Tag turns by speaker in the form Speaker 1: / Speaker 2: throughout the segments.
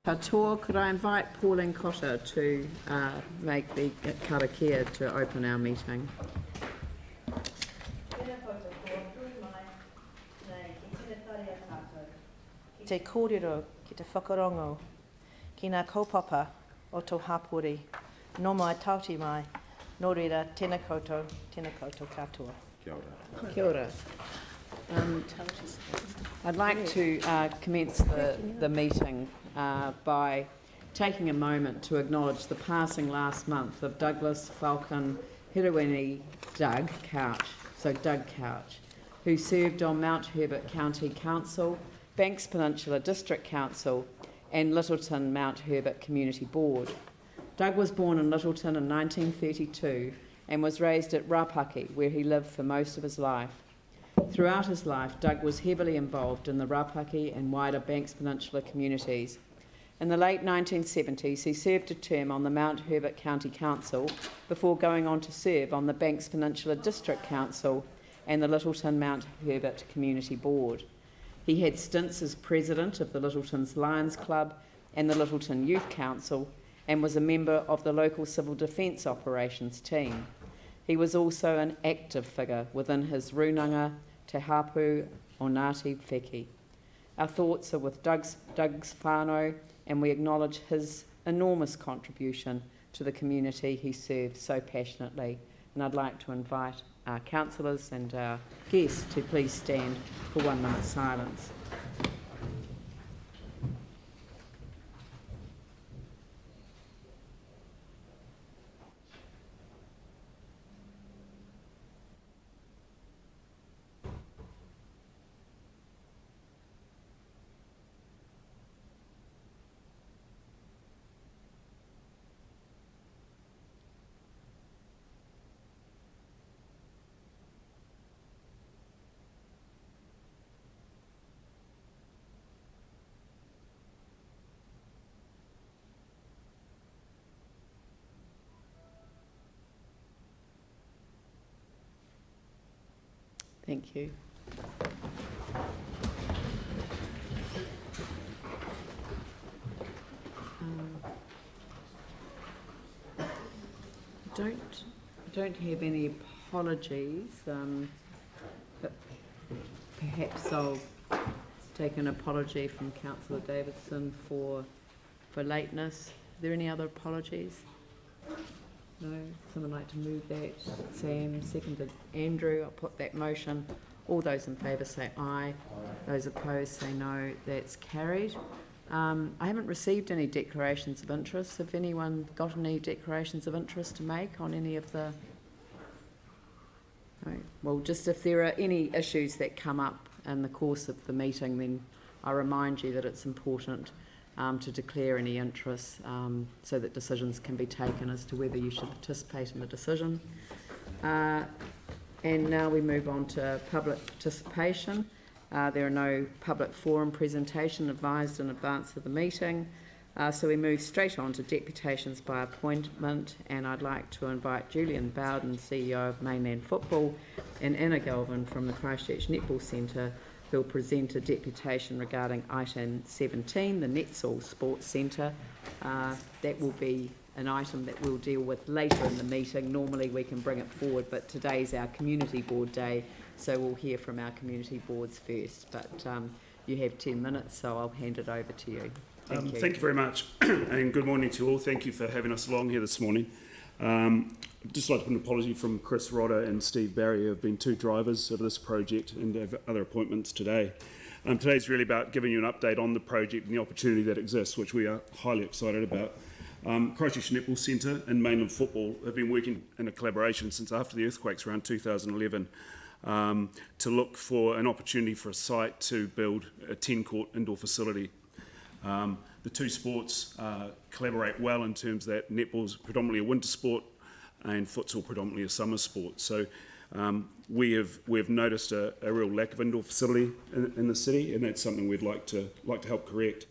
Speaker 1: Katoa, could I invite Pauline Cotter to make the karakia to open our meeting?
Speaker 2: Te kōrero ki te whakarongo, ki ngā kaupapa o tō hapori, no mai tauti mai, no reira tēnā koutou katoa.
Speaker 3: Kia ora.
Speaker 1: Kia ora. I'd like to commence the meeting by taking a moment to acknowledge the passing last month of Douglas Falcon Hiruini Doug Couch, who served on Mount Herbert County Council, Banks Peninsula District Council and Littleton Mount Herbert Community Board. Doug was born in Littleton in 1932 and was raised at Rapaki, where he lived for most of his life. Throughout his life, Doug was heavily involved in the Rapaki and wider Banks Peninsula communities. In the late 1970s, he served a term on the Mount Herbert County Council before going on to serve on the Banks Peninsula District Council and the Littleton Mount Herbert Community Board. He had stints as president of the Littleton's Lions Club and the Littleton Youth Council and was a member of the local civil defence operations team. He was also an active figure within his Runanga Te Hapu o Ngāti Wheki. Our thoughts are with Doug's whānau, and we acknowledge his enormous contribution to the community he served so passionately. And I'd like to invite our councillors and our guests to please stand for 1 minute silence. Thank you. I don't have any apologies, but perhaps I'll take an apology from Councillor Davidson for lateness. Are there any other apologies? No? Someone like to move that? Sam, seconded Andrew. I'll put that motion. All those in favour say aye. Those opposed say no. That's carried. I haven't received any declarations of interest. Have anyone got any declarations of interest to make on any of the... No. Well, just if there are any issues that come up in the course of the meeting, then I remind you that it's important to declare any interests so that decisions can be taken as to whether you should participate in the decision. And now we move on to public participation. There are no public forum presentation advised in advance of the meeting, so we move straight on to deputations by appointment, and I'd like to invite Julian Bowden, CEO of Mainland Football, and Anna Galvin from the Christchurch Netball Centre, who will present a deputation regarding item 17, the Netsall Sports Centre. That will be an item that we'll deal with later in the meeting. Normally we can bring it forward, but today's our Community Board Day, so we'll hear from our community boards first. But you have 10 minutes, so I'll hand it over to you. Thank you very much, and good morning to you all. Thank you for having us along here this morning. I'd just like to put an apology from Chris Rodder and Steve Barry, who have been two drivers of this project and have other appointments today. Today's really about giving you an update on the project and the opportunity that exists, which we are highly excited about. Christchurch Netball Centre and Mainland Football have been working in a collaboration since after the earthquakes around 2011 to look for an opportunity for a site to build a 10-court indoor facility. The two sports collaborate well in terms that netball is predominantly a winter sport and futsal predominantly a summer sport. So we have noticed a real lack of indoor facility in the city, and that's something we'd like to help correct.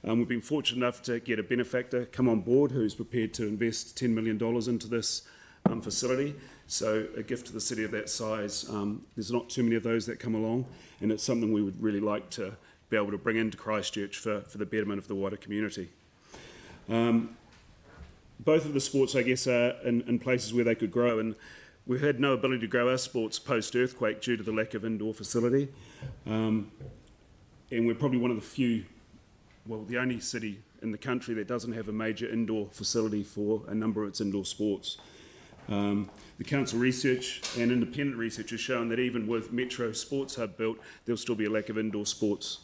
Speaker 1: We've been fortunate enough to get a benefactor come on board who's prepared to invest $10 million into this facility. So a gift to the city of that size, there's not too many of those that come along, and it's something we would really like to
Speaker 3: be able to bring into Christchurch for the betterment of the wider community. Both of the sports, I guess, are in places where they could grow, and we've had no ability to grow our sports post-earthquake due to the lack of indoor facility. And we're probably one of the few, well, the only city in the country that doesn't have a major indoor facility for a number of its indoor sports. The council research and independent research has shown that even with Metro Sports Hub built, there'll still be a lack of indoor sports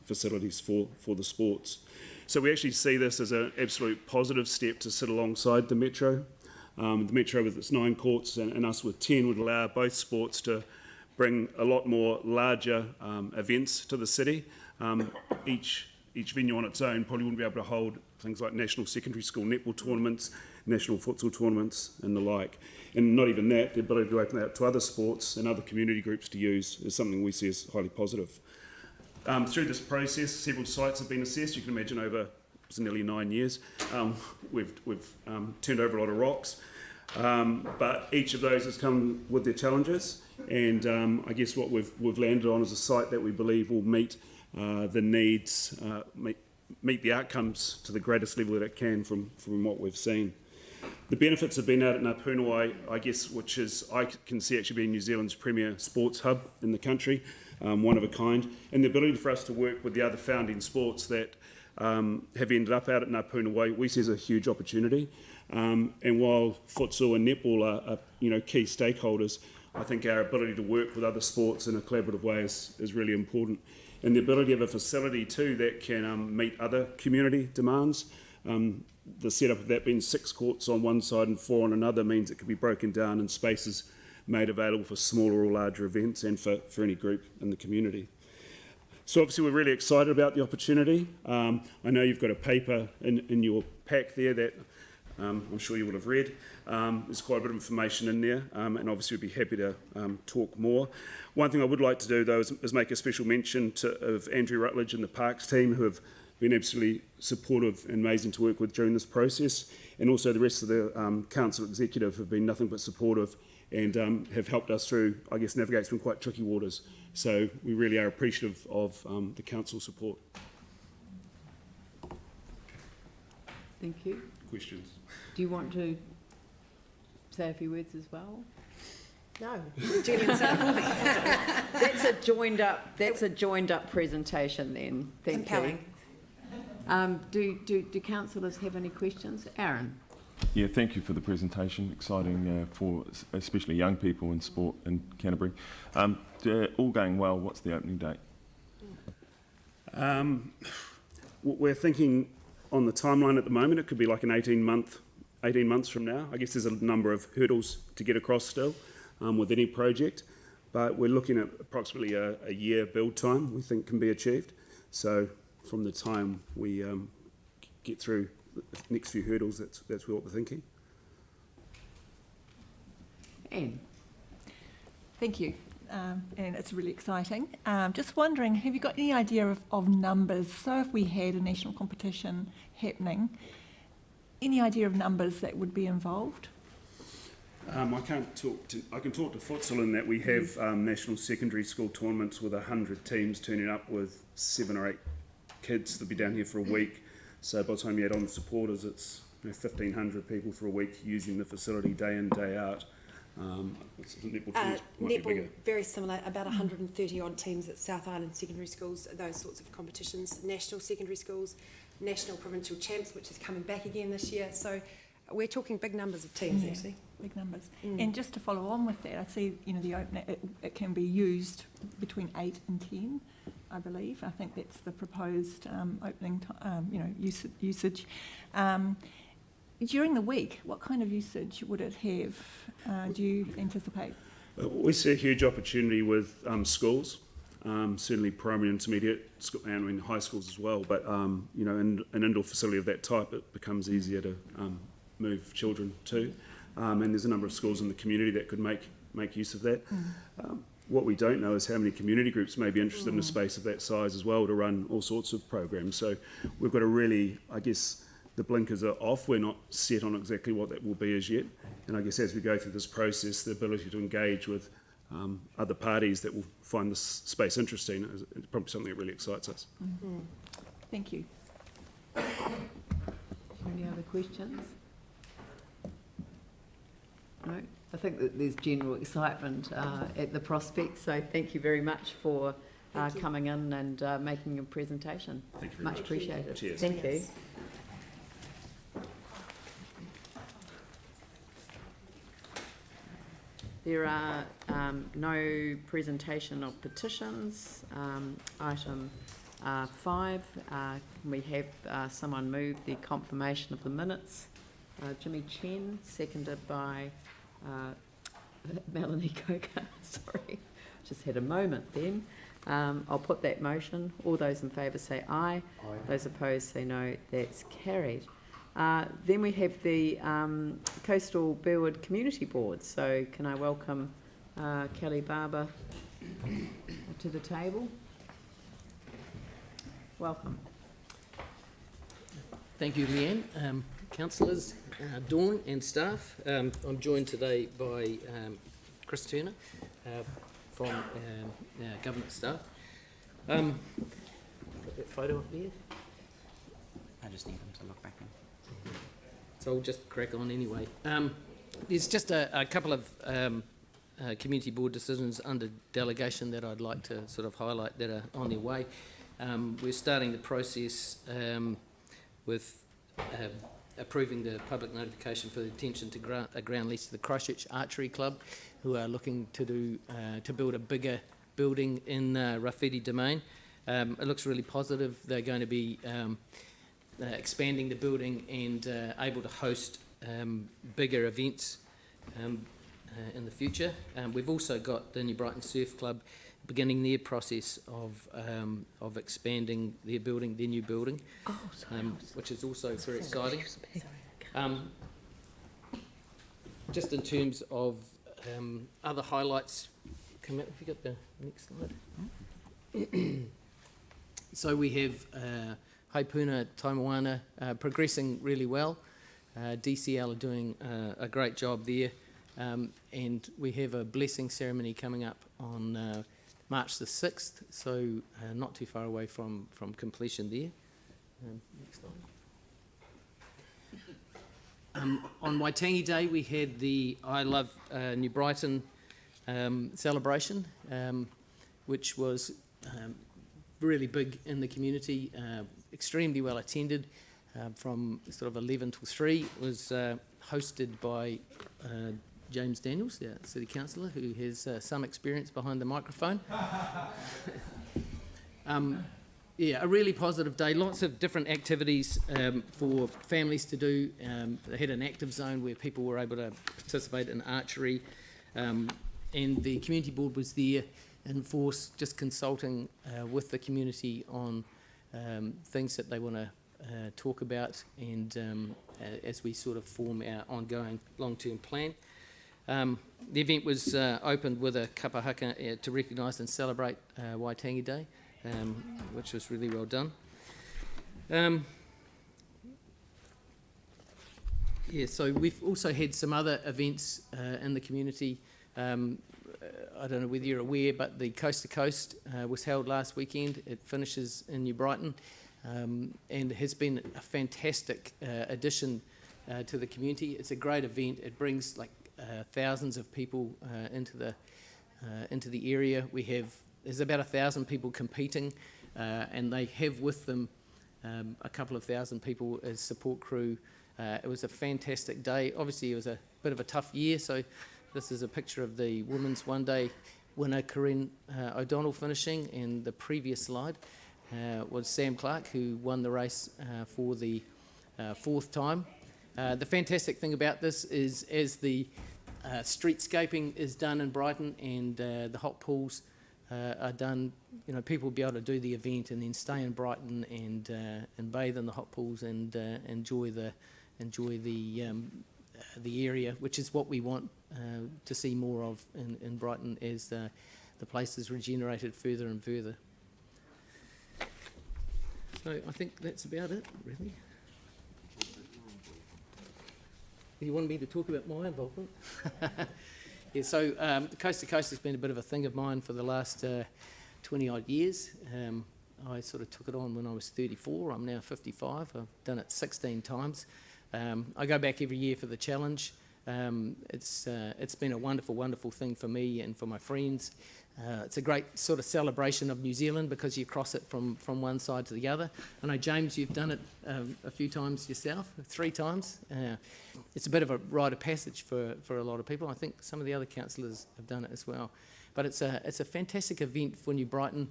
Speaker 3: facilities for the sports. So we actually see this as an absolute positive step to sit alongside the Metro. The Metro with its 9 courts and us with 10 would allow both sports to bring a lot more larger events to the city. Each venue on its own probably wouldn't be able to hold things like national secondary school netball tournaments, national futsal tournaments and the like. And not even that, the ability to open that up to other sports and other community groups to use is something we see as highly positive. Through this process, several sites have been assessed. You can imagine over nearly 9 years, we've turned over a lot of rocks. But each of those has come with their challenges, and I guess what we've landed on is a site that we believe will meet the needs, meet the outcomes to the greatest level that it can from what we've seen. The benefits have been out at Ngā I guess, which is, I can see actually being New Zealand's premier sports hub in the country, one of a kind, and the ability for us to work with the other founding sports that have ended up out at Ngā we see as a huge opportunity. And while futsal and netball are key stakeholders, I think our ability to work with other sports in a collaborative way is really important. And the ability of a facility too that can meet other community demands. The setup of that being 6 courts on one side and 4 on another means it can be broken down and spaces made available for smaller or larger events and for any group in the community. So obviously we're really excited about the opportunity. I know you've got a paper in your pack there that I'm sure you will have read. There's quite a bit of information in there, and obviously we'd be happy to talk more. One thing I would like to do though is make a special mention of Andrew Rutledge and the Parks team, who have been absolutely supportive and amazing to work with during this process, and also the rest of the council executive have been nothing but supportive and have helped us through, I guess, navigate some quite tricky waters. So we really are appreciative of the council support.
Speaker 1: Thank you.
Speaker 3: Questions?
Speaker 1: Do you want to say a few words as well?
Speaker 2: No. Julian
Speaker 1: That's a joined up presentation then. Thank
Speaker 2: compelling.
Speaker 1: you. Do councillors have any questions? Aaron?
Speaker 4: Yeah, thank you for the presentation. Exciting for especially young people in sport in Canterbury. All going well. What's the opening date?
Speaker 3: We're thinking on the timeline at the moment, it could be like an 18 months from now. I guess there's a number of hurdles to get across still with any project, but we're looking at approximately a year build time we think can be achieved. So from the time we get through the next few hurdles, that's what we're thinking.
Speaker 1: Anne?
Speaker 5: Thank you, and it's really exciting. Just wondering, have you got any idea of numbers? So if we had a national competition happening, any idea of numbers that would be involved?
Speaker 3: I can talk to futsal in that we have national secondary school tournaments with 100 teams turning up with 7 or 8 kids. They'll be down here for a week. So by the time you add on the supporters, it's 1,500 people for a week using the facility day in, day out.
Speaker 6: Netball, very similar, about 130 odd teams at South Island secondary schools, those sorts of competitions, national secondary schools, national provincial champs, which is coming back again this year. So we're talking big numbers of teams, actually.
Speaker 5: Big numbers. And just to follow on with that, I see, the opening, it can be used between 8 and 10, I believe. I think that's the proposed opening, usage. During the week, what kind of usage would it have, do you anticipate?
Speaker 3: We see a huge opportunity with schools, certainly primary, intermediate, and high schools as well. But in an indoor facility of that type, it becomes easier to move children to. And there's a number of schools in the community that could make use of that. What we don't know is how many community groups may be interested in a space of that size as well to run all sorts of programs. So we've got to really, I guess, the blinkers are off. We're not set on exactly what that will be as yet. And I guess as we go through this process, the ability to engage with other parties that will find this space interesting. It's probably something that really excites us.
Speaker 5: Thank you.
Speaker 1: Any other questions? No? I think that there's general excitement at the prospect, so thank you very much for coming in and making a presentation.
Speaker 3: Thank you very
Speaker 1: Much
Speaker 3: much.
Speaker 1: appreciated.
Speaker 3: Cheers.
Speaker 1: Thank you. There are no presentation of petitions. Item 5, we have someone move the confirmation of the minutes. Jimmy Chen, seconded by Melanie Coker. Sorry, just had a moment then. I'll put that motion. All those in favour say aye. Aye. Those opposed say no. That's carried. Then we have the Coastal Burwood Community Board. So can I welcome Kelly Barber to the table? Welcome.
Speaker 7: Thank you, Leanne. Councillors, Dawn and staff. I'm joined today by Chris Turner from our government staff. Put that photo up there.
Speaker 8: I just need them to look back in.
Speaker 7: So I'll just crack on anyway. There's just a couple of community board decisions under delegation that I'd like to sort of highlight that are on their way. We're starting the process with approving the public notification for the intention to grant a ground lease to the Christchurch Archery Club, who are looking to build a bigger building in Rafidi Domain. It looks really positive. They're going to be expanding the building and able to host bigger events in the future. We've also got the New Brighton Surf Club beginning their process of expanding their building, their new building, which is also very exciting. Just in terms of other highlights, come out if you got the next slide. So we have Haipuna Taimoana progressing really well. DCL are doing a great job there, and we have a blessing ceremony coming up on March the 6th, so not too far away from completion there. Next slide. On Waitangi Day, we had the I Love New Brighton celebration, which was really big in the community, extremely well attended, from sort of 11 till 3. It was hosted by James Daniels, the City Councillor, who has some experience behind the microphone. Yeah, a really positive day. Lots of different activities for families to do. They had an active zone where people were able to participate in archery, and the community board was there in force, just consulting with the community on things that they want to talk about, and as we sort of form our ongoing long-term plan. The event was opened with a kapa haka to recognise and celebrate Waitangi Day, which was really well done. Yeah, so we've also had some other events in the community. I don't know whether you're aware, but the Coast to Coast was held last weekend. It finishes in New Brighton, and it has been a fantastic addition to the community. It's a great event. It brings like thousands of people into the area. There's about 1,000 people competing, and they have with them a couple of thousand people as support crew. It was a fantastic day. Obviously, it was a bit of a tough year, so this is a picture of the women's one-day winner, Corinne O'Donnell, finishing, and the previous slide was Sam Clark, who won the race for the 4th time. The fantastic thing about this is, as the streetscaping is done in Brighton and the hot pools are done, you know, people will be able to do the event and then stay in Brighton and bathe in the hot pools and enjoy the area, which is what we want to see more of in Brighton as the place is regenerated further and further. So I think that's about it, really. You want me to talk about my involvement? Yeah, so Coast to Coast has been a bit of a thing of mine for the last 20 odd years. I sort of took it on when I was 34. I'm now 55. I've done it 16 times. I go back every year for the challenge. It's been a wonderful, wonderful thing for me and for my friends. It's a great sort of celebration of New Zealand because you cross it from one side to the other. I know, James, you've done it a few times yourself, 3 times. It's a bit of a rite of passage for a lot of people. I think some of the other councillors have done it as well. But it's a fantastic event for New Brighton.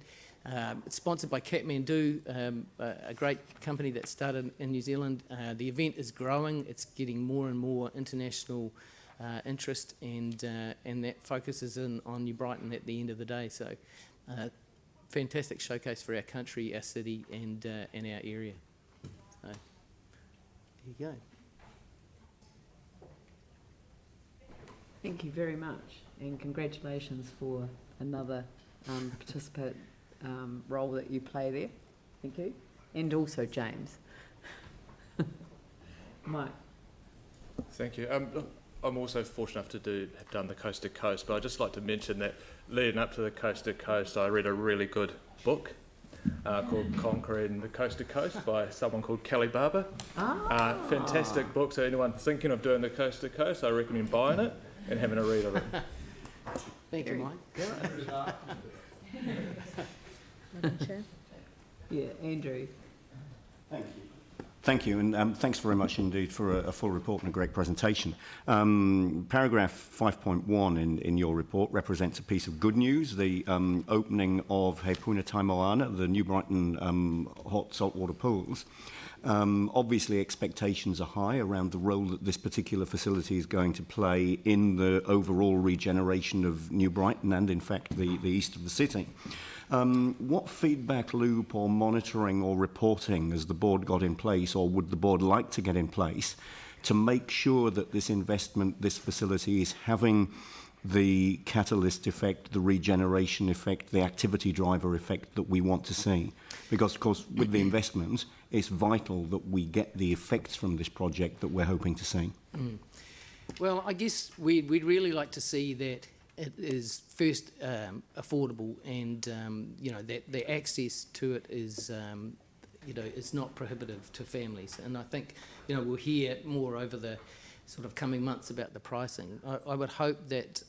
Speaker 7: It's sponsored by Kathmandu, a great company that started in New Zealand. The event is growing. It's getting more and more international interest, and that focuses in on New Brighton at the end of the day. So, fantastic showcase for our country, our city, and our area. So, there you go.
Speaker 1: Thank you very much, and congratulations for another participant role that you play there. Thank you. And also James. Mike.
Speaker 9: Thank you. I'm also fortunate enough to have done the Coast to Coast, but I'd just like to mention that leading up to the Coast to Coast, I read a really good book called Conquering the Coast to Coast by someone called Kelly Barber. Fantastic book, so anyone thinking of doing the Coast to Coast, I recommend buying it and having a read of it.
Speaker 7: Thank you, Mike.
Speaker 1: Yeah, Andrew.
Speaker 10: Thank you. Thank you, and thanks very much indeed for a full report and a great presentation. Paragraph 5.1 in your report represents a piece of good news, the opening of He Puna Tai Moana, the New Brighton hot saltwater pools. Obviously, expectations are high around the role that this particular facility is going to play in the overall regeneration of New Brighton and, in fact, the east of the city. What feedback loop or monitoring or reporting has the board got in place, or would the board like to get in place, to make sure that this investment, this facility, is having the catalyst effect, the regeneration effect, the activity driver effect that we want to see? Because, of course, with the investment, it's vital that we get the effects from this project that we're hoping to see.
Speaker 7: Well, I guess we'd really like to see that it is first affordable, and that the access to it is is not prohibitive to families. And I think we'll hear more over the sort of coming months about the pricing. I would hope that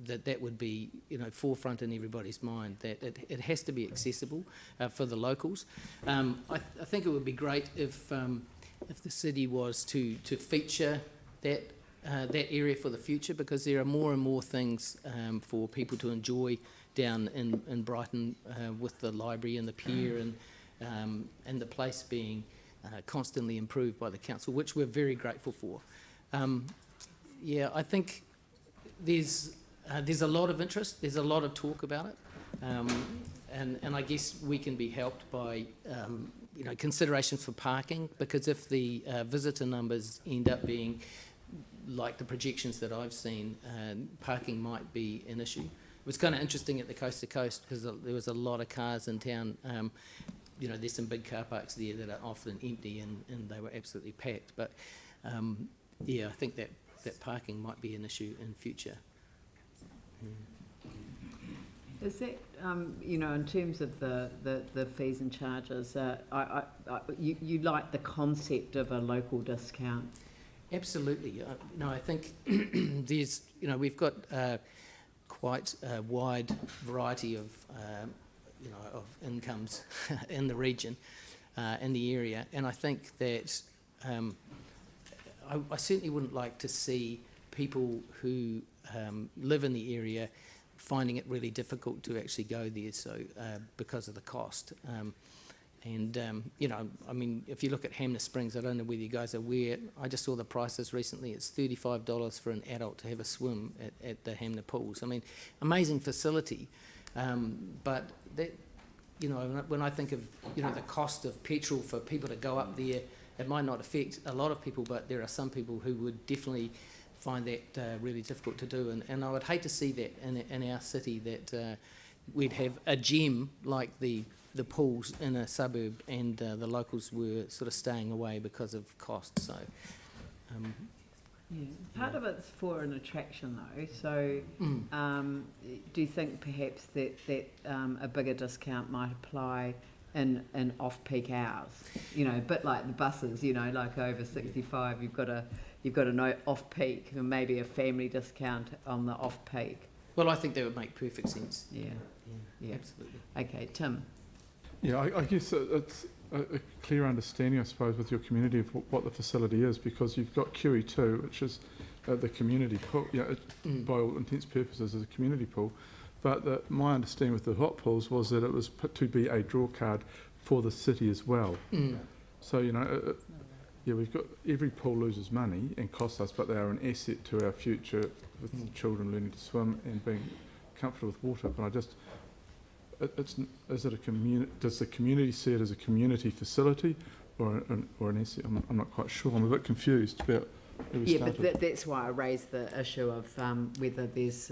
Speaker 7: that would be forefront in everybody's mind, that it has to be accessible for the locals. I think it would be great if the city was to feature that area for the future, because there are more and more things for people to enjoy down in Brighton, with the library and the pier and the place being constantly improved by the council, which we're very grateful for. I think there's a lot of interest, there's a lot of talk about it, and I guess we can be helped by considerations for parking, because if the visitor numbers end up being like the projections that I've seen, parking might be an issue. It was kind of interesting at the Coast to Coast because there was a lot of cars in town. There's some big car parks there that are often empty, and they were absolutely packed. But I think that parking might be an issue in future.
Speaker 1: Is that, in terms of the fees and charges, you like the concept of a local discount?
Speaker 7: Absolutely. I think there's, we've got quite a wide variety of, of incomes in the region, in the area, and I think that I certainly wouldn't like to see people who live in the area finding it really difficult to actually go there, so because of the cost. If you look at Hamner Springs, I don't know whether you guys are aware, I just saw the prices recently. It's $35 for an adult to have a swim at the Hamner pools. I mean, amazing facility, but that, when I think of, the cost of petrol for people to go up there, it might not affect a lot of people, but there are some people who would definitely find that really difficult to do. And I would hate to see that in our city, that we'd have a gem like the pools in a suburb, and the locals were sort of staying away because of cost. So
Speaker 1: Yeah, part of it's for an attraction though. So, do you think perhaps that a bigger discount might apply in off-peak hours? You know, a bit like the buses. You know, like over 65, you've got a no off-peak, or maybe a family discount on the off-peak.
Speaker 7: Well, I think that would make perfect sense.
Speaker 1: Yeah.
Speaker 7: Absolutely.
Speaker 1: Okay, Tim.
Speaker 11: Yeah, I guess it's a clear understanding, I suppose, with your community of what the facility is, because you've got QE2, which is the community pool. Yeah, by all intents and purposes, is a community pool. But my understanding with the hot pools was that it was put to be a draw card for the city as well. So, you know, we've got every pool loses money and costs us, but they are an asset to our future with children learning to swim and being comfortable with water. But I just, is it a community? Does the community see it as a community facility or an asset? I'm not quite sure. I'm a bit confused about where we started.
Speaker 1: But that's why I raised the issue of whether there's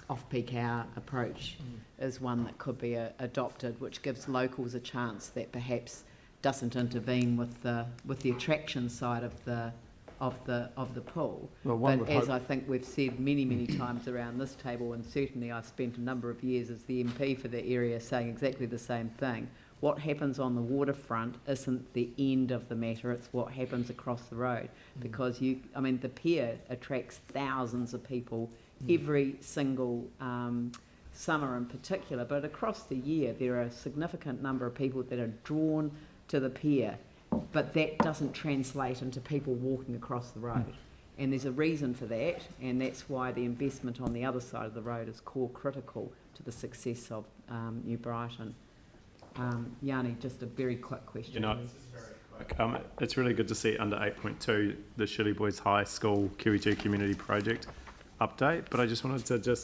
Speaker 1: off-peak hour approach is one that could be adopted, which gives locals a chance that perhaps doesn't intervene with the attraction side of the pool.
Speaker 11: Well,
Speaker 1: but as I think we've said many times around this table, and certainly I've spent a number of years as the MP for the area saying exactly the same thing. What happens on the waterfront isn't the end of the matter, it's what happens across the road. Because the pier attracts thousands of people every single summer in particular, but across the year there are a significant number of people that are drawn to the pier, but that doesn't translate into people walking across the road. And there's a reason for that, and that's why the investment on the other side of the road is core critical to the success of New Brighton. Yanni, just a very quick question.
Speaker 12: You know, it's really good to see under 8.2 the Shirley Boys High School QE2 Community Project update, but I just wanted to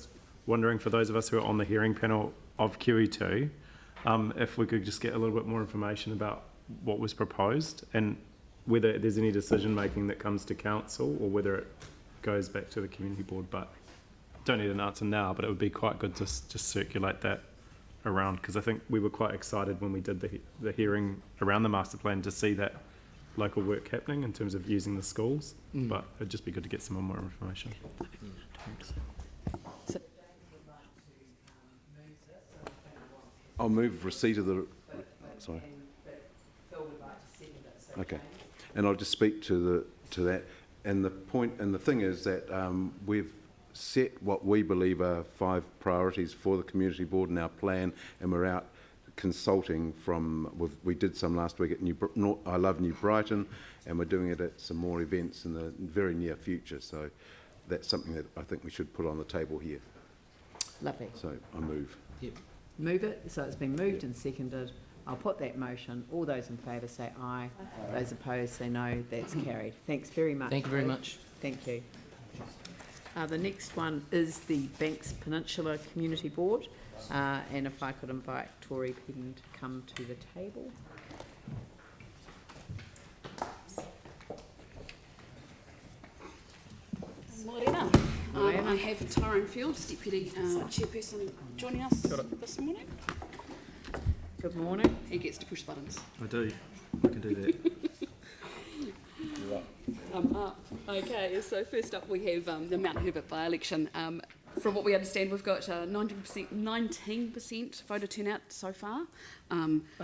Speaker 12: wondering for those of us who are on the hearing panel of QE2, if we could just get a little bit more information about what was proposed and whether there's any decision making that comes to council or whether it goes back to the community board. But don't need an answer now, but it would be quite good to just circulate that around, because I think we were quite excited when we did the hearing around the master plan to see that local work happening in terms of using the schools, but it'd just be good to get some more information.
Speaker 13: I'll move receipt of the... Sorry. Okay, and I'll just speak to that. And the point and the thing is that we've set what we believe are 5 priorities for the community board in our plan, and we're out consulting we did some last week at I Love New Brighton, and we're doing it at some more events in the very near future. So that's something that I think we should put on the table here.
Speaker 1: Lovely.
Speaker 13: So I move.
Speaker 7: Yep.
Speaker 1: Move it. So it's been moved and seconded. I'll put that motion. All those in favour say aye. Those opposed say no. That's carried. Thanks very much.
Speaker 7: Thank you very much.
Speaker 1: Thank you. The next one is the Banks Peninsula Community Board. And if I could invite Tori Peden to come to the table.
Speaker 14: Morena. I have Tyrone Fields, Deputy Chairperson, joining us this morning.
Speaker 1: Good morning.
Speaker 14: He gets to push buttons.
Speaker 15: I do. I can do that.
Speaker 14: Okay, so first up we have the Mount Herbert by-election. From what we understand, we've got 19% voter turnout so far.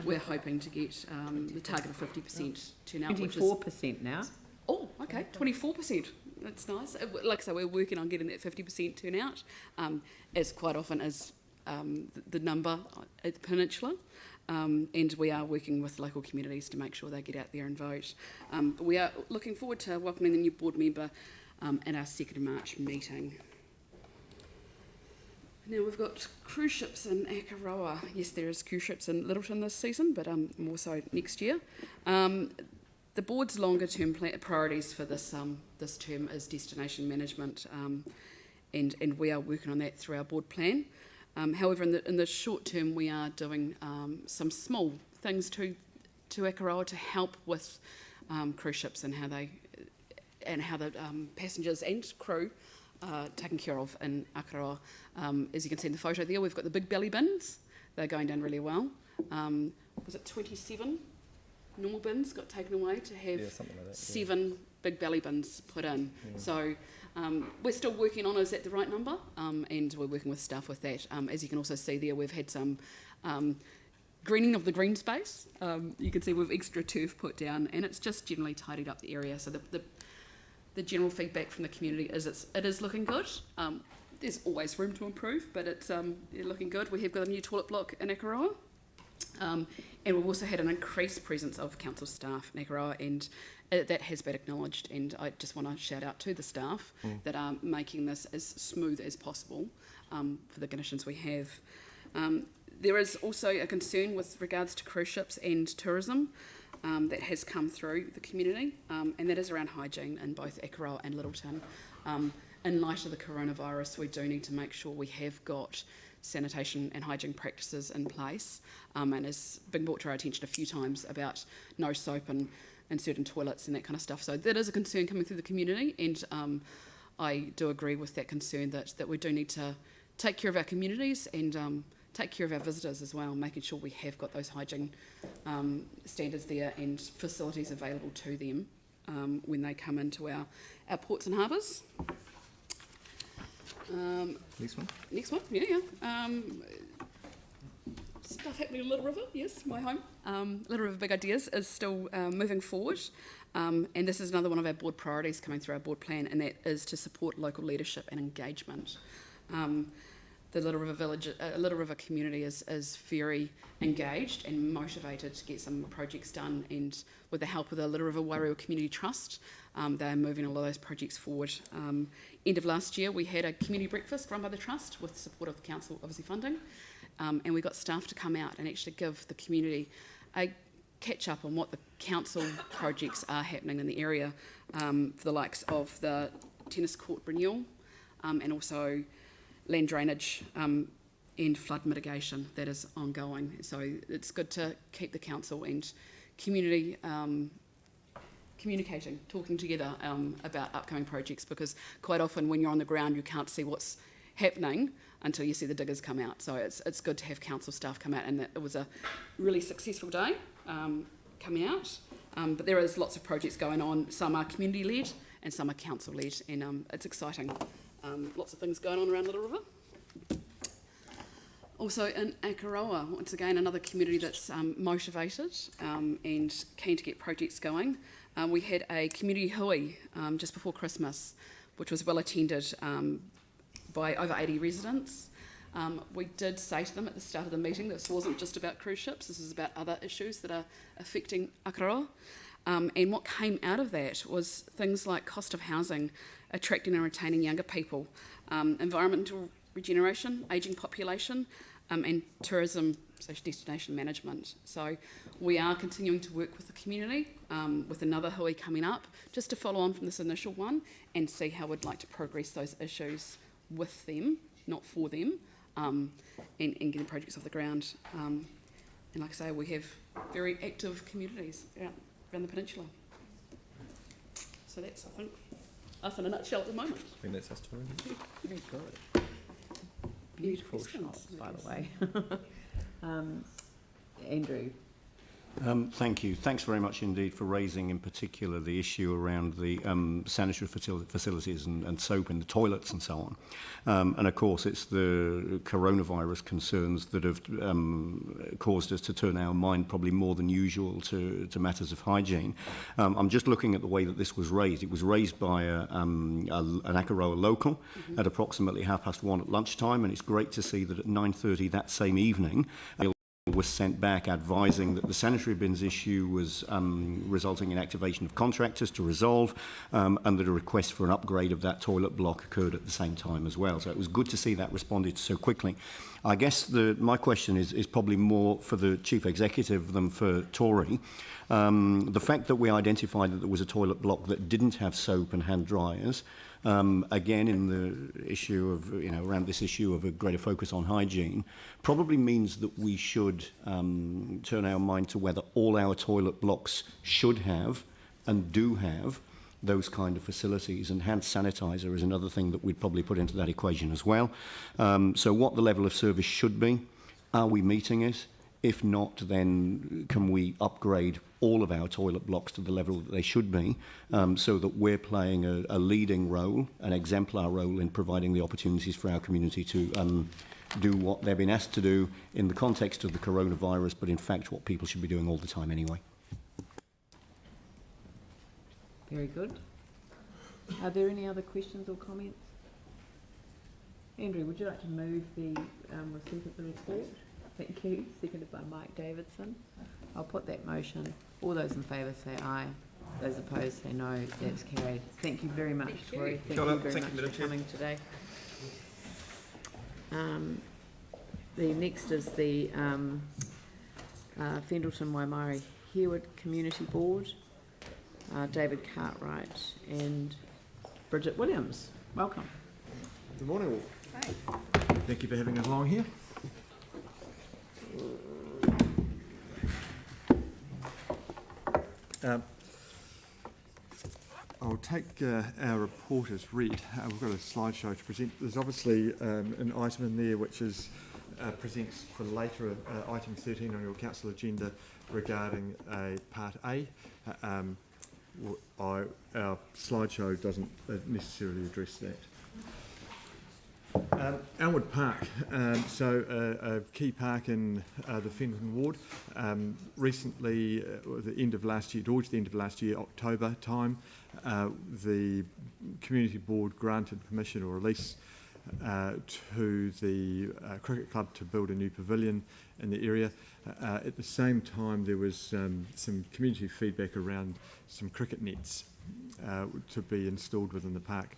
Speaker 14: We're hoping to get the target of 50% turnout.
Speaker 1: 24% now.
Speaker 14: Oh, okay, 24%. That's nice. Like I say, we're working on getting that 50% turnout, as quite often as the number at the peninsula. And we are working with local communities to make sure they get out there and vote. But we are looking forward to welcoming the new board member at our 2nd of March meeting. Now we've got cruise ships in Akaroa. Yes, there is cruise ships in Littleton this season, but more so next year. The board's longer term priorities for this this term is destination management, and we are working on that through our board plan. However, in the short term, we are doing some small things to Akaroa to help with cruise ships and how the passengers and crew are taken care of in Akaroa. As you can see in the photo there, we've got the big belly bins. They're going down really well. Was it 27 normal bins got taken away to have 7 big belly bins put in. So we're still working on is that the right number, and we're working with staff with that. As you can also see there, we've had some greening of the green space. You can see we've extra turf put down, and it's just generally tidied up the area. So the general feedback from the community is it is looking good. There's always room to improve, but it's looking good. We have got a new toilet block in Akaroa. And we've also had an increased presence of council staff in Akaroa, and that has been acknowledged, and I just want to shout out to the staff that are making this as smooth as possible for the conditions we have. There is also a concern with regards to cruise ships and tourism that has come through the community, and that is around hygiene in both Akaroa and Littleton. In light of the coronavirus, we do need to make sure we have got sanitation and hygiene practices in place, and it's been brought to our attention a few times about no soap in certain toilets and that kind of stuff. So that is a concern coming through the community, and I do agree with that concern that we do need to take care of our communities and take care of our visitors as well, making sure we have got those hygiene standards there and facilities available to them when they come into our ports and harbours.
Speaker 15: Next one.
Speaker 14: Next one, yeah. Stuff happening in Little River, yes, my home. Little River Big Ideas is still moving forward, and this is another one of our board priorities coming through our board plan, and that is to support local leadership and engagement. The Little River community is very engaged and motivated to get some projects done, and with the help of the Little River Wairua Community Trust, they are moving a lot of those projects forward. End of last year, we had a community breakfast run by the Trust with support of the council, obviously funding, and we got staff to come out and actually give the community a catch up on what the council projects are happening in the area, for the likes of the tennis court renewal, and also land drainage and flood mitigation that is ongoing. So it's good to keep the council and community communicating, talking together about upcoming projects, because quite often when you're on the ground you can't see what's happening until you see the diggers come out. So it's good to have council staff come out, and it was a really successful day coming out. But there is lots of projects going on. Some are community led and some are council led, and it's exciting. Lots of things going on around Little River. Also in Akaroa, once again, another community that's motivated and keen to get projects going. We had a community hui just before Christmas, which was well attended by over 80 residents. We did say to them at the start of the meeting, this wasn't just about cruise ships, this is about other issues that are affecting Akaroa. And what came out of that was things like cost of housing, attracting and retaining younger people, environmental regeneration, ageing population, and tourism, so destination management. So we are continuing to work with the community with another hui coming up, just to follow on from this initial one and see how we'd like to progress those issues with them, not for them, and getting projects off the ground. And like I say, we have very active communities around the peninsula. So that's, I think, us in a nutshell at the moment.
Speaker 15: I think that's us too.
Speaker 1: Very good. Beautiful shots, by the way. Andrew.
Speaker 10: Thank you. Thanks very much indeed for raising in particular the issue around the sanitary facilities and soap in the toilets and so on. And of course it's the coronavirus concerns that have caused us to turn our mind probably more than usual to matters of hygiene. I'm just looking at the way that this was raised. It was raised by an Akaroa local at approximately 1:30 at lunchtime, and it's great to see that at 9:30 that same evening was sent back advising that the sanitary bins issue was resulting in activation of contractors to resolve, and that a request for an upgrade of that toilet block occurred at the same time as well. So it was good to see that responded so quickly. I guess my question is probably more for the Chief Executive than for Tory. The fact that we identified that there was a toilet block that didn't have soap and hand dryers, again in the issue of, around this issue of a greater focus on hygiene, probably means that we should turn our mind to whether all our toilet blocks should have and do have those kind of facilities, and hand sanitizer is another thing that we'd probably put into that equation as well. So what the level of service should be, are we meeting it? If not, then can we upgrade all of our toilet blocks to the level that they should be, so that we're playing a leading role, an exemplar role in providing the opportunities for our community to do what they've been asked to do in the context of the coronavirus, but in fact what people should be doing all the time anyway.
Speaker 1: Very good. Are there any other questions or comments? Andrew, would you like to move the receipt of the report? Thank you. Seconded by Mike Davidson. I'll put that motion. All those in favour say aye. Those opposed say no. That's carried. Thank you very much, Tori. Thank you very much for coming today. The next is the Fendleton Waimari Herwood Community Board. David Cartwright and Bridget Williams. Welcome.
Speaker 16: Good morning all.
Speaker 6: Hi.
Speaker 16: Thank you for having us along here. I'll take our report as read. We've got a slideshow to present. There's obviously an item in there which is presents for later, item 13 on your council agenda regarding Part A. Our slideshow doesn't necessarily address that. Elmwood Park, a key park in the Fendleton ward. Recently, the end of last year, towards the end of last year, October time, the community board granted permission or release to the cricket club to build a new pavilion in the area. At the same time, there was some community feedback around some cricket nets to be installed within the park.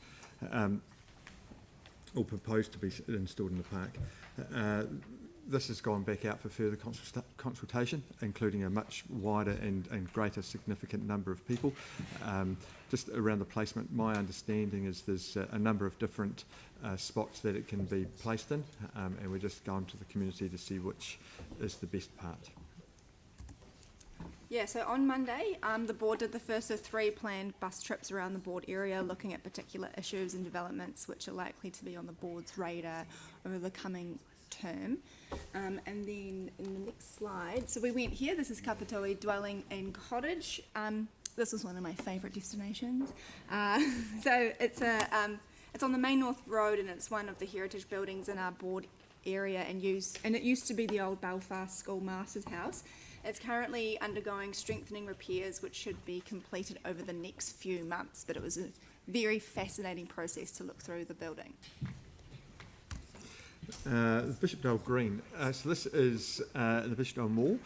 Speaker 16: Or proposed to be installed in the park. This has gone back out for further consultation, including a much wider and greater significant number of people. Just around the placement, my understanding is there's a number of different spots that it can be placed in, and we're just going to the community to see which is the best part.
Speaker 17: Yeah, so on Monday, the board did the first of 3 planned bus trips around the board area, looking at particular issues and developments which are likely to be on the board's radar over the coming term. And then in the next slide, so we went here, this is Kapatoi Dwelling and Cottage. This was one of my favourite destinations. So it's on the main North Road, and it's one of the heritage buildings in our board area, and it used to be the old Belfast Schoolmaster's House. It's currently undergoing strengthening repairs, which should be completed over the next few months, but it was a very fascinating process to look through the building.
Speaker 16: Bishopdale Green. So this is the Bishopdale Mall.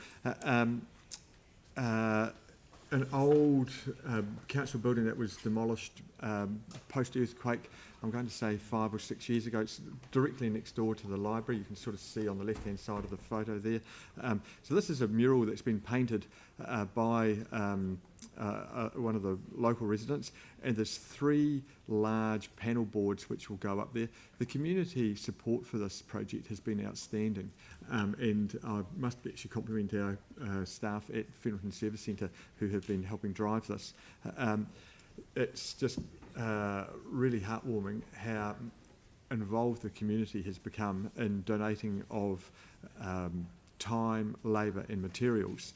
Speaker 16: An old council building that was demolished post-earthquake, I'm going to say 5 or 6 years ago. It's directly next door to the library. You can sort of see on the left-hand side of the photo there. So this is a mural that's been painted by one of the local residents, and there's 3 large panel boards which will go up there. The community support for this project has been outstanding, and I must actually compliment our staff at Fendleton Service Centre who have been helping drive this. It's just really heartwarming how involved the community has become in donating of time, labour and materials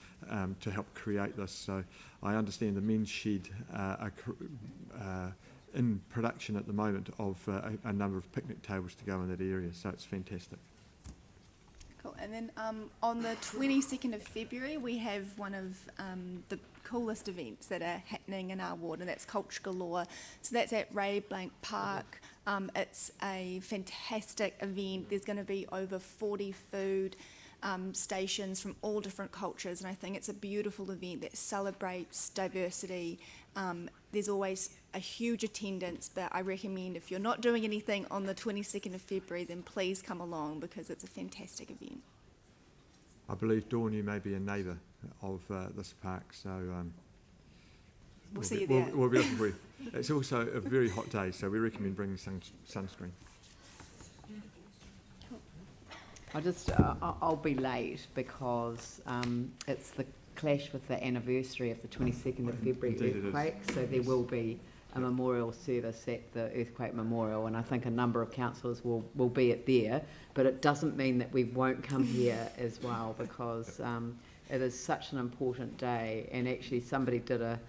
Speaker 16: to help create this. So I understand the men's shed are in production at the moment of a number of picnic tables to go in that area, so it's fantastic.
Speaker 17: Cool. And then on the 22nd of February, we have one of the coolest events that are happening in our ward, and that's Culture Galore. So that's at Ray Blank Park. It's a fantastic event. There's going to be over 40 food stations from all different cultures, and I think it's a beautiful event that celebrates diversity. There's always a huge attendance, but I recommend if you're not doing anything on the 22nd of February, then please come along because it's a fantastic event.
Speaker 16: I believe, Dawn, you may be a neighbour of this park, so
Speaker 17: we'll see you there.
Speaker 16: We'll be looking for you. It's also a very hot day, so we recommend bringing sunscreen.
Speaker 1: I'll be late because it's the clash with the anniversary of the 22nd of February
Speaker 16: Indeed
Speaker 1: earthquake, so there will be a memorial service at the Earthquake Memorial, and I think a number of councillors will be at there, but it doesn't mean that we won't come here as well, because it is such an important day. And actually somebody did a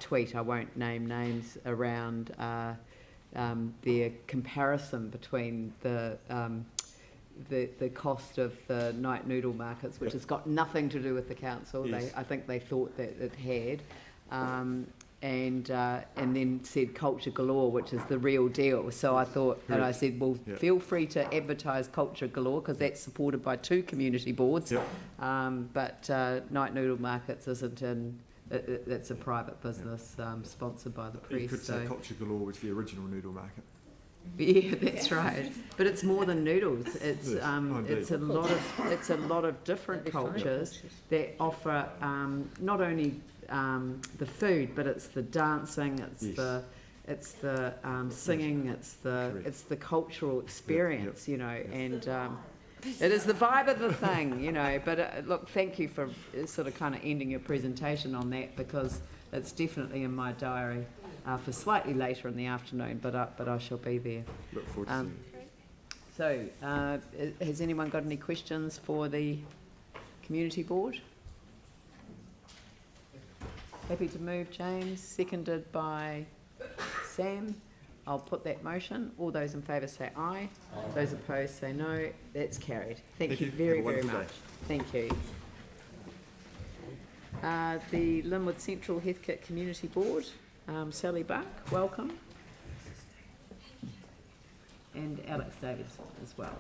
Speaker 1: tweet, I won't name names, around their comparison between the cost of the night noodle markets, which has got nothing to do with the council.
Speaker 10: Yes.
Speaker 1: I think they thought that it had. And then said culture galore, which is the real deal. So I thought, and I said, well, feel free to advertise culture galore, because that's supported by 2 community boards. But Night Noodle Markets isn't in, it's a private business sponsored by the press.
Speaker 16: You could say culture galore was the original noodle market.
Speaker 1: Yeah, that's right. But it's more than noodles. It's it's a lot of different cultures that offer not only the food, but it's the dancing, it's the singing, it's the cultural experience, you know, and it is the vibe of the thing, you know. But look, thank you for sort of kind of ending your presentation on that, because it's definitely in my diary for slightly later in the afternoon, but I shall be there.
Speaker 16: Look forward to seeing you.
Speaker 1: So, has anyone got any questions for the community board? Happy to move, James. Seconded by Sam. I'll put that motion. All those in favour say aye. Those opposed say no. That's carried. Thank you very, very much. Thank you. The Linwood Central Heathcote Community Board. Sally Buck, welcome. And Alex Davis as well.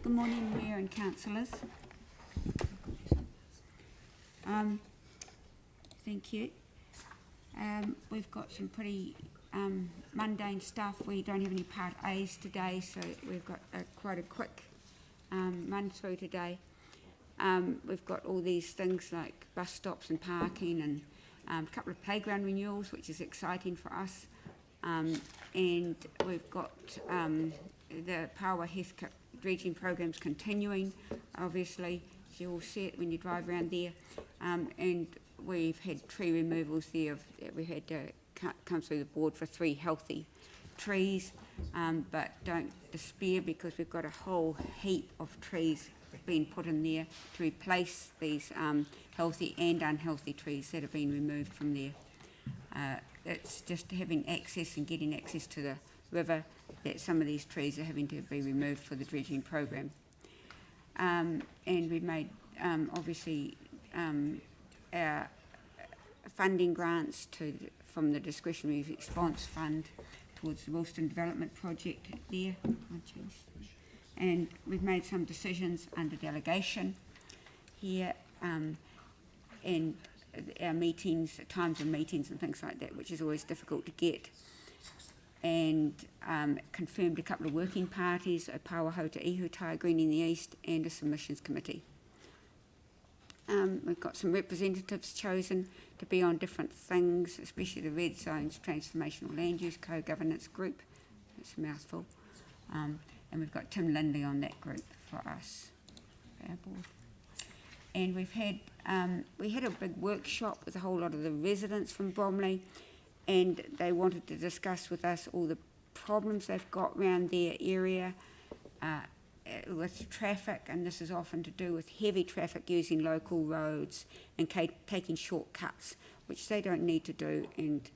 Speaker 18: Good morning, Mayor and councillors. Thank you. We've got some pretty mundane stuff. We don't have any Part A's today, so we've got quite a quick run through today. We've got all these things like bus stops and parking, and a couple of playground renewals, which is exciting for us. And we've got the Power Heathcote dredging programs continuing, obviously. You will see it when you drive around there. And we've had tree removals there. We had to come through the board for 3 healthy trees, but don't despair, because we've got a whole heap of trees being put in there to replace these healthy and unhealthy trees that have been removed from there. It's just having access and getting access to the river that some of these trees are having to be removed for the dredging program. And we've made, obviously, our funding grants from the Discretionary Response Fund towards the Wilston Development Project there. And we've made some decisions under delegation here, and our meetings, times of meetings and things like that, which is always difficult to get. And confirmed a couple of working parties, a Pawaho to Ihutai, Green in the East, and a submissions committee. We've got some representatives chosen to be on different things, especially the Red Zones Transformational Land Use Co-Governance Group. That's a mouthful. And we've got Tim Lindley on that group for us, for our board. And we had a big workshop with a whole lot of the residents from Bromley, and they wanted to discuss with us all the problems they've got around their area with traffic, and this is often to do with heavy traffic using local roads and taking shortcuts, which they don't need to do. And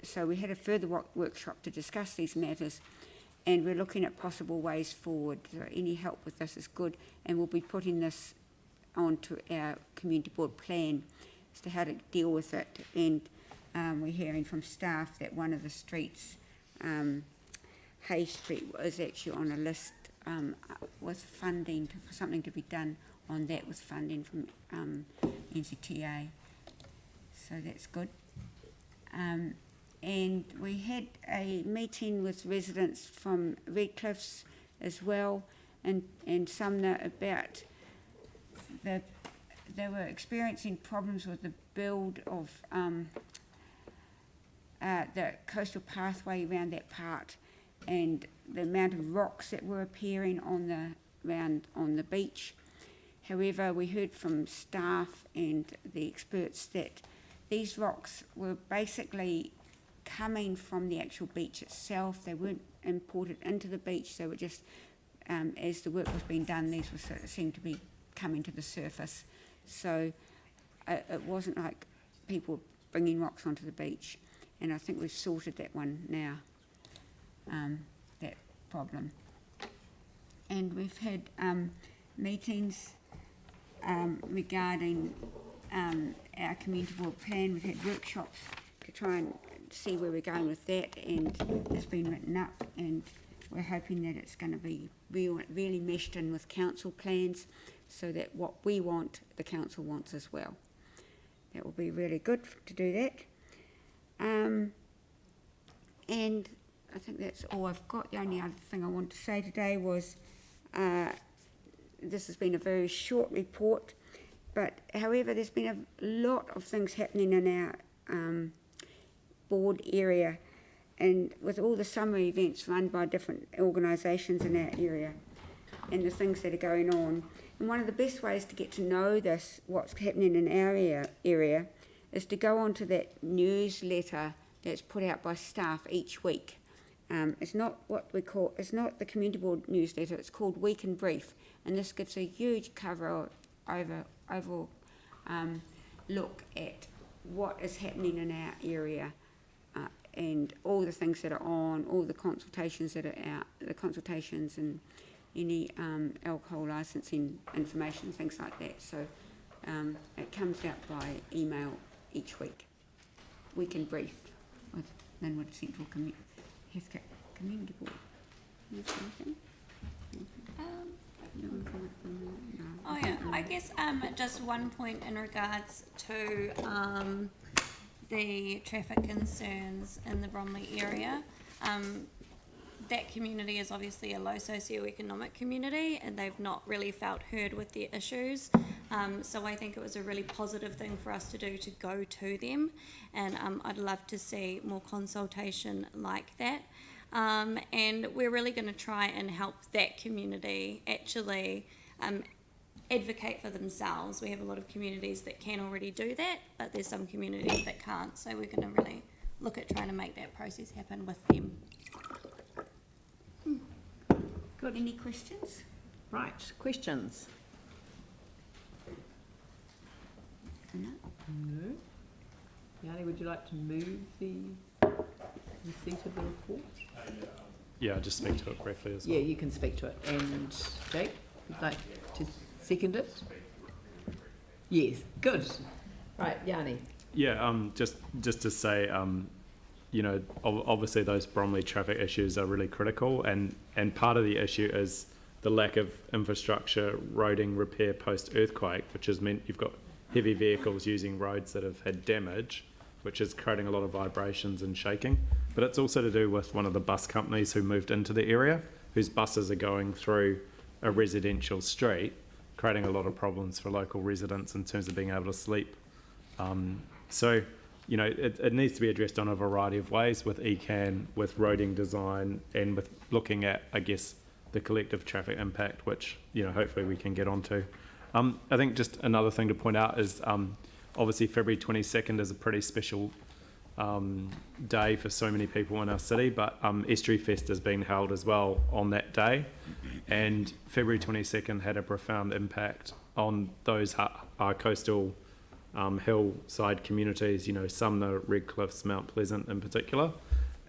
Speaker 18: so we had a further workshop to discuss these matters, and we're looking at possible ways forward. So any help with this is good, and we'll be putting this onto our community board plan as to how to deal with it. And we're hearing from staff that one of the streets, Hay Street, was actually on a list with funding for something to be done on that, with funding from NZTA. So that's good. And we had a meeting with residents from Redcliffs as well, and Sumner, about they were experiencing problems with the build of the coastal pathway around that part, and the amount of rocks that were appearing on the beach. However, we heard from staff and the experts that these rocks were basically coming from the actual beach itself. They weren't imported into the beach. They were just, as the work was being done, these were seemed to be coming to the surface. So it wasn't like people bringing rocks onto the beach. And I think we've sorted that one now, that problem. And we've had meetings regarding our community board plan. We've had workshops to try and see where we're going with that, and it's been written up, and we're hoping that it's going to be really meshed in with council plans, so that what we want, the council wants as well. That will be really good to do that. And I think that's all I've got. The only other thing I want to say today was this has been a very short report, but however there's been a lot of things happening in our board area, and with all the summer events run by different organisations in our area and the things that are going on. And one of the best ways to get to know this, what's happening in our area, is to go onto that newsletter that's put out by staff each week. It's not it's not the community board newsletter, it's called Week in Brief, and this gives a huge overall look at what is happening in our area, and all the things that are on, all the consultations that are out, the consultations and any alcohol licensing information, things like that. So it comes out by email each week. Week in Brief with Linwood Central Healthcare Community Board.
Speaker 19: Oh yeah, I guess just one point in regards to the traffic concerns in the Bromley area. That community is obviously a low socioeconomic community, and they've not really felt heard with their issues. So I think it was a really positive thing for us to do, to go to them, and I'd love to see more consultation like that. And we're really going to try and help that community actually advocate for themselves. We have a lot of communities that can already do that, but there's some communities that can't. So we're going to really look at trying to make that process happen with them.
Speaker 18: Got any questions?
Speaker 1: Right, questions?
Speaker 18: No.
Speaker 1: No. Yanni, would you like to move the receipt of the report?
Speaker 12: Yeah, I'll just speak to it briefly as well.
Speaker 1: Yeah, you can speak to it. And Jake, would you like to second it? Yes, good. Right, Yanni.
Speaker 12: Yeah, just to say, you know, obviously those Bromley traffic issues are really critical, and part of the issue is the lack of infrastructure, roading, repair post-earthquake, which has meant you've got heavy vehicles using roads that have had damage, which is creating a lot of vibrations and shaking. But it's also to do with one of the bus companies who moved into the area, whose buses are going through a residential street, creating a lot of problems for local residents in terms of being able to sleep. So, you know, it needs to be addressed on a variety of ways, with ECAN, with roading design, and with looking at, I guess, the collective traffic impact, which, you know, hopefully we can get onto. I think just another thing to point out is obviously February 22nd is a pretty special day for so many people in our city, but Estuary Fest is being held as well on that day, and February 22nd had a profound impact on those coastal hillside communities, you know, Sumner, Redcliffs, Mount Pleasant in particular.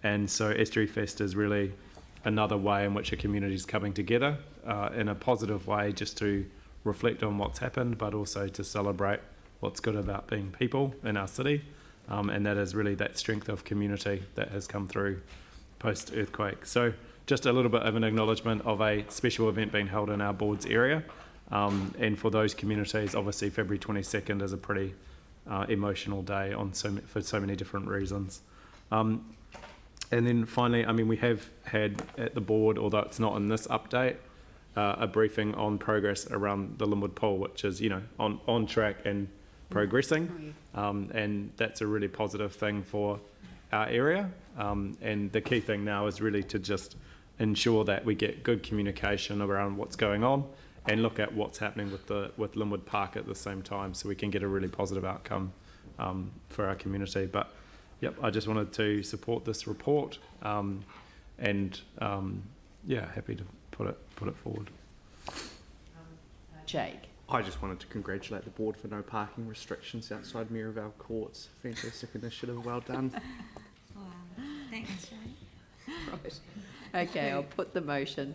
Speaker 12: And so Estuary Fest is really another way in which a community is coming together in a positive way, just to reflect on what's happened, but also to celebrate what's good about being people in our city. And that is really that strength of community that has come through post-earthquake. So just a little bit of an acknowledgement of a special event being held in our board's area. And for those communities, obviously February 22nd is a pretty emotional day for so many different reasons. And then finally, I mean, we have had at the board, although it's not in this update, a briefing on progress around the Linwood Pool, which is, you know, on track and progressing. And that's a really positive thing for our area. And the key thing now is really to just ensure that we get good communication around what's going on and look at what's happening with Linwood Park at the same time, so we can get a really positive outcome for our community. But yep, I just wanted to support this report, and yeah, happy to put it forward.
Speaker 1: Jake.
Speaker 20: I just wanted to congratulate the board for no parking restrictions outside Maryvale Courts. Fantastic initiative, well done.
Speaker 19: Wow. Thanks, Jake.
Speaker 1: Right. Okay, I'll put the motion.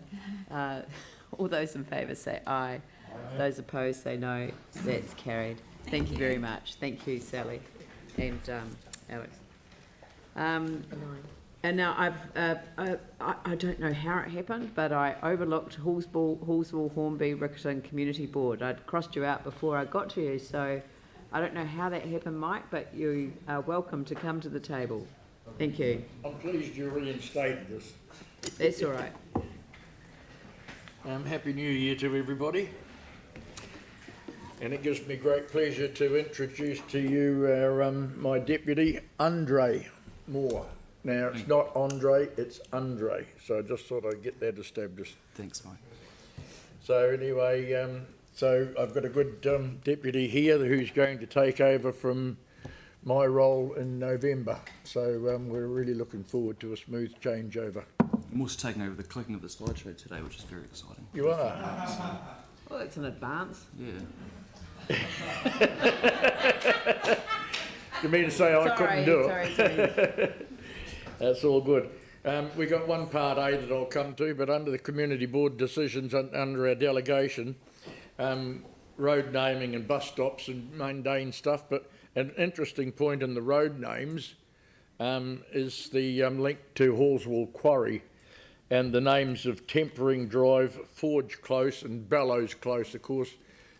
Speaker 1: All those in favour say aye. Those opposed say no. That's carried. Thank you very much. Thank you, Sally and Alex. And now I don't know how it happened, but I overlooked Hallsville, Hornby, Riccarton Community Board. I'd crossed you out before I got to you, so I don't know how that happened, Mike, but you are welcome to come to the table. Thank you.
Speaker 21: I'm pleased you reinstated this.
Speaker 1: That's all right.
Speaker 21: Happy New Year to everybody. And it gives me great pleasure to introduce to you our, my deputy, Andre Moore. Now, it's not Andre, it's Andre. So I just thought I'd get that established.
Speaker 8: Thanks, Mike.
Speaker 21: So anyway, so I've got a good deputy here who's going to take over from my role in November. So we're really looking forward to a smooth changeover.
Speaker 8: I'm also taking over the clicking of the slideshow today, which is very exciting.
Speaker 21: You are?
Speaker 1: Well, it's an advance.
Speaker 8: Yeah.
Speaker 21: You mean to say I couldn't do it?
Speaker 1: Sorry.
Speaker 21: That's all good. We got one part A that I'll come to, but under the community board decisions under our delegation, road naming and bus stops and mundane stuff, but an interesting point in the road names is the link to Hallsville Quarry, and the names of Tempering Drive, Forge Close and Bellows Close, of course,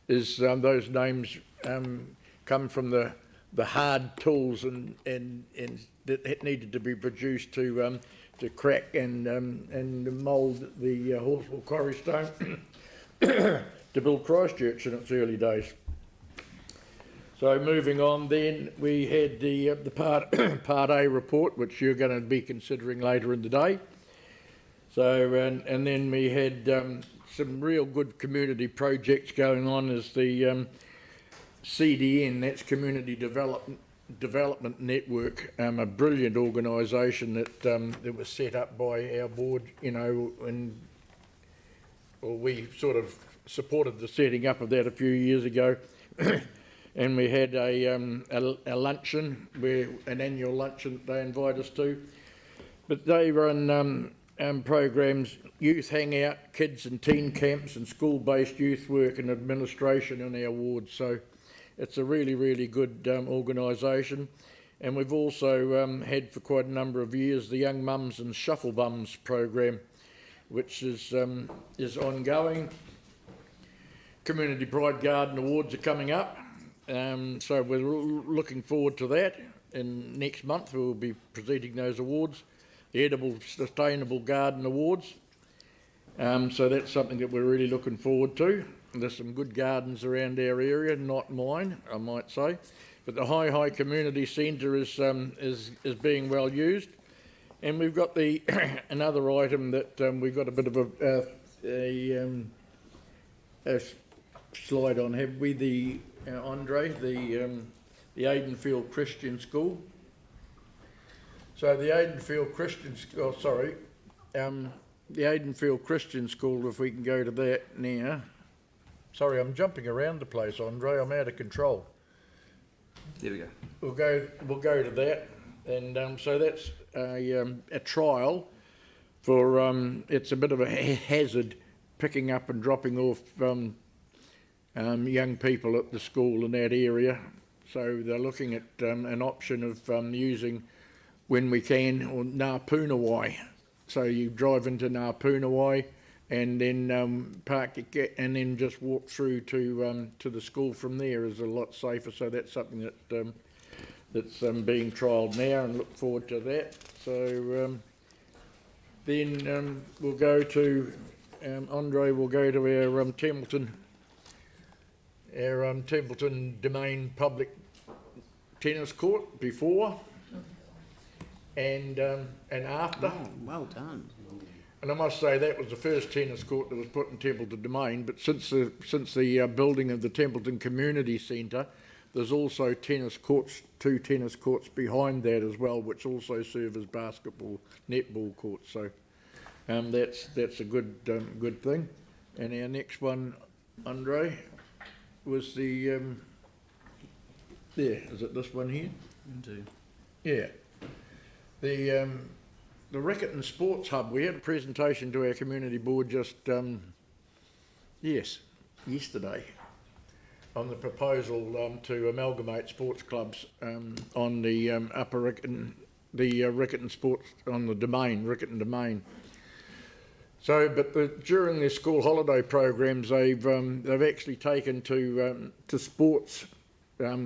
Speaker 21: is those names come from the hard tools and that needed to be produced to crack and mould the Hallsville Quarry stone to build Christchurch in its early days. So moving on, then we had the part A report, which you're going to be considering later in the day. So and then we had some real good community projects going on as the CDN, that's Community Development Network, a brilliant organisation that was set up by our board, you know, and we sort of supported the setting up of that a few years ago. And we had a luncheon, an annual luncheon that they invite us to. But they run programs, youth hangout, kids and teen camps and school-based youth work and administration in our ward. So it's a really, really good organisation. And we've also had for quite a number of years the Young Mums and Shuffle Bums program, which is ongoing. Community Pride Garden Awards are coming up. So we're looking forward to that. And next month we'll be presenting those awards, the Edible Sustainable Garden Awards. So that's something that we're really looking forward to. And there's some good gardens around our area, not mine, I might say. But the High Community Centre is being well used. And we've got the another item that we've got a bit of a slide on, have we, the Andre, the Aidenfield Christian School. So the Aidenfield Christian School, the Aidenfield Christian School, if we can go to that now. Sorry, I'm jumping around the place, Andre, I'm out of control.
Speaker 8: There we go.
Speaker 21: We'll go to that, and so that's a trial for it's a bit of a hazard picking up and dropping off young people at the school in that area. So they're looking at an option of using, when we can, or Ngāpunawai. So you drive into Ngāpunawai and then park and then just walk through to the school from there is a lot safer. So that's something that that's being trialled now, and look forward to that. So then we'll go to Andre will go to our Templeton Domain public tennis court before and after.
Speaker 1: Oh, well done.
Speaker 21: And I must say that was the first tennis court that was put in Templeton Domain, but since the building of the Templeton Community Centre, there's also two tennis courts behind that as well, which also serve as basketball, netball courts. So that's a good thing. And our next one, Andre, was the is it this one here?
Speaker 8: Indeed.
Speaker 21: Yeah. The Riccarton Sports Hub. We had a presentation to our community board just yesterday on the proposal to amalgamate sports clubs on the Upper Riccarton, the Riccarton Sports on the Domain, Riccarton Domain. So, but during their school holiday programs, they've actually taken to sports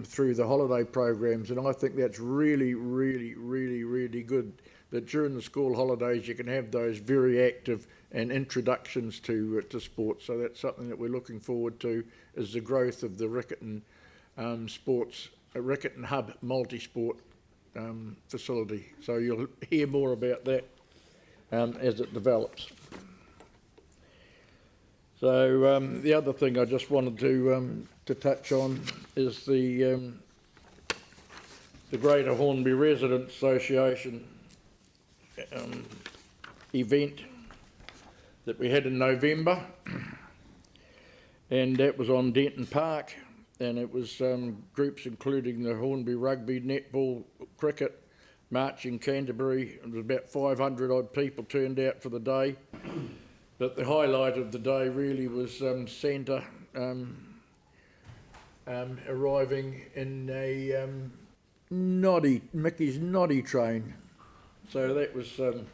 Speaker 21: through the holiday programs, and I think that's really good. That during the school holidays you can have those very active and introductions to sports. So that's something that we're looking forward to, is the growth of the Riccarton Riccarton Hub multi-sport facility. So you'll hear more about that as it develops. So the other thing I just wanted to touch on is the Greater Hornby Residents Association event that we had in November, and that was on Denton Park, and it was groups including the Hornby Rugby, Netball, Cricket, Marching Canterbury. It was about 500 odd people turned out for the day, but the highlight of the day really was Santa arriving in a Mickey's Noddy train. So that was ho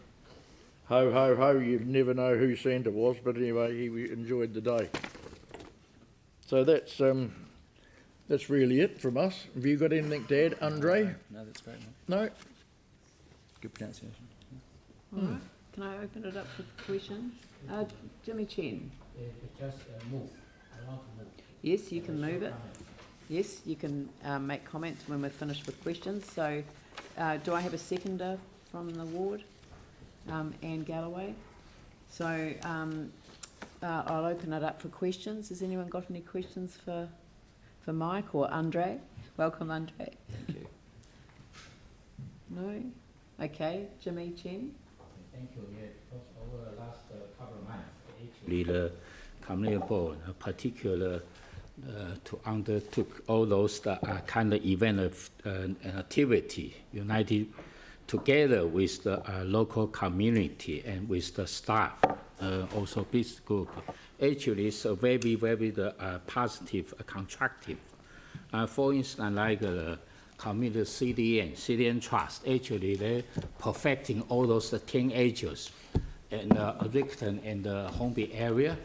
Speaker 21: ho ho, you'd never know who Santa was, but anyway, he enjoyed the day. So that's really it from us. Have you got anything to add, Andre?
Speaker 8: No, that's great.
Speaker 21: No?
Speaker 8: Good pronunciation.
Speaker 1: All right. Can I open it up for questions? Jimmy Chen.
Speaker 2: Just move. I want to move.
Speaker 1: Yes, you can move it. Yes, you can make comments when we're finished with questions. So do I have a seconder from the ward? Anne Galloway. So I'll open it up for questions. Has anyone got any questions for Mike or Andre? Welcome, Andre.
Speaker 8: Thank you.
Speaker 1: No? Okay, Jimmy Chen.
Speaker 2: Thank you. Yeah, because over the last couple of months, actually the community board, particular to undertook all those kind of event of activity, united together with the local community and with the staff, also business group. Actually, it's a very positive, constructive. For instance, like the community CDN Trust, actually they're perfecting all those teenagers in Riccarton and the Hornby area,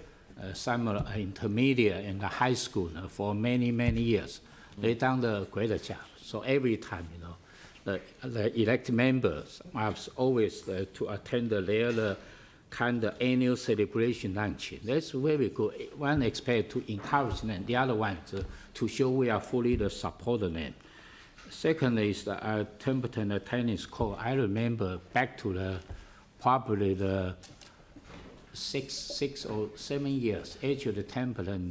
Speaker 2: some are intermediate and high school for many years. They done the great job. So every time, the elected members are always to attend their kind of annual celebration lunch. That's very good. One expect to encourage them, the other one to show we are fully supporting them. Second is the Templeton tennis court. I remember back to probably the 6 or 7 years. Actually, Templeton,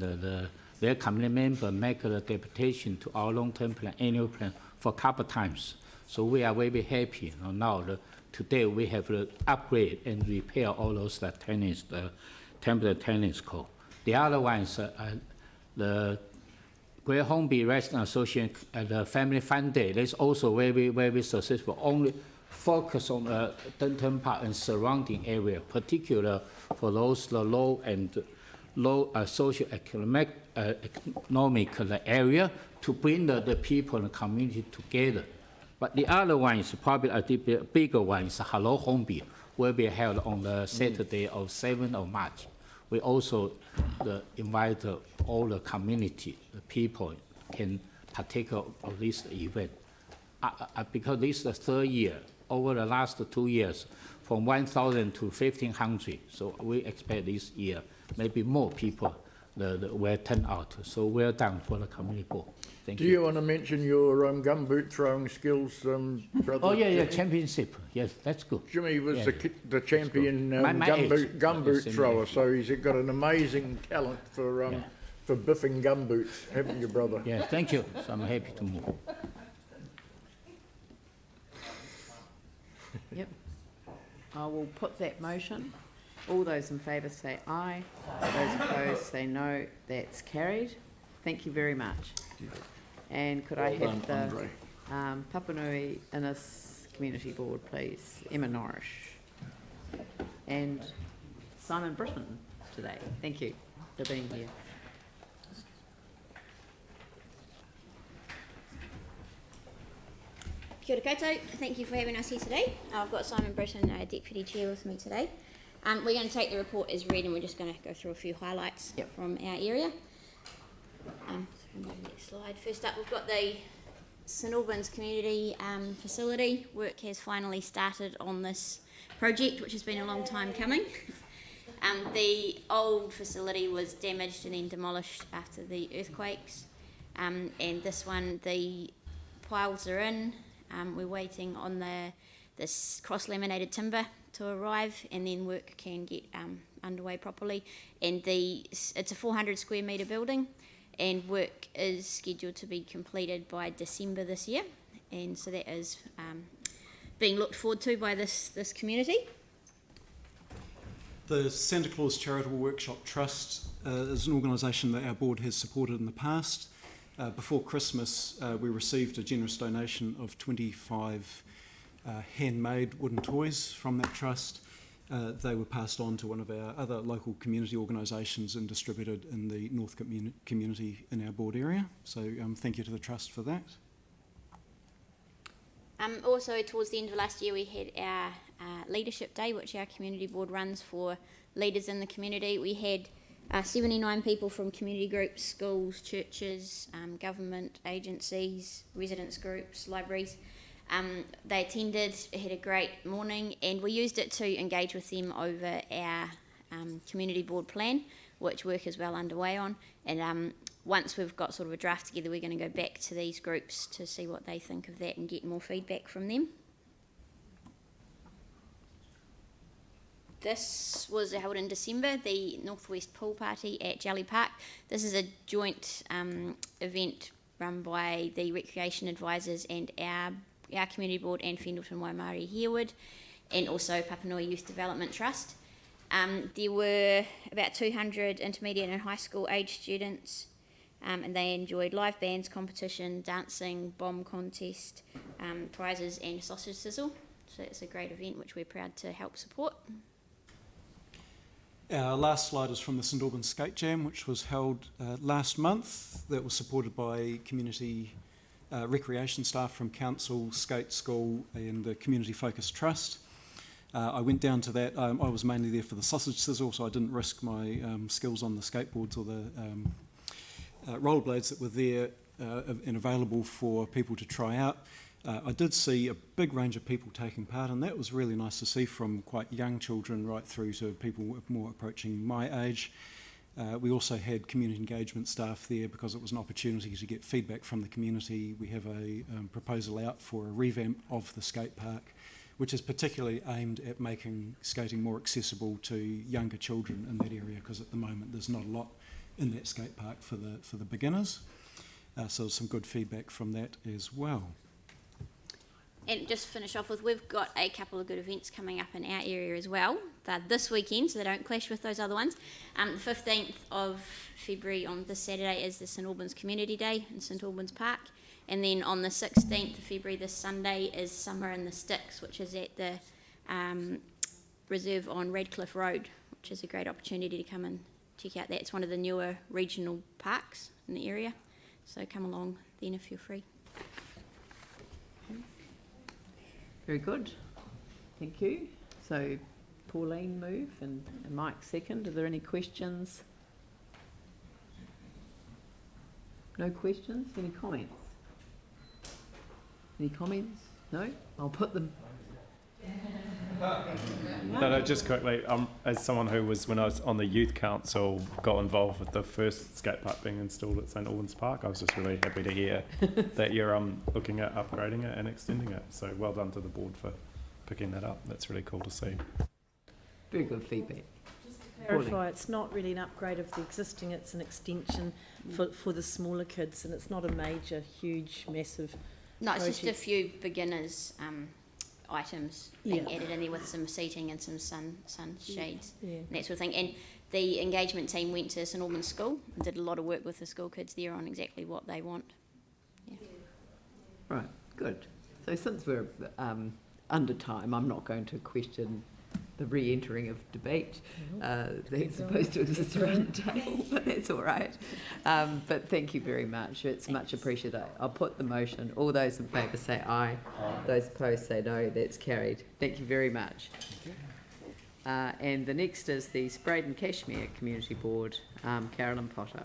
Speaker 2: their community member make a deputation to our long-term plan, annual plan for a couple of times. So we are very happy. Now, today we have to upgrade and repair all those Templeton tennis court. The other one is the Great Hornby Resident Association, the Family Fun Day. That's also very successful. Only focus on Denton Park and surrounding area, particularly for those low socio-economic area, to bring the people and the community together. But the other one is probably a bigger one, is Hello Hornby, will be held on the Saturday of 7th of March. We also invite all the community, the people can partake of this event. because this is the third year, over the last 2 years, from 1,000 to 1,500. So we expect this year maybe more people will turn out. So well done for the community board. Thank you.
Speaker 21: Do you want to mention your gumboot throwing skills, brother?
Speaker 2: Oh yeah,
Speaker 21: Jimmy?
Speaker 2: championship. Yes, that's good.
Speaker 21: Jimmy was
Speaker 2: Yeah,
Speaker 21: the champion gumboot thrower, so he's got an amazing talent for biffing gumboots, haven't you, brother?
Speaker 2: Yeah, thank you. So I'm happy to move.
Speaker 1: Yep. I will put that motion. All those in favour say aye. Those opposed say no. That's carried. Thank you very much. And could I have the Papanui Innis Community Board, please? Emma Norris. And Simon Britton today. Thank you for being here.
Speaker 4: Kia ora koutou. Thank you for having us here today. I've got Simon Britton, Deputy Chair, with me today. We're going to take the report as read and we're just going to go through a few highlights from our area. Next slide. First up, we've got the St Albans Community Facility. Work has finally started on this project, which has been a long time coming. The old facility was damaged and then demolished after the earthquakes. And this one, the piles are in. We're waiting on this cross-laminated timber to arrive, and then work can get underway properly. And it's a 400 square metre building, and work is scheduled to be completed by December this year. And so that is being looked forward to by this community.
Speaker 22: The Santa Claus Charitable Workshop Trust is an organisation that our board has supported in the past. Before Christmas, we received a generous donation of 25 handmade wooden toys from that trust. They were passed on to one of our other local community organisations and distributed in the North community in our board area. So thank you to the trust for that.
Speaker 4: Also, towards the end of last year, we had our Leadership Day, which our community board runs for leaders in the community. We had 79 people from community groups, schools, churches, government agencies, residents groups, libraries. They attended, had a great morning, and we used it to engage with them over our community board plan, which work is well underway on. And once we've got sort of a draft together, we're going to go back to these groups to see what they think of that and get more feedback from them. This was held in December, the Northwest Pool Party at Jelly Park. This is a joint event run by the Recreation Advisors and our community board and Fendleton Waimarie Herwood, and also Papanui Youth Development Trust. There were about 200 intermediate and high school age students, and they enjoyed live bands competition, dancing, bomb contest, prizes and sausage sizzle. So it's a great event which we're proud to help support.
Speaker 22: Our last slide is from the St Albans Skate Jam, which was held last month. That was supported by community recreation staff from council, skate school and the Community Focused Trust. I went down to that. I was mainly there for the sausage sizzle, so I didn't risk my skills on the skateboards or the rollerblades that were there and available for people to try out. I did see a big range of people taking part, and that was really nice to see, from quite young children right through to people more approaching my age. We also had community engagement staff there because it was an opportunity to get feedback from the community. We have a proposal out for a revamp of the skate park, which is particularly aimed at making skating more accessible to younger children in that area, because at the moment there's not a lot in that skate park for the beginners. So some good feedback from that as well.
Speaker 4: And just to finish off with, we've got a couple of good events coming up in our area as well. They're this weekend, so they don't clash with those other ones. The 15th of February, on this Saturday, is the St Albans Community Day in St Albans Park. And then on the 16th of February, this Sunday, is Summer in the Sticks, which is at the reserve on Radcliffe Road, which is a great opportunity to come and check out that. It's one of the newer regional parks in the area. So come along then if you're free.
Speaker 1: Very good. Thank you. So Pauline move and Mike second. Are there any questions? No questions? Any comments? Any comments? No? I'll put them.
Speaker 12: No, just quickly, as someone who was, when I was on the youth council, got involved with the first skate park being installed at St Albans Park, I was just really happy to hear that you're looking at upgrading it and extending it. So well done to the board for picking that up. That's really cool to see.
Speaker 1: Very good feedback.
Speaker 3: Clarify, it's not really an upgrade of the existing, it's an extension for the smaller kids, and it's not a major, huge, massive
Speaker 4: No, it's
Speaker 3: project.
Speaker 4: just a few beginners items being added in there with some seating and some sun shades and that sort of thing. And the engagement team went to St Albans School and did a lot of work with the school kids there on exactly what they want. Yeah.
Speaker 1: Right, good. So since we're under time, I'm not going to question the re-entering of debate that's supposed to exist around the table, but that's all right. But thank you very much. It's much appreciated. I'll put the motion. All those in favour say aye. Those opposed say no. That's carried. Thank you very much. And the next is the Spraden Cashmere Community Board, Carolyn Potter.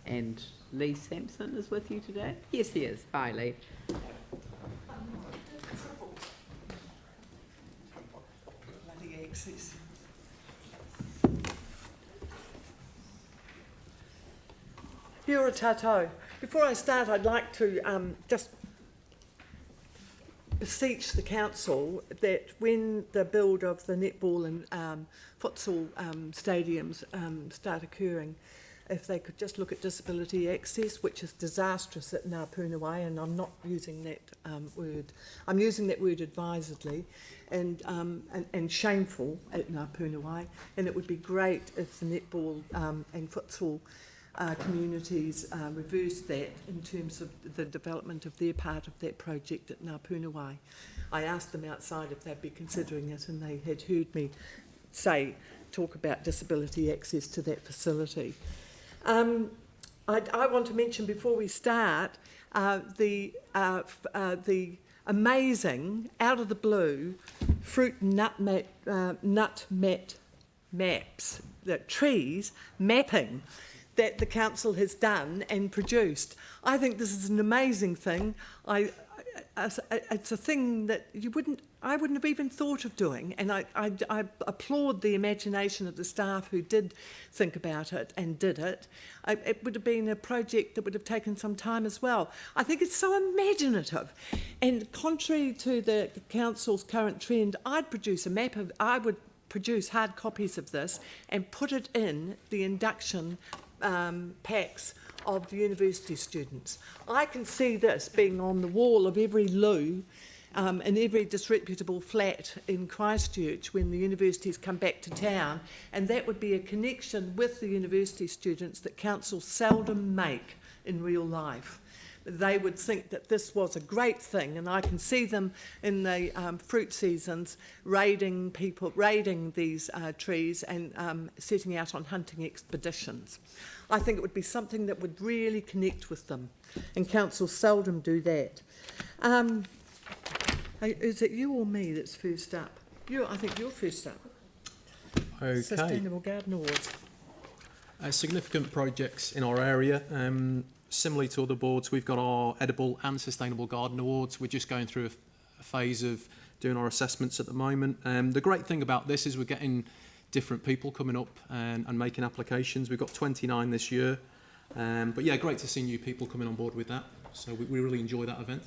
Speaker 1: And Lee Sampson is with you today? Yes, he is. Bye, Lee.
Speaker 5: Kia ora tātou. Before I start, I'd like to just beseech the council that when the build of the netball and futsal stadiums start occurring, if they could just look at disability access, which is disastrous at Ngā Pūnawai, and I'm not using that word. I'm using that word advisedly, and shameful at Ngā Pūnawai, and it would be great if the netball and futsal communities reversed that in terms of the development of their part of that project at Ngā Pūnawai. I asked them outside if they'd be considering it, and they had heard me talk about disability access to that facility. I want to mention before we start the amazing, out of the blue, fruit and nut maps, the trees mapping that the council has done and produced. I think this is an amazing thing. It's a thing that I wouldn't have even thought of doing, and I applaud the imagination of the staff who did think about it and did it. It would have been a project that would have taken some time as well. I think it's so imaginative, and contrary to the council's current trend, I would produce hard copies of this and put it in the induction packs of the university students. I can see this being on the wall of every loo in every disreputable flat in Christchurch when the universities come back to town, and that would be a connection with the university students that councils seldom make in real life. They would think that this was a great thing, and I can see them in the fruit seasons raiding these trees and setting out on hunting expeditions. I think it would be something that would really connect with them, and councils seldom do that. Is it you or me that's first up? I think you're first up.
Speaker 23: Okay.
Speaker 5: Sustainable Garden Awards.
Speaker 23: Significant projects in our area. Similarly to other boards, we've got our edible and sustainable garden awards. We're just going through a phase of doing our assessments at the moment. The great thing about this is we're getting different people coming up and making applications. We've got 29 this year. But yeah, great to see new people coming on board with that. So we really enjoy that event.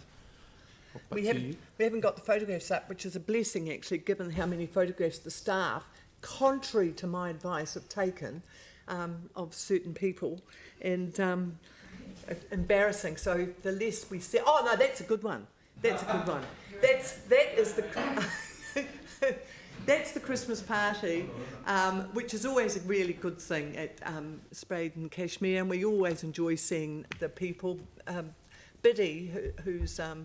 Speaker 5: We haven't got the photographs up, which is a blessing actually, given how many photographs the staff, contrary to my advice, have taken of certain people, and embarrassing. So the less we see, oh no, that's a good one. That's a good one. That's the Christmas party, which is always a really good thing at Spraden Cashmere, and we always enjoy seeing the people. Biddy, who's a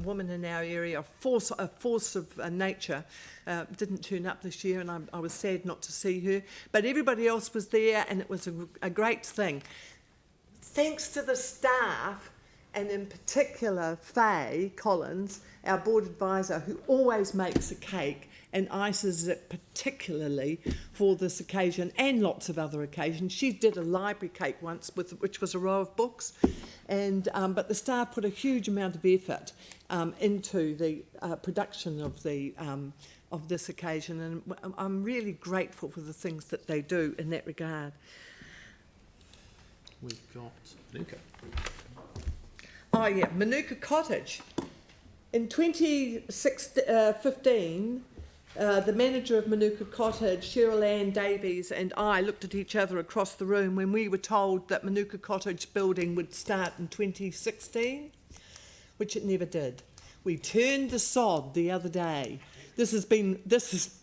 Speaker 5: woman in our area, a force of nature, didn't turn up this year, and I was sad not to see her. But everybody else was there, and it was a great thing. Thanks to the staff, and in particular Faye Collins, our board advisor, who always makes a cake and ices it particularly for this occasion and lots of other occasions. She did a library cake once, which was a row of books, and but the staff put a huge amount of effort into the production of this occasion, and I'm really grateful for the things that they do in that regard.
Speaker 23: We've got Manuka.
Speaker 5: Oh yeah, Manuka Cottage. In 2015, the manager of Manuka Cottage, Cheryl Ann Davies, and I looked at each other across the room when we were told that Manuka Cottage building would start in 2016, which it never did. We turned the sod the other day. This is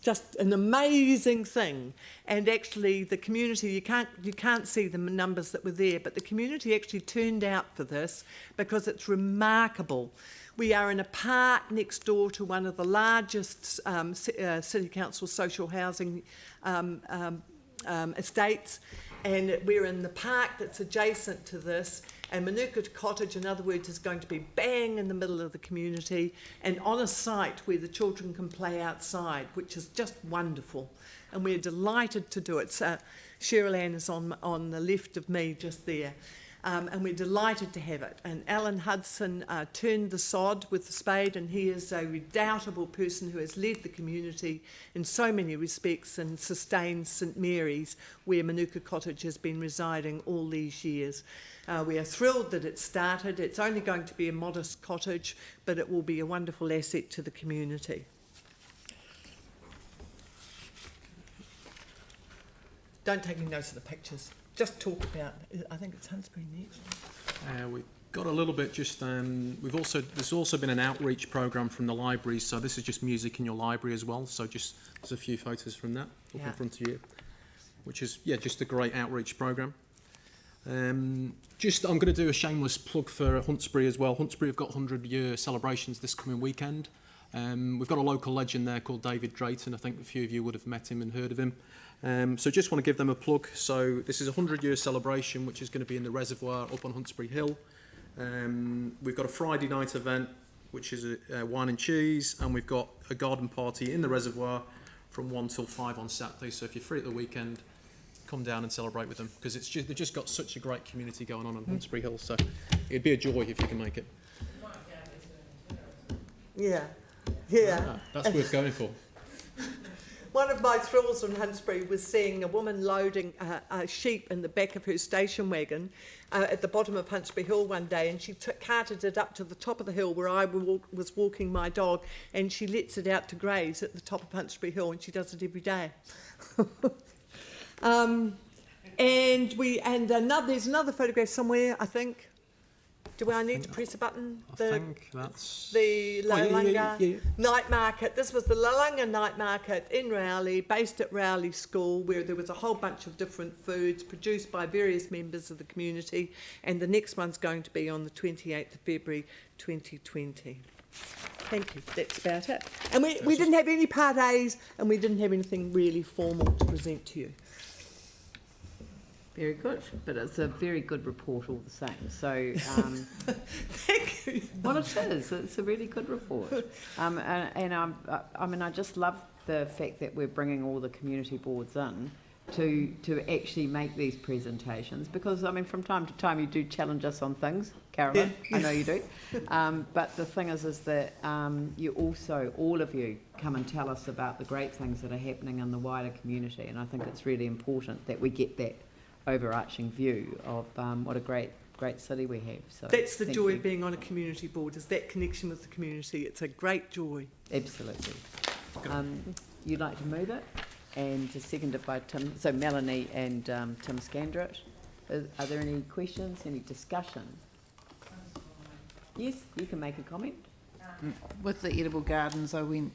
Speaker 5: just an amazing thing, and actually the community, you can't see the numbers that were there, but the community actually turned out for this because it's remarkable. We are in a park next door to one of the largest City Council social housing estates, and we're in the park that's adjacent to this, and Manuka Cottage, in other words, is going to be bang in the middle of the community and on a site where the children can play outside, which is just wonderful, and we're delighted to do it. Cheryl Ann is on the left of me just there. And we're delighted to have it. And Alan Hudson turned the sod with the spade, and he is a redoubtable person who has led the community in so many respects and sustains St Mary's, where Manuka Cottage has been residing all these years. We are thrilled that it started. It's only going to be a modest cottage, but it will be a wonderful asset to the community. Don't take any notes of the pictures. Just talk about, I think it's Hunsbury next.
Speaker 23: We've got a little bit just, there's also been an outreach programme from the library, so this is just music in your library as well, so just, there's a few photos from that up in front of you, which is, just a great outreach programme. I'm going to do a shameless plug for Hunsbury as well. Hunsbury have got 100-year celebrations this coming weekend. We've got a local legend there called David Drayton. I think a few of you would have met him and heard of him. So just want to give them a plug. So this is a 100-year celebration, which is going to be in the reservoir up on Hunsbury Hill. We've got a Friday night event, which is a wine and cheese, and we've got a garden party in the reservoir from 1 till 5 on Saturday. So if you're free at the weekend, come down and celebrate with them, because they've just got such a great community going on Hunsbury Hill. So it'd be a joy if you can make it.
Speaker 5: Yeah.
Speaker 23: That's worth going for.
Speaker 5: One of my thrills in Hunsbury was seeing a woman loading a sheep in the back of her station wagon at the bottom of Hunsbury Hill one day, and she carted it up to the top of the hill where I was walking my dog, and she lets it out to graze at the top of Hunsbury Hill, and she does it every day. There's another photograph somewhere, I think. Do I need to press a button?
Speaker 23: I think that's...
Speaker 5: The Lalunga Night Market. This was the Lalunga Night Market in Rowley, based at Rowley School, where there was a whole bunch of different foods produced by various members of the community, and the next one's going to be on the 28th of February 2020. Thank you. That's about it. And we didn't have any Part A's, and we didn't have anything really formal to present to you.
Speaker 1: Very good, but it's a very good report all the same. So,
Speaker 5: thank you.
Speaker 1: Well, it is. It's a really good report, I just love the fact that we're bringing all the community boards in to actually make these presentations, because from time to time you do challenge us on things, Caroline. I know you do. But the thing is that you also, all of you, come and tell us about the great things that are happening in the wider community, and I think it's really important that we get that overarching view of what a great city we have. So
Speaker 5: that's the joy of being on a community board, is that connection with the community. It's a great joy.
Speaker 1: Absolutely. You'd like to move it, and seconded by Tim. So Melanie and Tim Scandrett. Are there any questions? Any discussion? Yes, you can make a comment.
Speaker 9: With the edible gardens, I went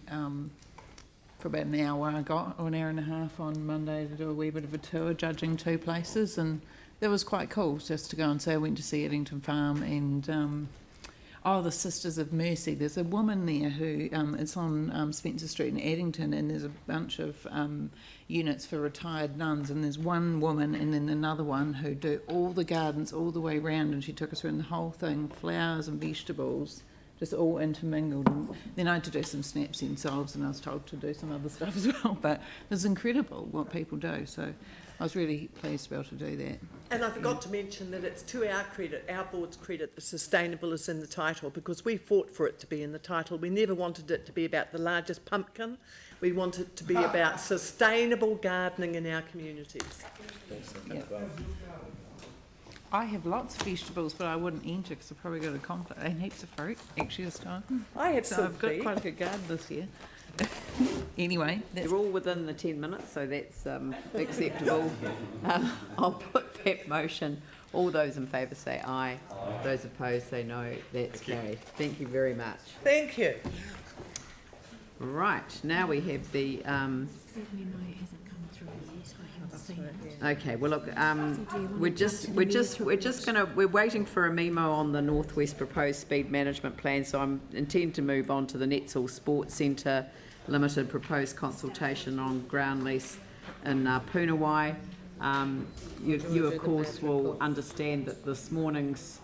Speaker 9: for about an hour. I got an hour and a half on Monday to do a wee bit of a tour, judging 2 places, and that was quite cool just to go and say I went to see Eddington Farm and the Sisters of Mercy. There's a woman there who it's on Spencer Street in Eddington, and there's a bunch of units for retired nuns, and there's one woman and then another one who do all the gardens all the way round, and she took us around the whole thing, flowers and vegetables, just all intermingled. And then I had to do some snaps themselves, and I was told to do some other stuff as well. But it's incredible what people do. So I was really pleased to be able to do that.
Speaker 5: And I forgot to mention that it's to our credit, our board's credit, that sustainable is in the title, because we fought for it to be in the title. We never wanted it to be about the largest pumpkin. We want it to be about sustainable gardening in our communities.
Speaker 9: Yeah. I have lots of vegetables, but I wouldn't enter because I've probably got a conflict and heaps of fruit actually this time.
Speaker 5: I have
Speaker 9: so
Speaker 5: some
Speaker 9: I've got
Speaker 5: tea.
Speaker 9: quite a good garden this year. Anyway, that's
Speaker 1: They're all within the 10 minutes, so that's acceptable. I'll put that motion. All those in favour say aye. Those opposed say no. That's carried. Thank you very much.
Speaker 5: Thank you.
Speaker 1: Right, now we have the... Okay, well look, we're waiting for a memo on the Northwest proposed speed management plan, so I'm intend to move on to the Netzel Sports Centre Limited proposed consultation on ground lease in Punawai. You of course will understand that this morning's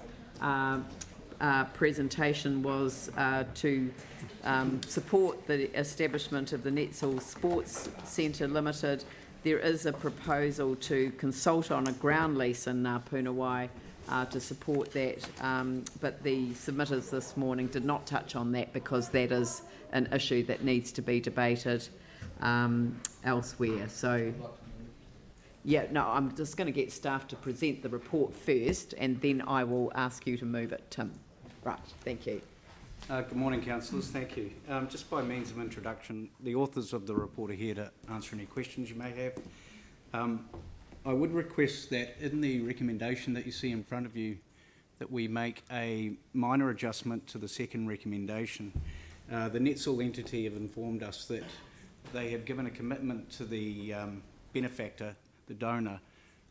Speaker 1: presentation was to support the establishment of the Netzel Sports Centre Limited. There is a proposal to consult on a ground lease in Punawai to support that, but the submitters this morning did not touch on that because that is an issue that needs to be debated elsewhere. So, yeah, no, I'm just going to get staff to present the report first, and then I will ask you to move it, Tim. Right, thank you.
Speaker 7: Good morning, councillors. Thank you. Just by means of introduction, the authors of the report are here to answer any questions you may have. I would request that in the recommendation that you see in front of you, that we make a minor adjustment to the second recommendation. The Netzel entity have informed us that they have given a commitment to the benefactor, the donor,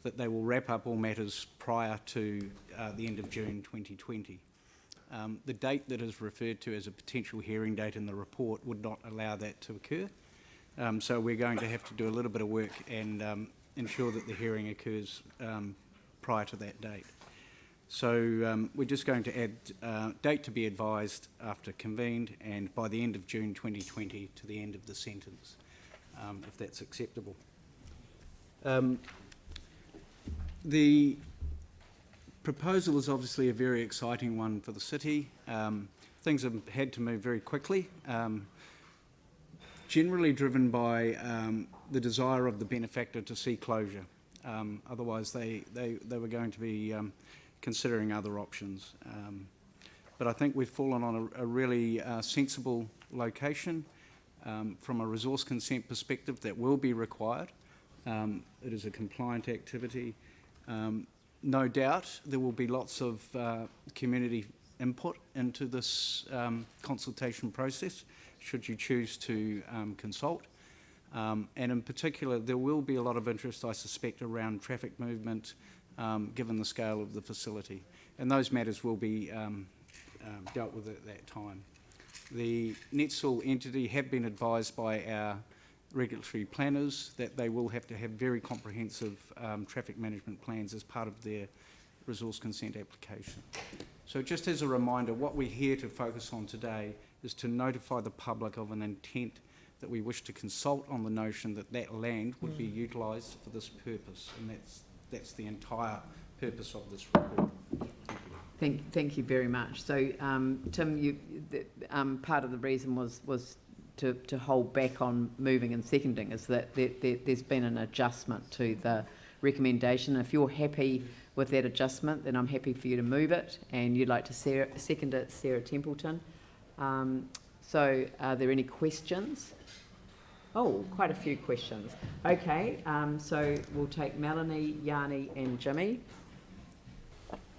Speaker 7: that they will wrap up all matters prior to the end of June 2020. The date that is referred to as a potential hearing date in the report would not allow that to occur. So we're going to have to do a little bit of work and ensure that the hearing occurs prior to that date. So we're just going to add date to be advised after convened and by the end of June 2020 to the end of the sentence, if that's acceptable. The proposal is obviously a very exciting one for the city. Things have had to move very quickly, generally driven by the desire of the benefactor to see closure. Otherwise, they were going to be considering other options. But I think we've fallen on a really sensible location from a resource consent perspective that will be required. It is a compliant activity. No doubt there will be lots of community input into this consultation process, should you choose to consult. And in particular, there will be a lot of interest, I suspect, around traffic movement, given the scale of the facility. And those matters will be dealt with at that time. The Netzel entity have been advised by our regulatory planners that they will have to have very comprehensive traffic management plans as part of their resource consent application. So just as a reminder, what we're here to focus on today is to notify the public of an intent that we wish to consult on the notion that that land would be utilised for this purpose, and that's the entire purpose of this report.
Speaker 1: Thank you very much. So, Tim, part of the reason was to hold back on moving and seconding is that there's been an adjustment to the recommendation. If you're happy with that adjustment, then I'm happy for you to move it, and you'd like to second it, Sarah Templeton. So are there any questions? Oh, quite a few questions. Okay, so we'll take Melanie, Yanni and Jimmy.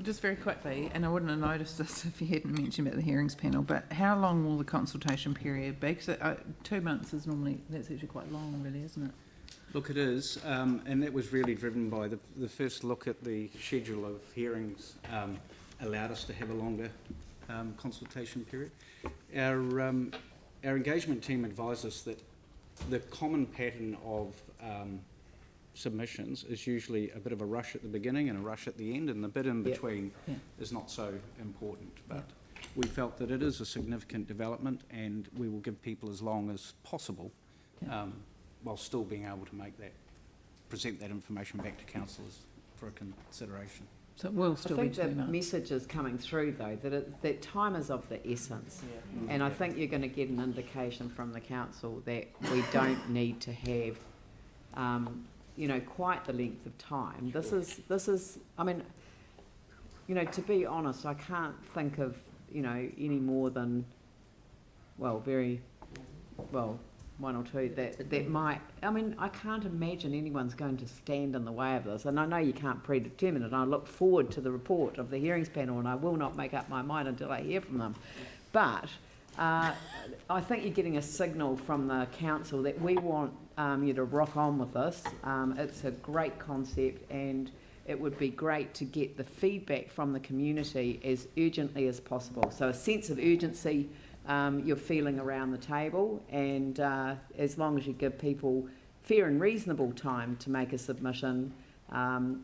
Speaker 9: Just very quickly, and I wouldn't have noticed this if you hadn't mentioned about the hearings panel, but how long will the consultation period be? Because 2 months is normally, that's actually quite long really, isn't it?
Speaker 7: Look, it is, and that was really driven by the first look at the schedule of hearings allowed us to have a longer consultation period. Our engagement team advised us that the common pattern of submissions is usually a bit of a rush at the beginning and a rush at the end, and the bit in between is not so important. But we felt that it is a significant development, and we will give people as long as possible, while still being able to present that information back to councillors for a consideration.
Speaker 9: So it will still
Speaker 1: I
Speaker 9: be
Speaker 1: think
Speaker 9: 2
Speaker 1: the
Speaker 9: months.
Speaker 1: message is coming through, though, that time is of the essence. And I think you're going to get an indication from the council that we don't need to have, you know, quite the length of time. This is, I mean, you know, to be honest, I can't think of, you know, any more than, well, one or two that might, I mean, I can't imagine anyone's going to stand in the way of this. And I know you can't predetermine it. I look forward to the report of the hearings panel, and I will not make up my mind until I hear from them. But I think you're getting a signal from the council that we want you to rock on with this. It's a great concept, and it would be great to get the feedback from the community as urgently as possible. So a sense of urgency you're feeling around the table, and as long as you give people fair and reasonable time to make a submission,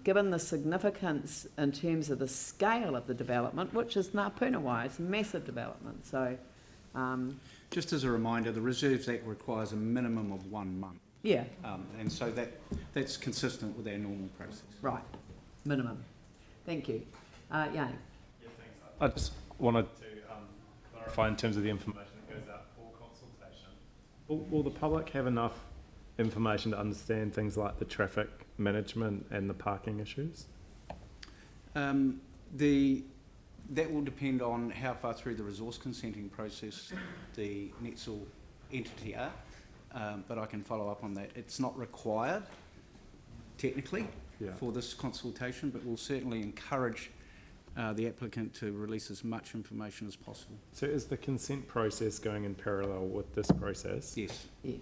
Speaker 1: given the significance in terms of the scale of the development, which is Ngā Puna, it's a massive development. So,
Speaker 7: just as a reminder, the Reserves Act requires a minimum of 1 month.
Speaker 1: Yeah.
Speaker 7: And so that's consistent with our normal process.
Speaker 1: Right, minimum. Thank you. Yanni.
Speaker 12: Yeah, thanks. I just wanted to clarify in terms of the information that goes out for consultation. Will the public have enough information to understand things like the traffic management and the parking issues?
Speaker 7: That will depend on how far through the resource consenting process the NETSL entity are, but I can follow up on that. It's not required technically for this consultation, but we'll certainly encourage the applicant to release as much information as possible.
Speaker 12: So is the consent process going in parallel with this process?
Speaker 7: Yes.
Speaker 1: Yes.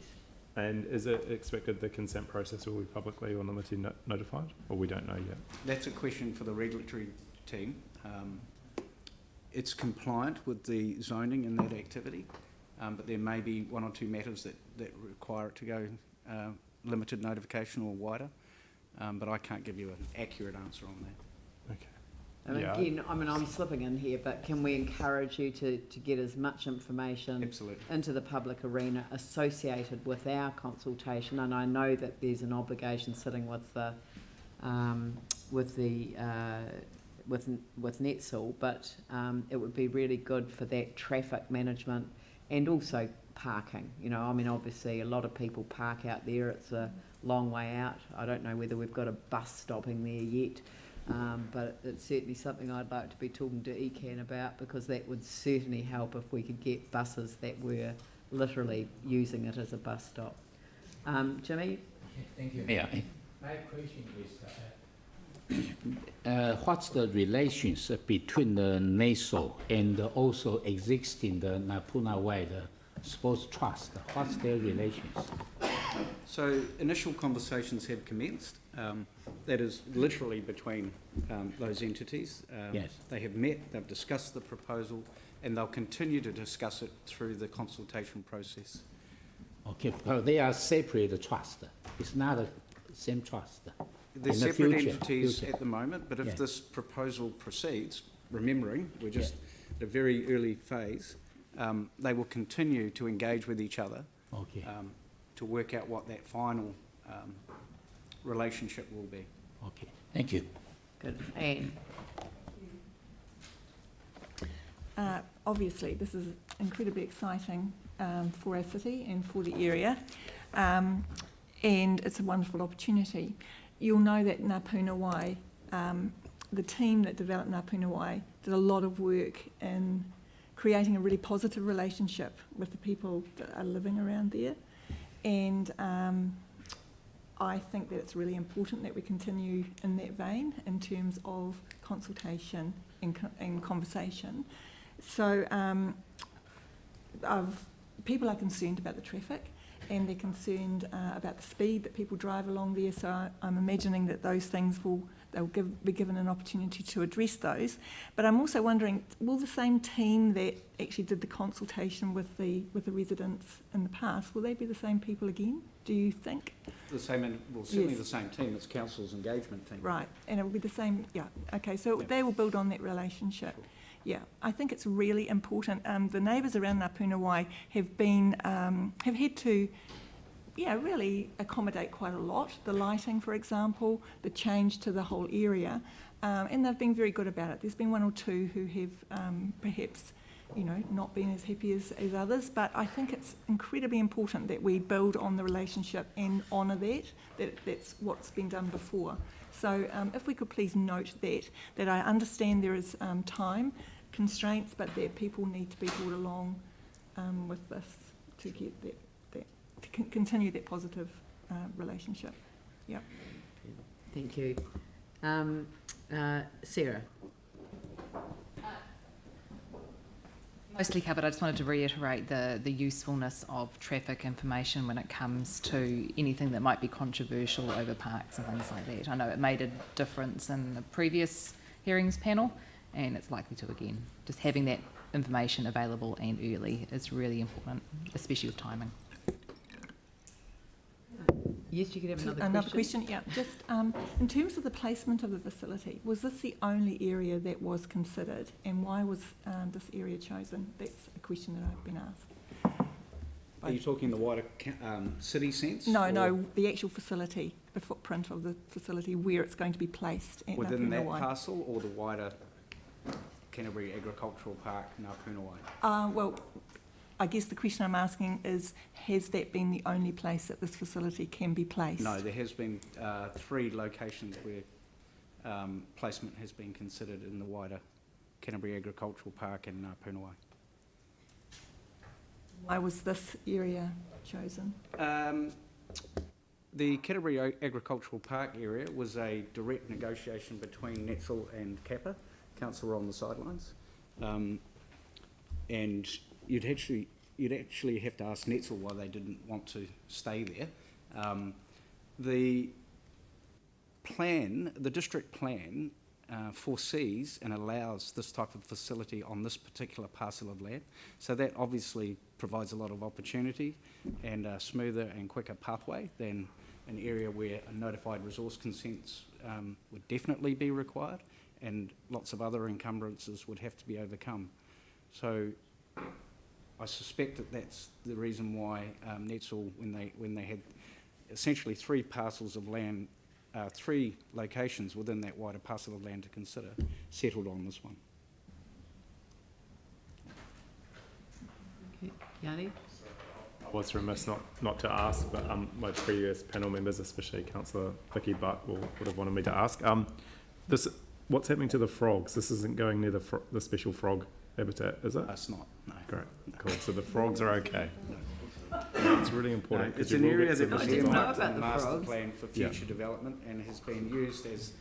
Speaker 12: And is it expected the consent process will be publicly or anonymously notified, or we don't know yet?
Speaker 7: That's a question for the regulatory team. It's compliant with the zoning in that activity, but there may be 1 or 2 matters that require it to go limited notification or wider, but I can't give you an accurate answer on that.
Speaker 12: Okay.
Speaker 1: And again, I mean, I'm slipping in here, but can we encourage you to get as much information into the public arena associated with our consultation? And I know that there's an obligation sitting with NETSL, but it would be really good for that traffic management and also parking. You know, I mean, obviously a lot of people park out there. It's a long way out. I don't know whether we've got a bus stopping there yet. But it's certainly something I'd like to be talking to ECAN about, because that would certainly help if we could get buses that were literally using it as a bus stop. Jimmy?
Speaker 2: Thank you. Yeah. My question is, what's the relations between the NETSL and also existing the Ngā Puna Wai, the Sports Trust? What's their relations?
Speaker 7: So initial conversations have commenced. That is literally between those entities.
Speaker 2: Yes.
Speaker 7: They have met, they've discussed the proposal, and they'll continue to discuss it through the consultation process.
Speaker 2: Okay, well, they are separate trust. It's not the same trust.
Speaker 7: They're separate entities at the moment, but if this proposal proceeds, remembering we're just at a very early phase, they will continue to engage with each other to work out what that final relationship will be.
Speaker 2: Okay, thank you.
Speaker 1: Good. Anne?
Speaker 11: Obviously, this is incredibly exciting for our city and for the area, and it's a wonderful opportunity. You'll know that Ngā Puna Wai, the team that developed Ngā Puna Wai, did a lot of work in creating a really positive relationship with the people that are living around there, and I think that it's really important that we continue in that vein in terms of consultation and conversation. So people are concerned about the traffic, and they're concerned about the speed that people drive along there, so I'm imagining that those things be given an opportunity to address those. But I'm also wondering, will the same team that actually did the consultation with the residents in the past, will they be the same people again, do you think?
Speaker 7: The same, well, certainly the same team as council's engagement team.
Speaker 11: Right, and it will be the same, yeah, okay, so they will build on that relationship. Yeah, I think it's really important. The neighbours around Ngāpunawai have had to, really accommodate quite a lot. The lighting, for example, the change to the whole area, and they've been very good about it. There's been one or two who have perhaps, not been as happy as others, but I think it's incredibly important that we build on the relationship and honour that's what's been done before. So if we could please note that I understand there is time constraints, but that people need to be brought along with this to get to continue that positive relationship. Yeah.
Speaker 1: Thank you. Sarah.
Speaker 13: Mostly covered. I just wanted to reiterate the usefulness of traffic information when it comes to anything that might be controversial over parks and things like that. I know it made a difference in the previous hearings panel, and it's likely to again. Just having that information available and early is really important, especially with timing.
Speaker 1: Yes, you could have
Speaker 11: another question. Yeah, just in terms of the placement of the facility, was this the only area that was considered, and why was this area chosen? That's a question that I've been asked.
Speaker 7: Are you talking the wider city sense?
Speaker 11: No, the actual facility, the footprint of the facility, where it's going to be placed at
Speaker 7: within that
Speaker 11: Ngāpunawai.
Speaker 7: parcel, or the wider Canterbury Agricultural Park, Ngāpunawai?
Speaker 11: Well, I guess the question I'm asking is, has that been the only place that this facility can be placed?
Speaker 7: No, there has been 3 locations where placement has been considered in the wider Canterbury Agricultural Park and Ngāpunawai.
Speaker 11: Why was this area chosen?
Speaker 7: The Canterbury Agricultural Park area was a direct negotiation between Netzel and Kappa. Council were on the sidelines. And you'd actually have to ask Netzel why they didn't want to stay there. The district plan foresees and allows this type of facility on this particular parcel of land. So that obviously provides a lot of opportunity and a smoother and quicker pathway than an area where a notified resource consents would definitely be required, and lots of other encumbrances would have to be overcome. So I suspect that that's the reason why Netzel, when they had essentially 3 parcels of land, 3 locations within that wider parcel of land to consider, settled on this one.
Speaker 1: Okay. Yanni?
Speaker 12: I was remiss not to ask, but my previous panel members, especially Councillor Vicky Butt, would have wanted me to ask. What's happening to the frogs? This isn't going near the special frog habitat, is it?
Speaker 7: It's not, no.
Speaker 12: Great, cool. So the frogs are okay. That's really important.
Speaker 7: No, it's an area that was earmarked in the master
Speaker 1: frogs.
Speaker 7: plan for future development, and has been used as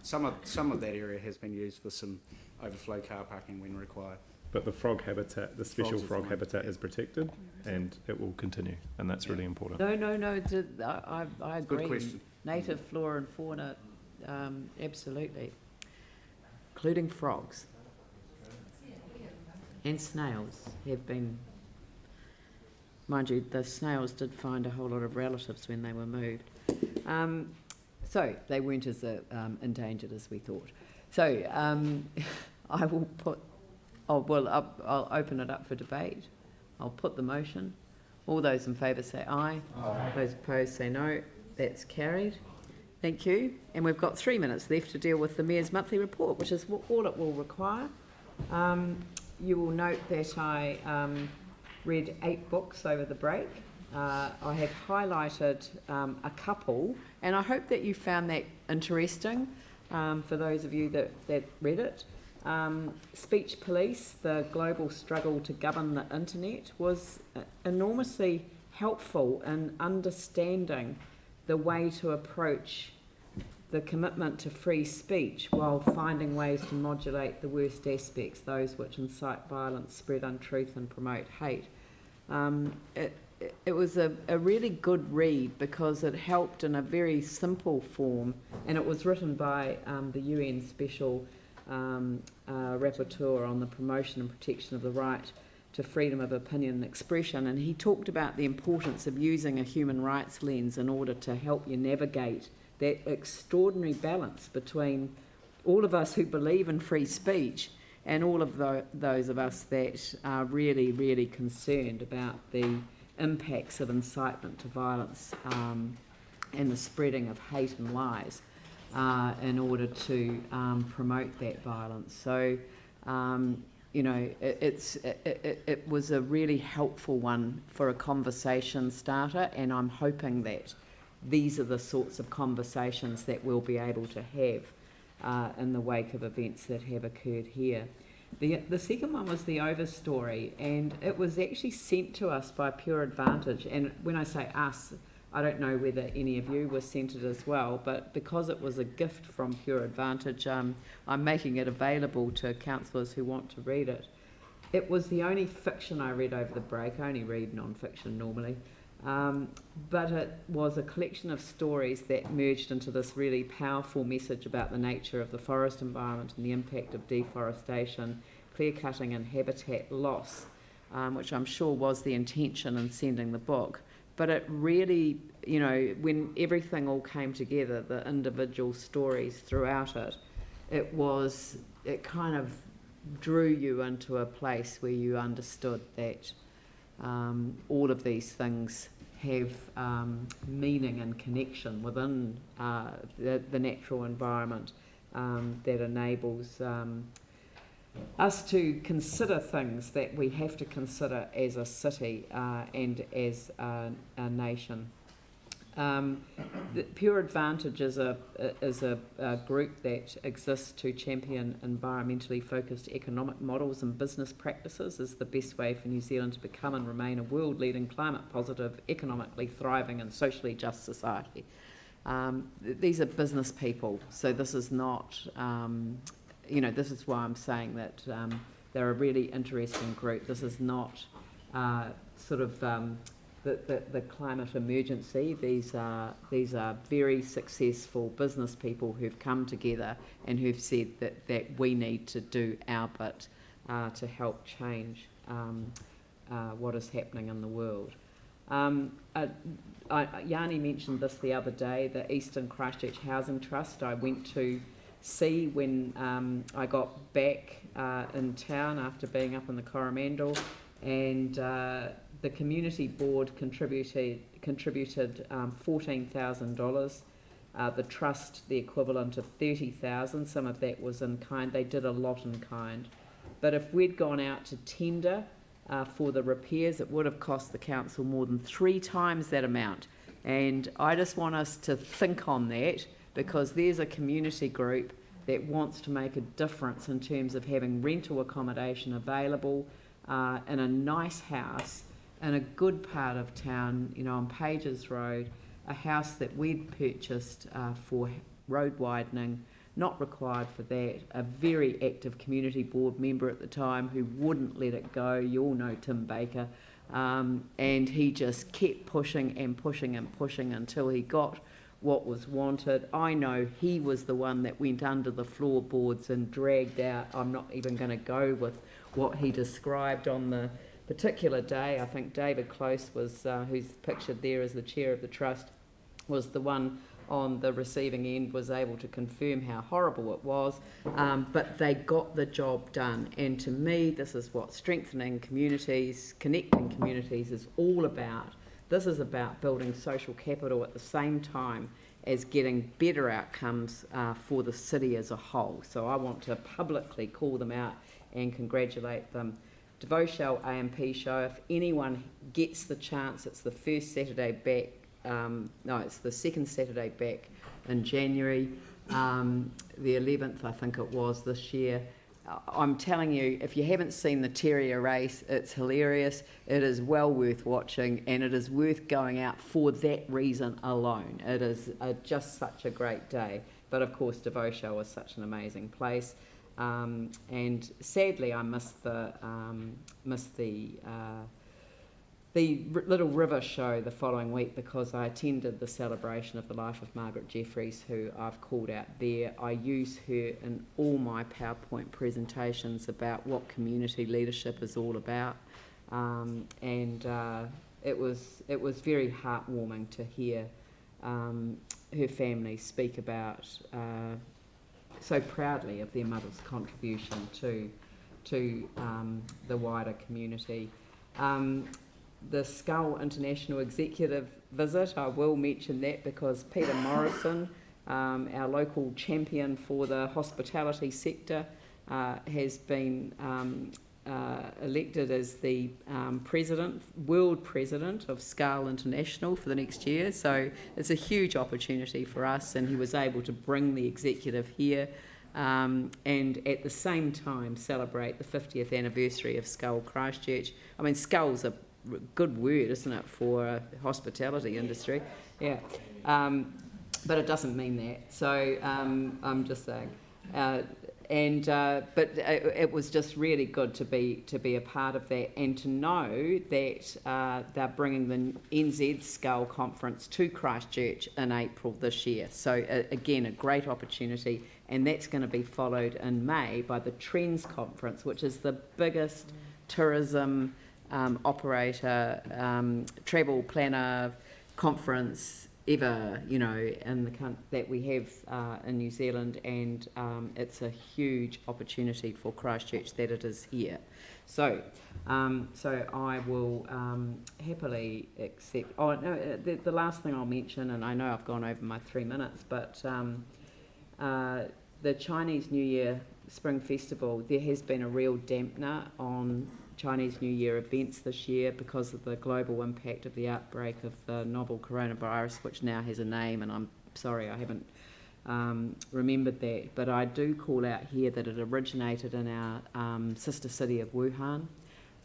Speaker 7: some of that area has been used for some overflow car parking when required.
Speaker 12: But the frog habitat, the special frog habitat, is protected, and it will continue, and that's really important.
Speaker 1: No. I agree.
Speaker 7: Good question.
Speaker 1: Native flora and fauna, absolutely, including frogs and snails have been. Mind you, the snails did find a whole lot of relatives when they were moved, so they weren't as endangered as we thought. So I will put. I'll open it up for debate. I'll put the motion. All those in favour say aye. Aye. Those opposed say no. That's carried. Thank you. And we've got 3 minutes left to deal with the Mayor's monthly report, which is all it will require. You will note that I read 8 books over the break. I have highlighted a couple, and I hope that you found that interesting for those of you that read it. Speech Police, the global struggle to govern the internet, was enormously helpful in understanding the way to approach the commitment to free speech while finding ways to modulate the worst aspects, those which incite violence, spread untruth and promote hate. It was a really good read because it helped in a very simple form, and it was written by the UN Special Rapporteur on the promotion and protection of the right to freedom of opinion and expression, and he talked about the importance of using a human rights lens in order to help you navigate that extraordinary balance between all of us who believe in free speech and all of those of us that are really, really concerned about the impacts of incitement to violence and the spreading of hate and lies in order to promote that violence. So, you know, it was a really helpful one for a conversation starter, and I'm hoping that these are the sorts of conversations that we'll be able to have in the wake of events that have occurred here. The second one was the overstory, and it was actually sent to us by Pure Advantage. And when I say us, I don't know whether any of you were sent it as well, but because it was a gift from Pure Advantage, I'm making it available to councillors who want to read it. It was the only fiction I read over the break. I only read non-fiction normally. But it was a collection of stories that merged into this really powerful message about the nature of the forest environment and the impact of deforestation, clear cutting and habitat loss, which I'm sure was the intention in sending the book. But it really, you know, when everything all came together, the individual stories throughout it, it kind of drew you into a place where you understood that all of these things have meaning and connection within the natural environment that enables us to consider things that we have to consider as a city and as a nation. The Pure Advantage is a group that exists to champion environmentally focused economic models and business practices as the best way for New Zealand to become and remain a world-leading, climate-positive, economically thriving and socially just society. These are business people, so this is not, you know, this is why I'm saying that they're a really interesting group. This is not sort of the climate emergency. These are very successful business people who've come together and who've said that we need to do our bit to help change what is happening in the world. Yanni mentioned this the other day, the Eastern Christchurch Housing Trust I went to see when I got back in town after being up in the Coromandel, and the community board contributed $14,000. The trust, the equivalent of $30,000. Some of that was in kind. They did a lot in kind. But if we'd gone out to tender for the repairs, it would have cost the council more than 3 times that amount. And I just want us to think on that, because there's a community group that wants to make a difference in terms of having rental accommodation available in a nice house in a good part of town, you know, on Pages Road, a house that we'd purchased for road widening, not required for that, a very active community board member at the time who wouldn't let it go. You all know Tim Baker. And he just kept pushing and pushing and pushing until he got what was wanted. I know he was the one that went under the floorboards and dragged out, I'm not even going to go with what he described on the particular day. I think David Close was, who's pictured there as the chair of the trust, was the one on the receiving end, was able to confirm how horrible it was, but they got the job done. And to me, this is what strengthening communities, connecting communities is all about. This is about building social capital at the same time as getting better outcomes for the city as a whole. So I want to publicly call them out and congratulate them. Devoshell AMP show, if anyone gets the chance, it's the first Saturday back, it's the second Saturday back in January, the 11th I think it was this year. I'm telling you, if you haven't seen the terrier race, it's hilarious. It is well worth watching, and it is worth going out for that reason alone. It is just such a great day. But of course, Devoshell was such an amazing place. And sadly, I missed the Little River show the following week because I attended the celebration of the life of Margaret Jeffries, who I've called out there. I use her in all my PowerPoint presentations about what community leadership is all about, and it was very heartwarming to hear her family speak about so proudly of their mother's contribution to to the wider community. The Skull International Executive visit, I will mention that because Peter Morrison, our local champion for the hospitality sector, has been elected as the world president of Skull International for the next year. So it's a huge opportunity for us, and he was able to bring the executive here and at the same time celebrate the 50th anniversary of Skull Christchurch. I mean, Skull's a good word, isn't it, for the hospitality industry? Yeah. But it doesn't mean that. So I'm just saying. But it was just really good to be a part of that, and to know that they're bringing the NZ Skull Conference to Christchurch in April this year. So again, a great opportunity, and that's going to be followed in May by the Trends Conference, which is the biggest tourism operator, travel planner conference ever, in the that we have in New Zealand, and it's a huge opportunity for Christchurch that it is here. So, I will happily accept. Oh no, the last thing I'll mention, and I know I've gone over my 3 minutes, but the Chinese New Year Spring Festival, there has been a real dampener on Chinese New Year events this year because of the global impact of the outbreak of the novel coronavirus, which now has a name, and I'm sorry I haven't remembered that, but I do call out here that it originated in our sister city of Wuhan,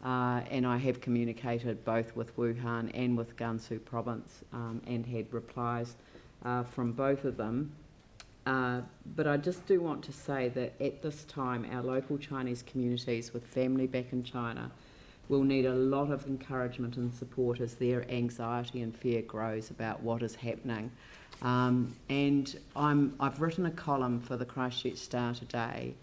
Speaker 1: and I have communicated both with Wuhan and with Gansu province and had replies from both of them. But I just do want to say that at this time, our local Chinese communities with family back in China will need a lot of encouragement and support as their anxiety and fear grows about what is happening. And I've written a column for the Christchurch Star today,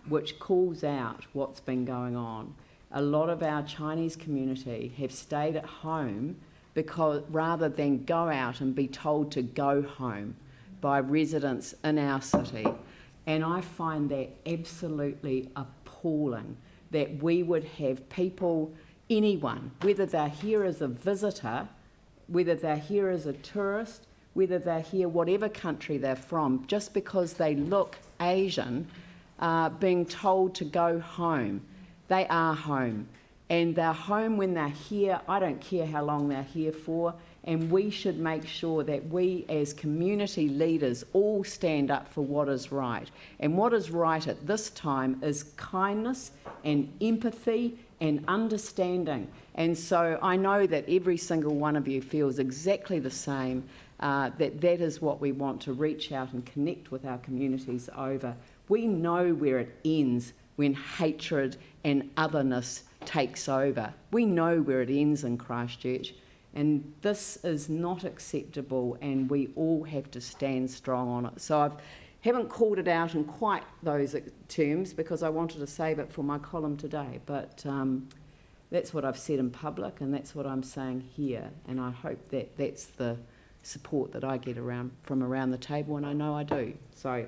Speaker 1: which calls out what's been going on. A lot of our Chinese community have stayed at home because rather than go out and be told to go home by residents in our city. And I find that absolutely appalling that we would have people, anyone, whether they're here as a visitor, whether they're here as a tourist, whether they're here whatever country they're from, just because they look Asian, being told to go home. They are home. And they're home when they're here. I don't care how long they're here for. And we should make sure that we as community leaders all stand up for what is right. And what is right at this time is kindness and empathy and understanding. And so I know that every single one of you feels exactly the same, that is what we want to reach out and connect with our communities over. We know where it ends when hatred and otherness takes over. We know where it ends in Christchurch. And this is not acceptable, and we all have to stand strong on it. So I haven't called it out in quite those terms because I wanted to save it for my column today. But that's what I've said in public, and that's what I'm saying here. And I hope that that's the support that I get from around the table, and I know I do. So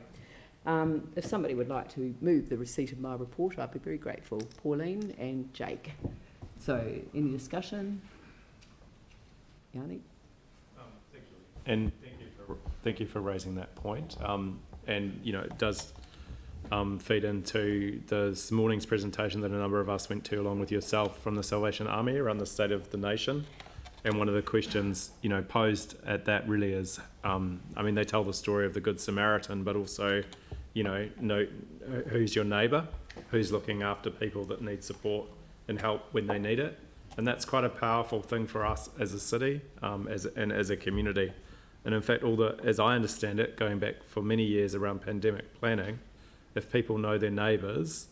Speaker 1: if somebody would like to move the receipt of my report, I'd be very grateful. Pauline and Jake. So any discussion? Yanni?
Speaker 12: Thank you. And thank you for raising that point. And it does feed into this morning's presentation that a number of us went to along with yourself from the Salvation Army around the state of the nation. And one of the questions posed at that really is, they tell the story of the Good Samaritan, but also know who's your neighbour, who's looking after people that need support and help when they need it. And that's quite a powerful thing for us as a city and as a community. And in fact, as I understand it, going back for many years around pandemic planning, if people know their neighbours,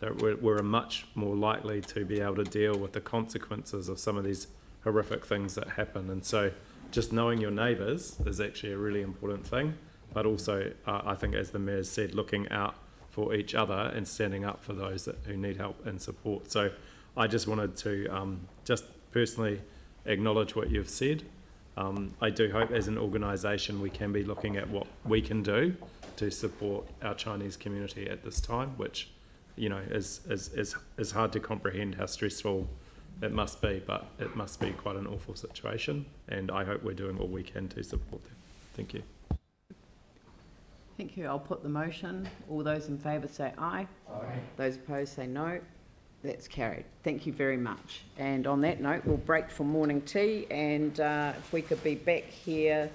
Speaker 12: we're much more likely to be able to deal with the consequences of some of these horrific things that happen. And so just knowing your neighbours is actually a really important thing. But also, I think, as the Mayor said, looking out for each other and standing up for those who need help and support. So I just wanted to just personally acknowledge what you've said. I do hope as an organisation we can be looking at what we can do to support our Chinese community at this time, which you know, is hard to comprehend how stressful it must be, but it must be quite an awful situation, and I hope we're doing all we can to support them. Thank you.
Speaker 1: Thank you. I'll put the motion. All those in favour say aye. Aye. Those opposed say no. That's carried. Thank you very much. And on that note, we'll break for morning tea, and if we could be back here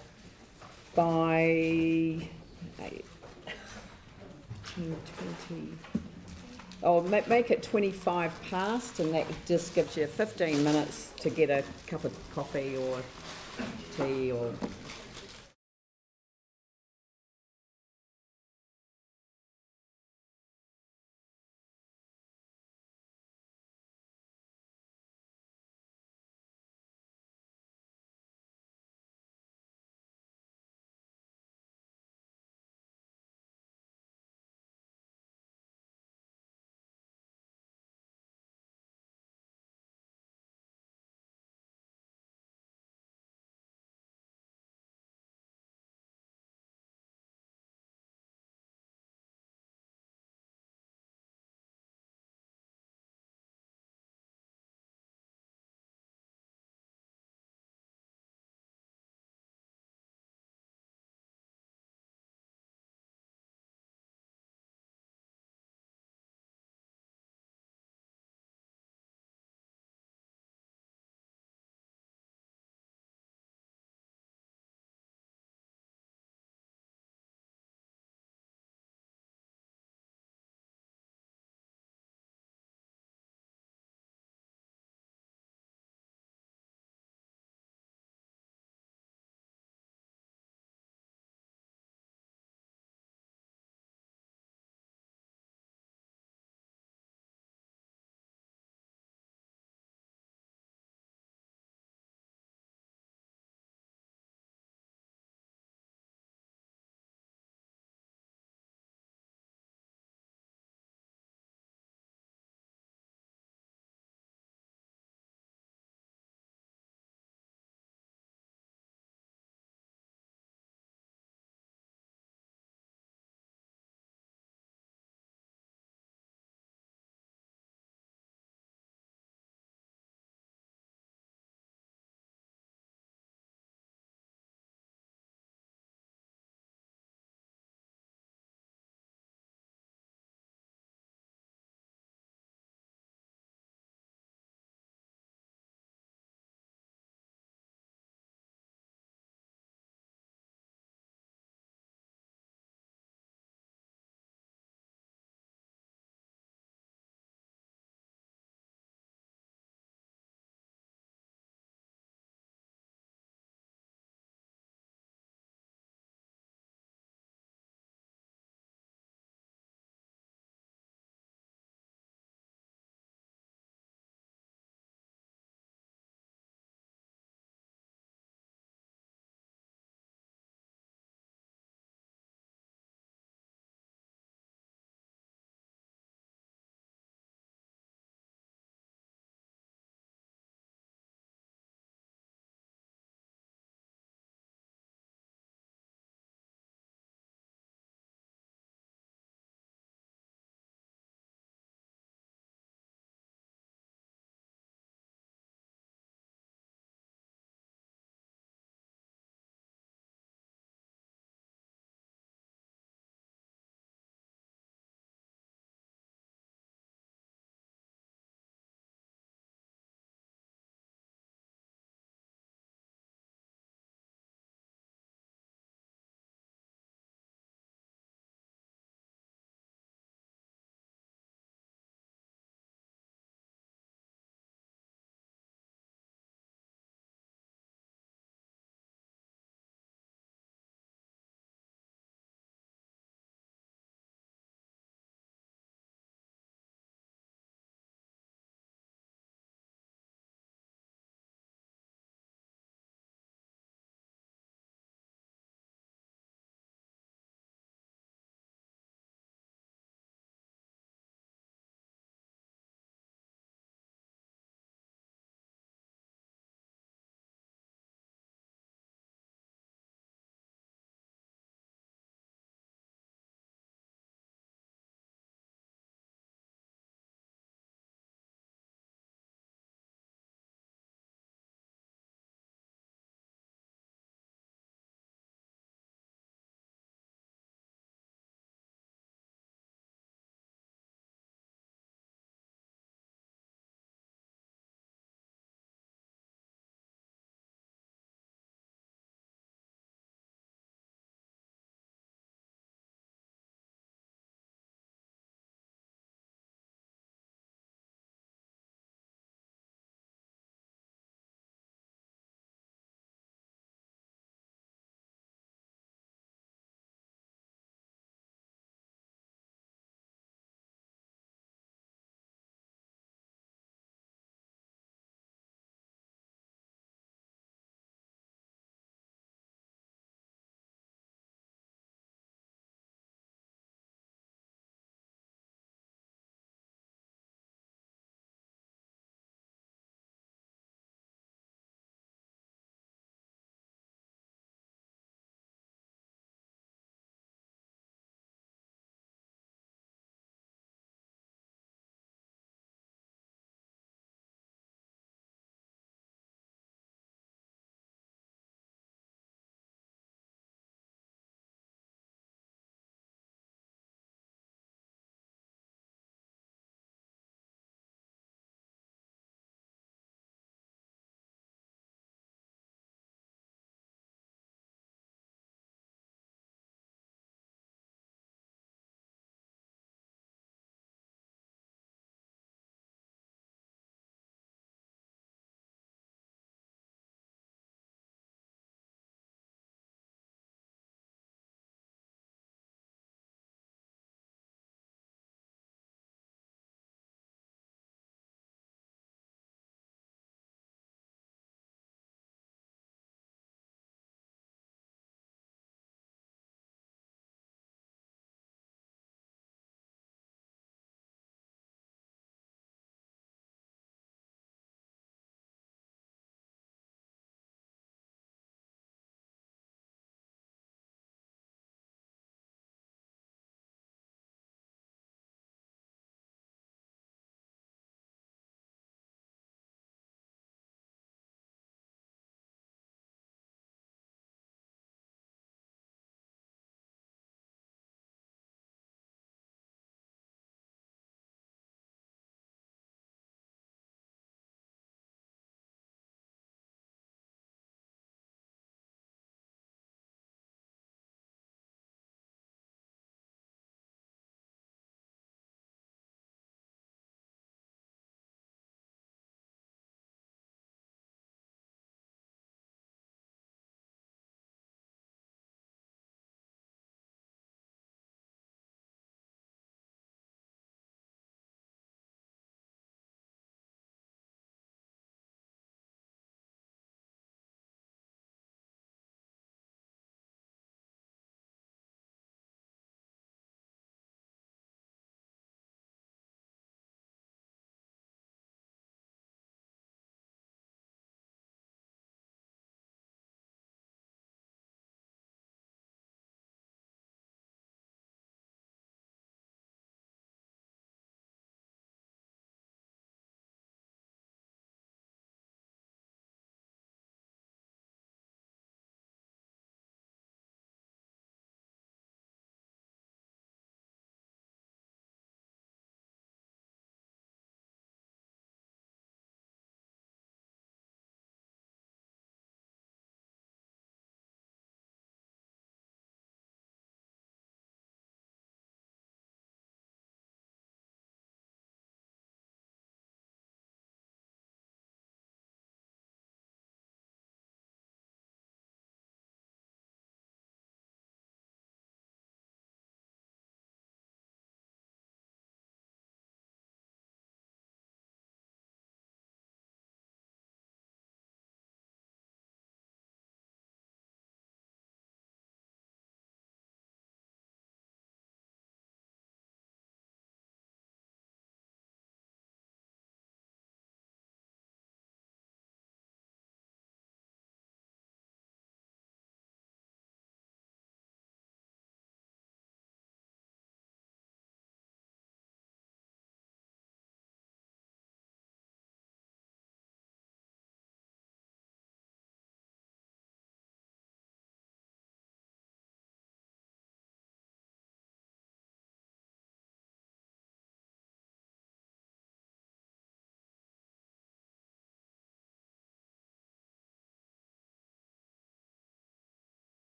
Speaker 1: by 10:20. Oh, make it 25 past, and that just gives you 15 minutes to get a cup of coffee or tea or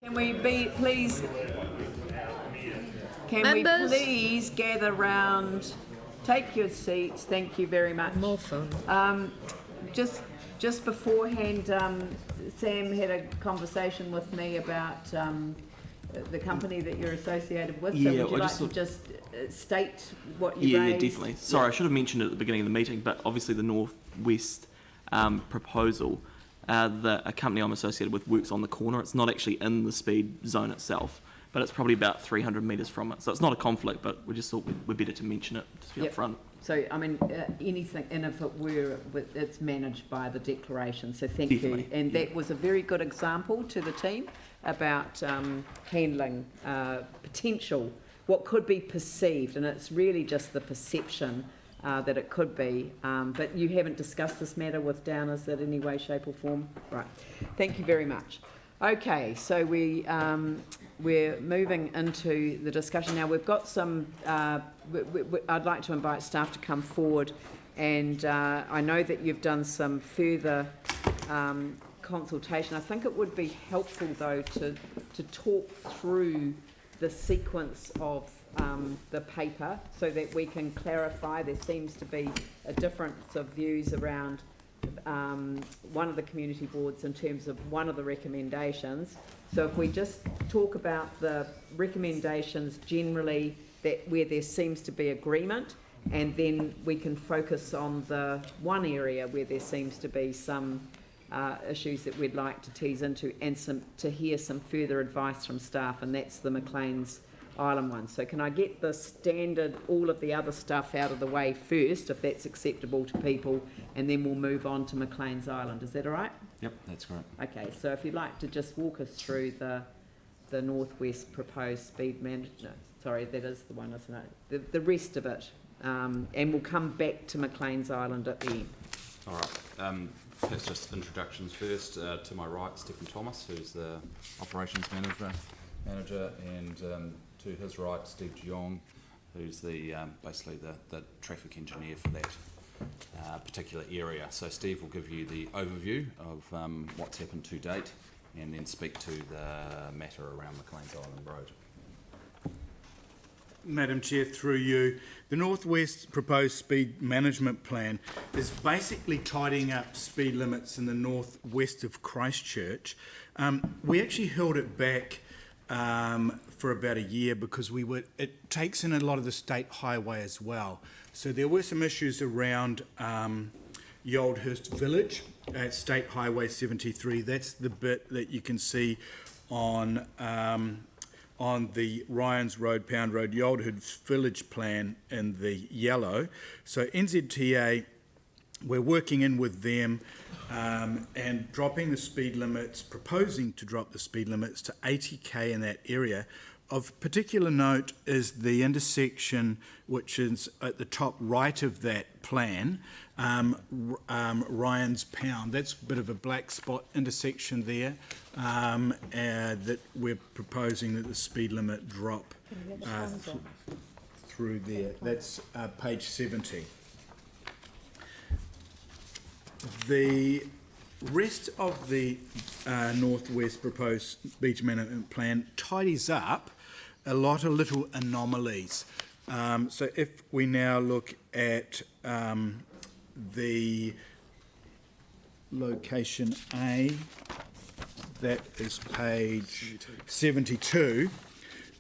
Speaker 5: Can we please gather round, take your seats, thank you very much.
Speaker 1: More fun.
Speaker 5: Just beforehand, Sam had a conversation with me about the company that you're associated with, so
Speaker 8: Yeah,
Speaker 5: would you
Speaker 8: I
Speaker 5: like
Speaker 8: just
Speaker 5: to
Speaker 8: thought-
Speaker 5: just state what you
Speaker 8: Yeah,
Speaker 5: raised?
Speaker 8: definitely. Sorry, I should have mentioned it at the beginning of the meeting, but obviously the Northwest proposal, a company I'm associated with works on the corner. It's not actually in the speed zone itself, but it's probably about 300 metres from it. So it's not a conflict, but we just thought we're better to mention it, just be
Speaker 5: Yep.
Speaker 8: upfront.
Speaker 5: So, I mean, anything, and if it were, it's managed by the declaration, so thank
Speaker 8: Definitely,
Speaker 5: you. And that was a very good example to the team about handling potential, what could be perceived, and it's really just the perception that it could be. But you haven't discussed this matter with Downers in any way, shape or form? Right. Thank you very much. Okay, so we're moving into the discussion now. We've got some, I'd like to invite staff to come forward, and I know that you've done some further consultation. I think it would be helpful though to talk through the sequence of the paper so that we can clarify. There seems to be a difference of views around one of the community boards in terms of one of the recommendations. So if we just talk about the recommendations generally, that where there seems to be agreement, and then we can focus on the one area where there seems to be some issues that we'd like to tease into, and to hear some further advice from staff, and that's the Maclean's Island one. So can I get the standard, all of the other stuff out of the way first, if that's acceptable to people, and then we'll move on to Maclean's Island. Is that all right?
Speaker 8: Yep, that's correct.
Speaker 5: Okay, so if you'd like to just walk us through the Northwest proposed speed management, no, sorry, that is the one, isn't it? The rest of it, and we'll come back to Maclean's Island at the end.
Speaker 6: All right. Perhaps just introductions first. To my right, Stephen Thomas, who's the operations manager, and to his right, Steve Jeong, who's the basically the traffic engineer for that particular area. So Steve will give you the overview of what's happened to date, and then speak to the matter around Maclean's Island Road.
Speaker 14: Madam Chair, through you, the Northwest proposed speed management plan is basically tidying up speed limits in the northwest of Christchurch. We actually held it back for about a year because it takes in a lot of the state highway as well. So there were some issues around Yoldhurst Village at State Highway 73. That's the bit that you can see on the Ryans Road, Pound Road, Yoldhurst Village plan in the yellow. So NZTA, we're working in with them and dropping the speed limits, proposing to drop the speed limits to 80k in that area. Of particular note is the intersection, which is at the top right of that plan, Ryan's Pound. That's a bit of a black spot intersection there, that we're proposing that the speed limit drop through there. That's page 70. The rest of the Northwest proposed beach management plan tidies up a lot of little anomalies. So if we now look at the location A, that is page 72.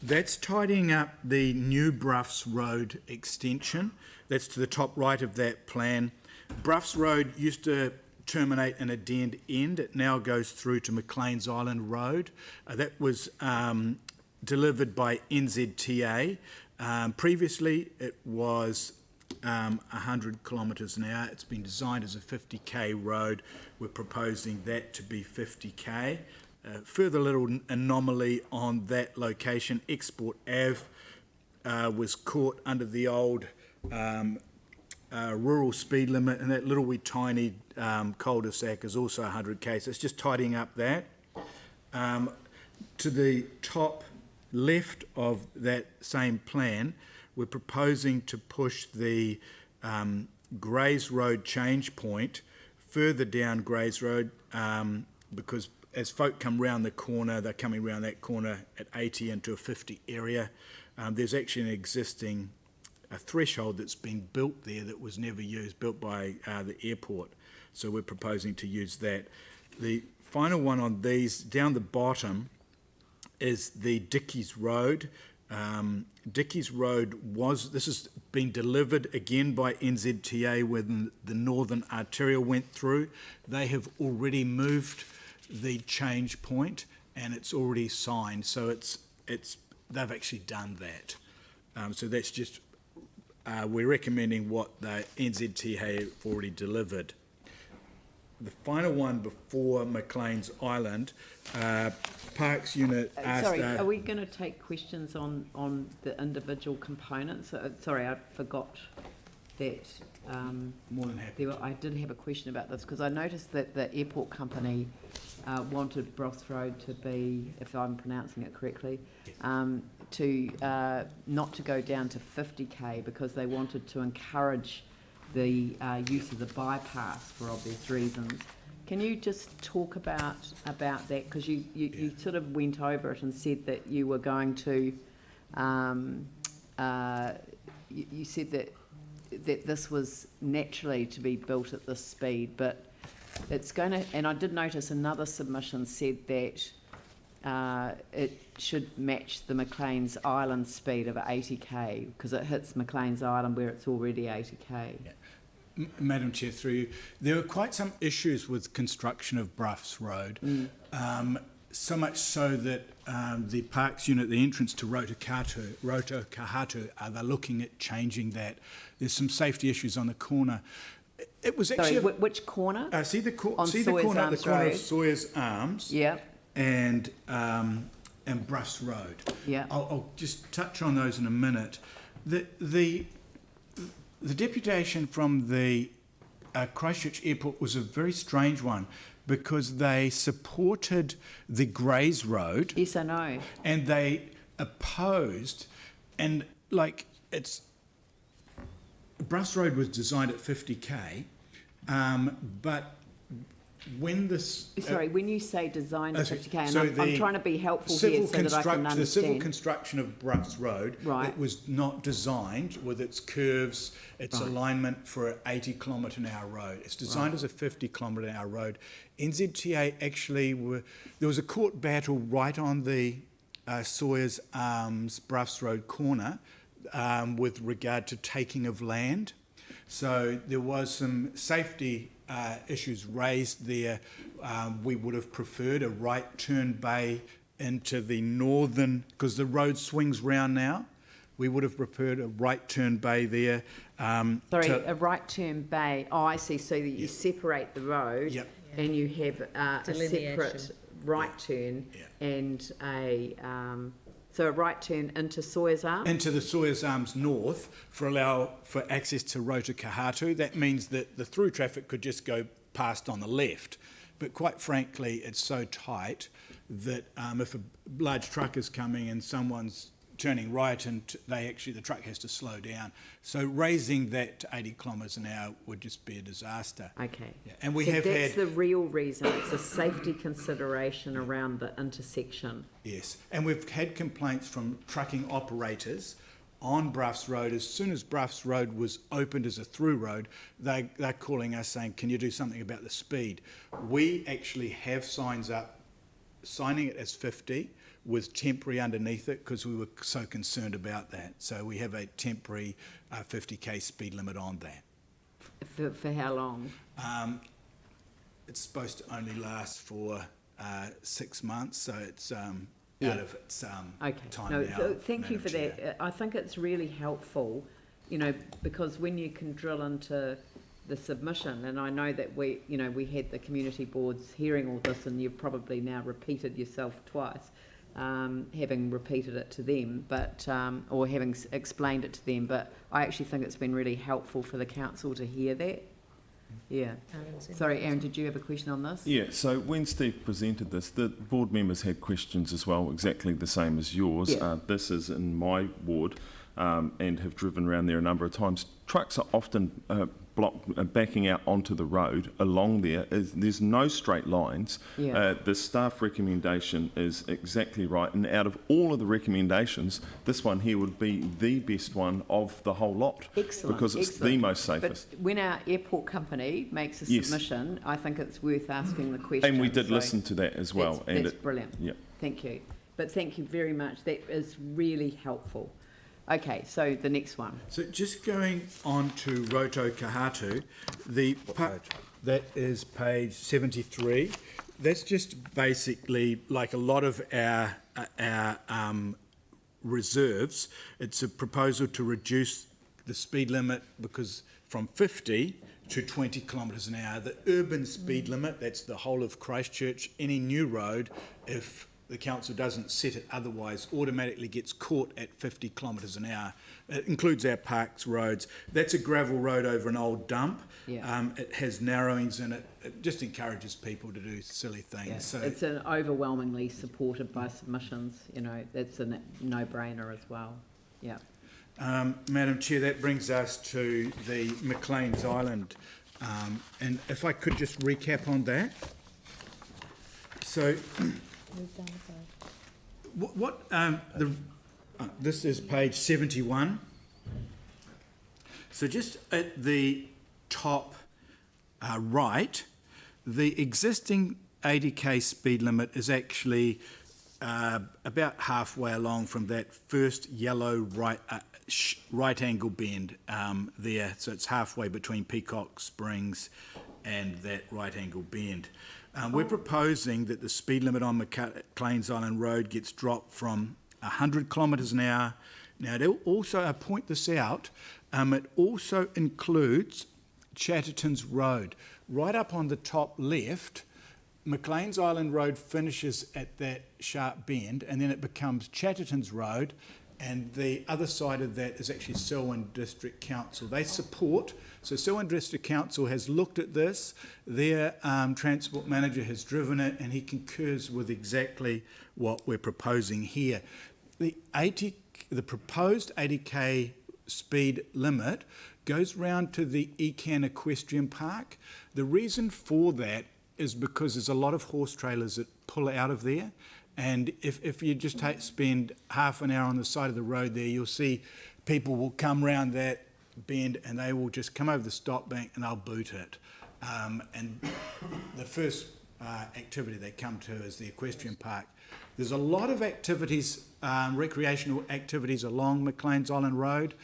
Speaker 14: That's tidying up the New Bruffs Road extension. That's to the top right of that plan. Bruffs Road used to terminate in a dead end. It now goes through to Maclean's Island Road. That was delivered by NZTA. Previously, it was 100 kilometres an hour. It's been designed as a 50k road. We're proposing that to be 50k. Further little anomaly on that location, Export Ave was caught under the old rural speed limit, and that little wee tiny cul-de-sac is also 100k, so it's just tidying up that. To the top left of that same plan, we're proposing to push the Grays Road change point further down Grays Road because as folk come round the corner, they're coming round that corner at 80 into a 50 area. There's actually an existing threshold that's been built there that was never used, built by the airport. So we're proposing to use that. The final one on these, down the bottom, is the Dickies Road. Dickies Road this has been delivered again by NZTA when the Northern Arterial went through. They have already moved the change point and it's already signed, so they've actually done that. So that's just, we're recommending what the NZTA have already delivered. The final one before Maclean's Island, Parks Unit asked...
Speaker 1: Sorry, are we going to take questions on the individual components? Sorry, I forgot that...
Speaker 14: More than happy.
Speaker 1: I did have a question about this because I noticed that the airport company wanted Broths Road to be, if I'm pronouncing it correctly, not to go down to 50k because they wanted to encourage the use of the bypass for obvious reasons. Can you just talk about that? Because you sort of went over it and said that you were going to, you said that this was naturally to be built at this speed, but it's going to, and I did notice another submission said that it should match the Maclean's Island speed of 80k because it hits Maclean's Island where it's already 80k.
Speaker 14: Yeah. Madam Chair, through you, there were quite some issues with construction of Bruffs Road, so much so that the Parks Unit, the entrance to Rotokahatu, they're looking at changing that. There's some safety issues on the corner. It was actually...
Speaker 1: Sorry, which corner?
Speaker 14: See the corner
Speaker 1: Arms
Speaker 14: of
Speaker 1: Road.
Speaker 14: Sawyer's Arms.
Speaker 1: Yeah.
Speaker 14: And Bruffs Road.
Speaker 1: Yeah.
Speaker 14: I'll just touch on those in a minute. The deputation from the Christchurch Airport was a very strange one because they supported the Greys Road.
Speaker 1: Yes, I know.
Speaker 14: And they opposed, and Bruffs Road was designed at 50k, but when this...
Speaker 1: Sorry, when you say designed at 50k, and
Speaker 14: so
Speaker 1: I'm trying to be helpful here so that I can understand.
Speaker 14: The civil construction of Bruffs Road,
Speaker 1: right.
Speaker 14: It was not designed with its curves, its alignment for an 80 km/h road. It's designed as a 50 km/h road. NZTA actually there was a court battle right on the Sawyer's Arms, Bruffs Road corner with regard to taking of land. So there was some safety issues raised there. We would have preferred a right turn bay into the northern, because the road swings round now. We would have preferred a right turn bay there.
Speaker 1: A right turn bay. Oh, I see. So that you separate the road and you have a separate right turn and a right turn into Sawyer's Arms? Into
Speaker 14: the Sawyer's Arms north for access to Rotokahatu. That means that the through traffic could just go past on the left. But quite frankly, it's so tight that if a large truck is coming and someone's turning right and the truck has to slow down. So raising that to 80 km/h would just be a disaster.
Speaker 1: Okay.
Speaker 14: Yeah. And
Speaker 1: that's the real reason. It's a safety consideration around the intersection.
Speaker 14: Yes. And we've had complaints from trucking operators on Bruffs Road. As soon as Bruffs Road was opened as a through road, they're calling us saying, can you do something about the speed? We actually have signs up signing it as 50 with temporary underneath it because we were so concerned about that. So we have a temporary 50k speed limit on that.
Speaker 1: For how long?
Speaker 14: It's supposed to only last for 6 months, so it's out of its time now.
Speaker 1: So thank you for that. I think it's really helpful, because when you can drill into the submission, and I know that we had the community boards hearing all this, and you've probably now repeated yourself twice. Having repeated it to them, or having explained it to them, but I actually think it's been really helpful for the council to hear that. Yeah. Sorry, Aaron, did you have a question on this?
Speaker 10: Yeah, so when Steve presented this, the board members had questions as well, exactly the same as yours.
Speaker 1: Yeah.
Speaker 10: This is in my ward. and have driven around there a number of times. Trucks are often backing out onto the road along there. There's no straight lines.
Speaker 1: Yeah.
Speaker 10: The staff recommendation is exactly right, and out of all of the recommendations, this one here would be the best one of the whole lot.
Speaker 1: Excellent.
Speaker 10: Because it's the most safest.
Speaker 1: But when our airport company makes a
Speaker 10: Yes.
Speaker 1: submission, I think it's worth asking the question.
Speaker 10: And we did listen to that as well.
Speaker 1: That's brilliant.
Speaker 10: Yeah.
Speaker 1: Thank you. But thank you very much. That is really helpful. Okay, so the next one.
Speaker 14: So just going on to Roto Kahatu, that is page 73. That's just basically like a lot of our reserves. It's a proposal to reduce the speed limit because from 50 to 20 kilometres an hour. The urban speed limit, that's the whole of Christchurch, any new road, if the council doesn't set it otherwise, automatically gets caught at 50 kilometres an hour. It includes our parks, roads. That's a gravel road over an old dump.
Speaker 1: Yeah.
Speaker 14: It has narrowings in it. It just encourages people to do silly things.
Speaker 1: Yeah.
Speaker 14: So
Speaker 1: It's an overwhelmingly supported by submissions. You know, that's a no-brainer as well. Yeah.
Speaker 14: Madam Chair, that brings us to the McLean's Island. And if I could just recap on that. So this is page 71. So just at the top right, the existing 80k speed limit is actually about halfway along from that first yellow right angle bend there. So it's halfway between Peacock Springs and that right angle bend. We're proposing that the speed limit on McLean's Island Road gets dropped from 100 kilometres an hour. Now, also, I point this out, it also includes Chatterton's Road. Right up on the top left, McLean's Island Road finishes at that sharp bend, and then it becomes Chatterton's Road, and the other side of that is actually Selwyn District Council. They support, so Selwyn District Council has looked at this, their transport manager has driven it, and he concurs with exactly what we're proposing here. The proposed 80k speed limit goes round to the Ecan Equestrian Park. The reason for that is because there's a lot of horse trailers that pull out of there. And if you just spend half an hour on the side of the road there, you'll see people will come round that bend and they will just come over the stop bank and they'll boot it. And the first activity they come to is the equestrian park. There's a lot of activities, recreational activities along McLean's Island Road.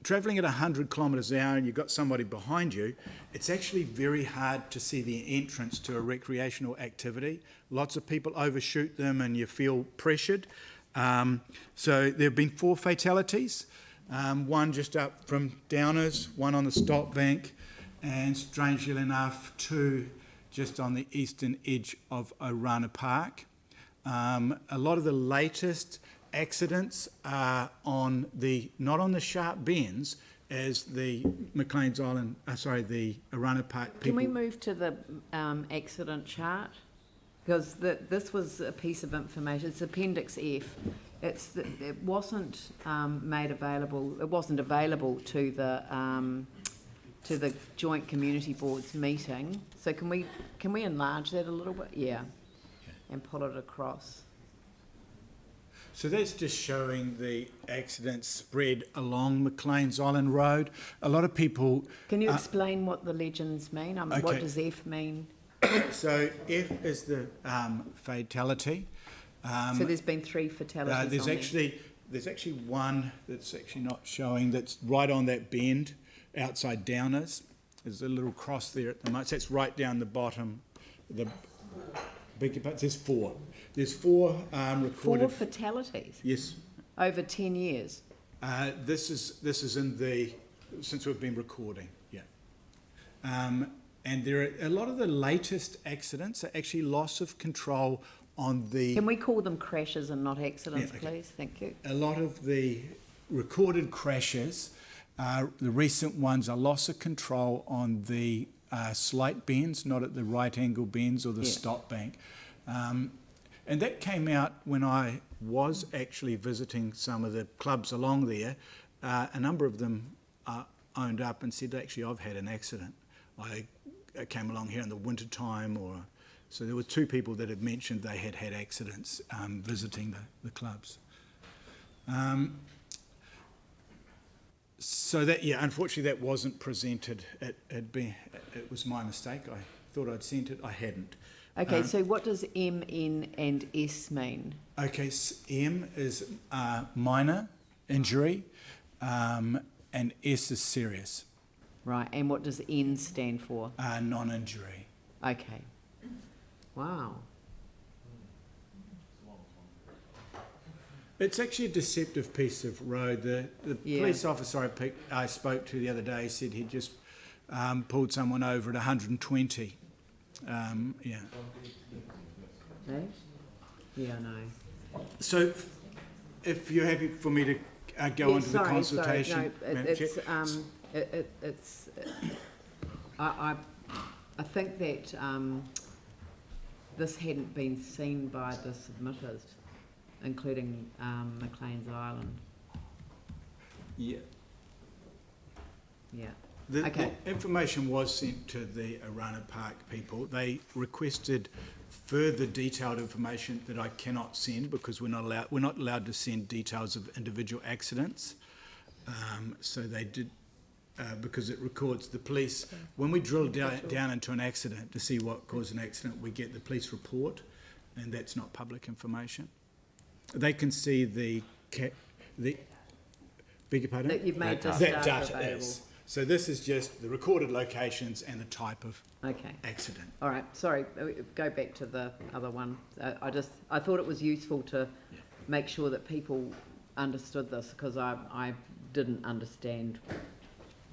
Speaker 14: Travelling at 100 kilometres an hour and you've got somebody behind you, it's actually very hard to see the entrance to a recreational activity. Lots of people overshoot them and you feel pressured. So there have been 4 fatalities, one just up from Downers, one on the stop bank, and strangely enough, 2 just on the eastern edge of Orana Park. A lot of the latest accidents are not on the sharp bends as the McLean's Island, the Orana Park people.
Speaker 1: Can we move to the accident chart? Because this was a piece of information. It's Appendix F. It wasn't made available. It wasn't available to the Joint Community Board's meeting. So can we enlarge that a little bit? Yeah, and pull it across.
Speaker 14: So that's just showing the accidents spread along McLean's Island Road. A lot of people...
Speaker 1: Can you explain what the legends mean?
Speaker 14: Okay.
Speaker 1: What does F mean?
Speaker 14: So F is the fatality.
Speaker 1: So there's been 3 fatalities.
Speaker 14: There's actually one that's actually not showing, that's right on that bend outside Downers. There's a little cross there at the moment. So that's right down the bottom. There's 4. There's 4 recorded.
Speaker 1: 4 fatalities?
Speaker 14: Yes.
Speaker 1: Over 10 years?
Speaker 14: This is in the, since we've been recording, yeah. And there are a lot of the latest accidents are actually loss of control on the...
Speaker 1: Can we call them crashes and not accidents,
Speaker 14: Yeah, okay.
Speaker 1: please? Thank you.
Speaker 14: A lot of the recorded crashes, the recent ones, are loss of control on the slight bends, not at the right angle bends or the stop bank. And that came out when I was actually visiting some of the clubs along there. a number of them owned up and said, actually, I've had an accident. I came along here in the winter time, so there were 2 people that had mentioned they had had accidents visiting the clubs. So that, unfortunately that wasn't presented. It was my mistake. I thought I'd sent it, I hadn't.
Speaker 1: Okay, so what does M, N and S mean? Okay,
Speaker 14: M is minor injury and S is serious.
Speaker 1: Right, and what does N stand for?
Speaker 14: Non-injury.
Speaker 1: Okay. Wow.
Speaker 14: It's actually a deceptive piece of road. The police officer I spoke to the other day said he'd just pulled someone over at 120. Yeah.
Speaker 1: No? Yeah, I know.
Speaker 14: So, if you're happy for me to go on to the consultation,
Speaker 1: I think that this hadn't been seen by the submitters, including McLean's Island.
Speaker 14: Yeah.
Speaker 1: Yeah.
Speaker 14: The information was sent to the Arana Park people. They requested further detailed information that I cannot send because we're not allowed to send details of individual accidents. So they did, because it records the police. When we drill down into an accident to see what caused an accident, we get the police report, and that's not public information. They can see the beg your pardon?
Speaker 1: That you've made this
Speaker 14: that
Speaker 1: data
Speaker 14: data
Speaker 1: available.
Speaker 14: is. So this is just the recorded locations and the type of accident.
Speaker 1: All right, sorry, go back to the other one. I thought it was useful to make sure that people understood this, because I didn't understand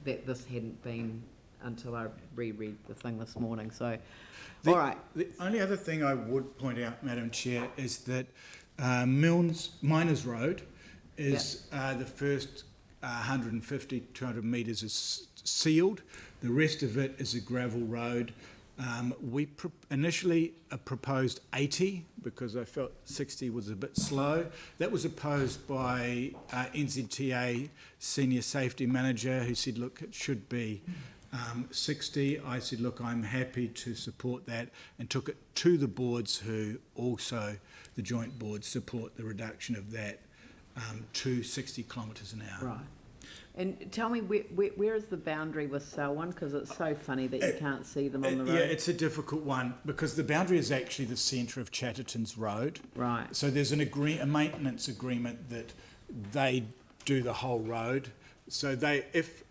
Speaker 1: that this hadn't been until I reread the thing this morning. So, all right.
Speaker 14: The only other thing I would point out, Madam Chair, is that Miners Road is the first 150, 200 metres is sealed. The rest of it is a gravel road. We initially proposed 80 because I felt 60 was a bit slow. That was opposed by NZTA Senior Safety Manager, who said, look, it should be 60. I said, look, I'm happy to support that, and took it to the boards, who also, the joint boards, support the reduction of that to 60 kilometres an hour.
Speaker 1: Right. And tell me, where is the boundary with Selwyn? Because it's so funny that you can't see them on the road.
Speaker 14: Yeah, it's a difficult one because the boundary is actually the centre of Chatterton's Road.
Speaker 1: Right.
Speaker 14: So there's a maintenance agreement that they do the whole road. So if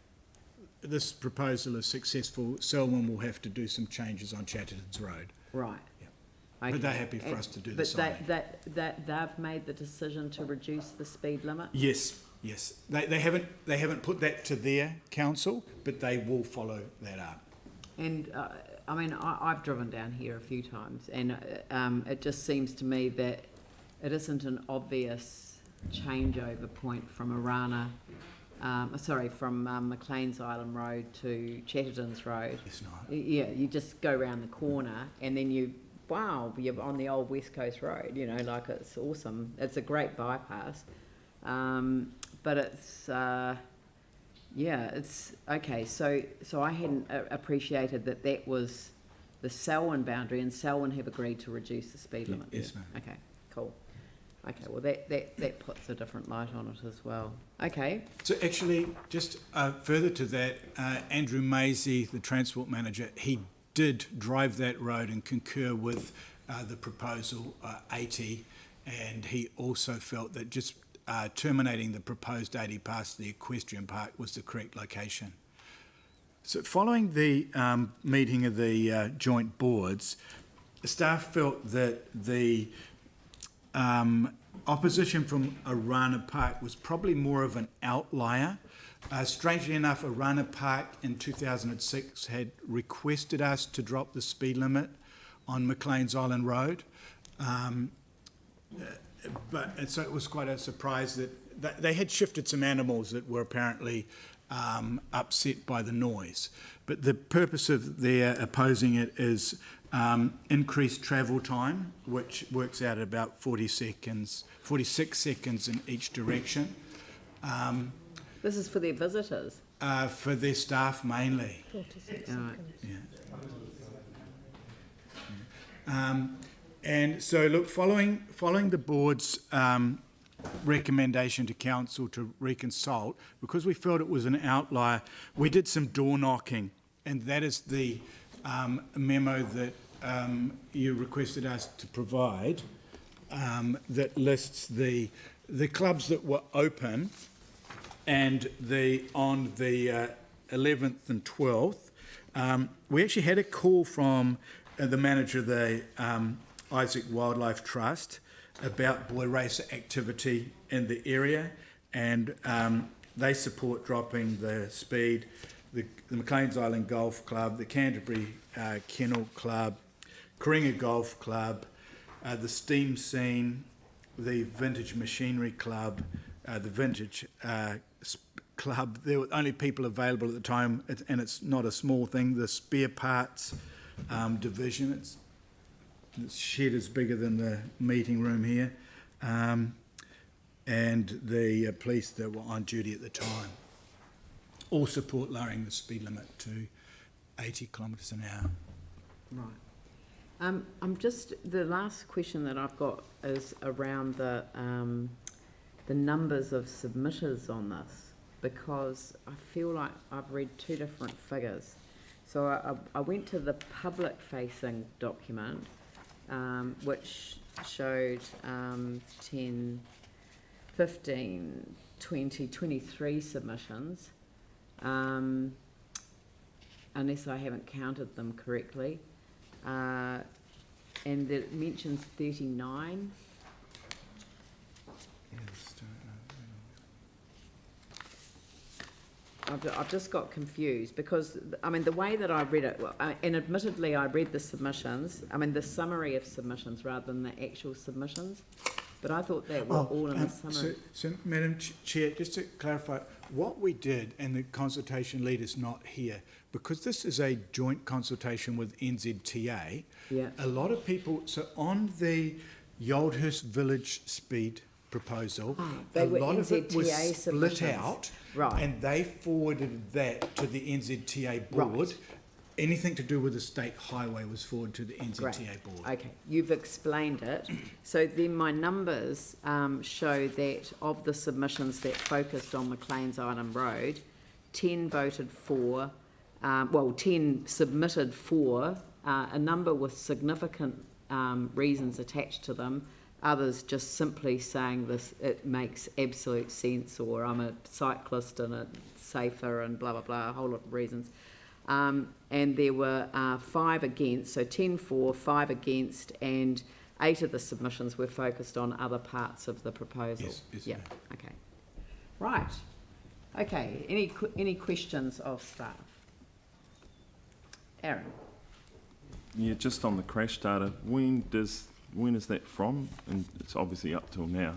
Speaker 14: this proposal is successful, Selwyn will have to do some changes on Chatterton's Road.
Speaker 1: Right.
Speaker 14: Yeah. But they're happy for us to do the signing.
Speaker 1: But they've made the decision to reduce the speed limit?
Speaker 14: Yes. Yes, they haven't put that to their council, but they will follow that up.
Speaker 1: And I mean, I've driven down here a few times, and it just seems to me that it isn't an obvious changeover point from from McLean's Island Road to Chatterton's Road.
Speaker 14: It's not.
Speaker 1: Yeah, you just go around the corner, and then you're on the old West Coast Road. You know, like, it's awesome. It's a great bypass. But it's okay. So I hadn't appreciated that was the Selwyn boundary, and Selwyn have agreed to reduce the speed limit.
Speaker 14: Yes, ma'am.
Speaker 1: Okay, cool. Okay, well that puts a different light on it as well. Okay.
Speaker 14: So actually, just further to that, Andrew Maisie, the transport manager, he did drive that road and concur with the proposal 80, and he also felt that just terminating the proposed 80 past the equestrian park was the correct location. So following the meeting of the joint boards, staff felt that the opposition from Arana Park was probably more of an outlier. Strangely enough, Arana Park in 2006 had requested us to drop the speed limit on McLean's Island Road. And so it was quite a surprise that they had shifted some animals that were apparently upset by the noise. But the purpose of their opposing it is increased travel time, which works out at about 46 seconds in each direction.
Speaker 1: This is for their visitors.
Speaker 14: For their staff mainly.
Speaker 3: 46
Speaker 1: Alright.
Speaker 14: And so, look, following the board's recommendation to council to reconsult, because we felt it was an outlier, we did some door knocking, and that is the memo that you requested us to provide, that lists the clubs that were open, and on the 11th and 12th, we actually had a call from the manager of the Isaac Wildlife Trust about boy racer activity in the area, and they support dropping the speed. The McLean's Island Golf Club, the Canterbury Kennel Club, Coringa Golf Club, the Steam Scene, the Vintage Machinery Club, the Vintage Club. There were only people available at the time, and it's not a small thing, the Spare Parts division. Its shed is bigger than the meeting room here, and the police that were on duty at the time all support lowering the speed limit to 80 kilometres an hour.
Speaker 1: Right. I'm just, the last question that I've got is around the numbers of submitters on this, because I feel like I've read two different figures. So I went to the public-facing document, which showed 10, 15, 20, 23 submissions, unless I haven't counted them correctly, and it mentions 39. I've just got confused because, I mean, the way that I read it, and admittedly I read the submissions, I mean the summary of submissions rather than the actual submissions, but I thought they were all in the summary.
Speaker 14: So, Madam Chair, just to clarify, what we did, and the consultation leader's not here, because this is a joint consultation with NZTA, a lot of people, so on the Yoldhurst Village speed proposal, a lot of it was split out, and they forwarded that to the NZTA board. Anything to do with the state highway was forwarded to the NZTA board.
Speaker 1: Okay, you've explained it. So then my numbers show that of the submissions that focused on McLean's Island Road, 10 voted for, 10 submitted for, a number with significant reasons attached to them, others just simply saying this, it makes absolute sense, or I'm a cyclist and it's safer and blah, blah, blah, a whole lot of reasons. And there were 5 against, so 10 for, 5 against, and 8 of the submissions were focused on other parts of the proposal.
Speaker 14: Yes,
Speaker 1: yeah. Okay. Right. Okay. Any questions of staff? Aaron.
Speaker 10: Yeah, just on the crash data, when is that from? And it's obviously up till now.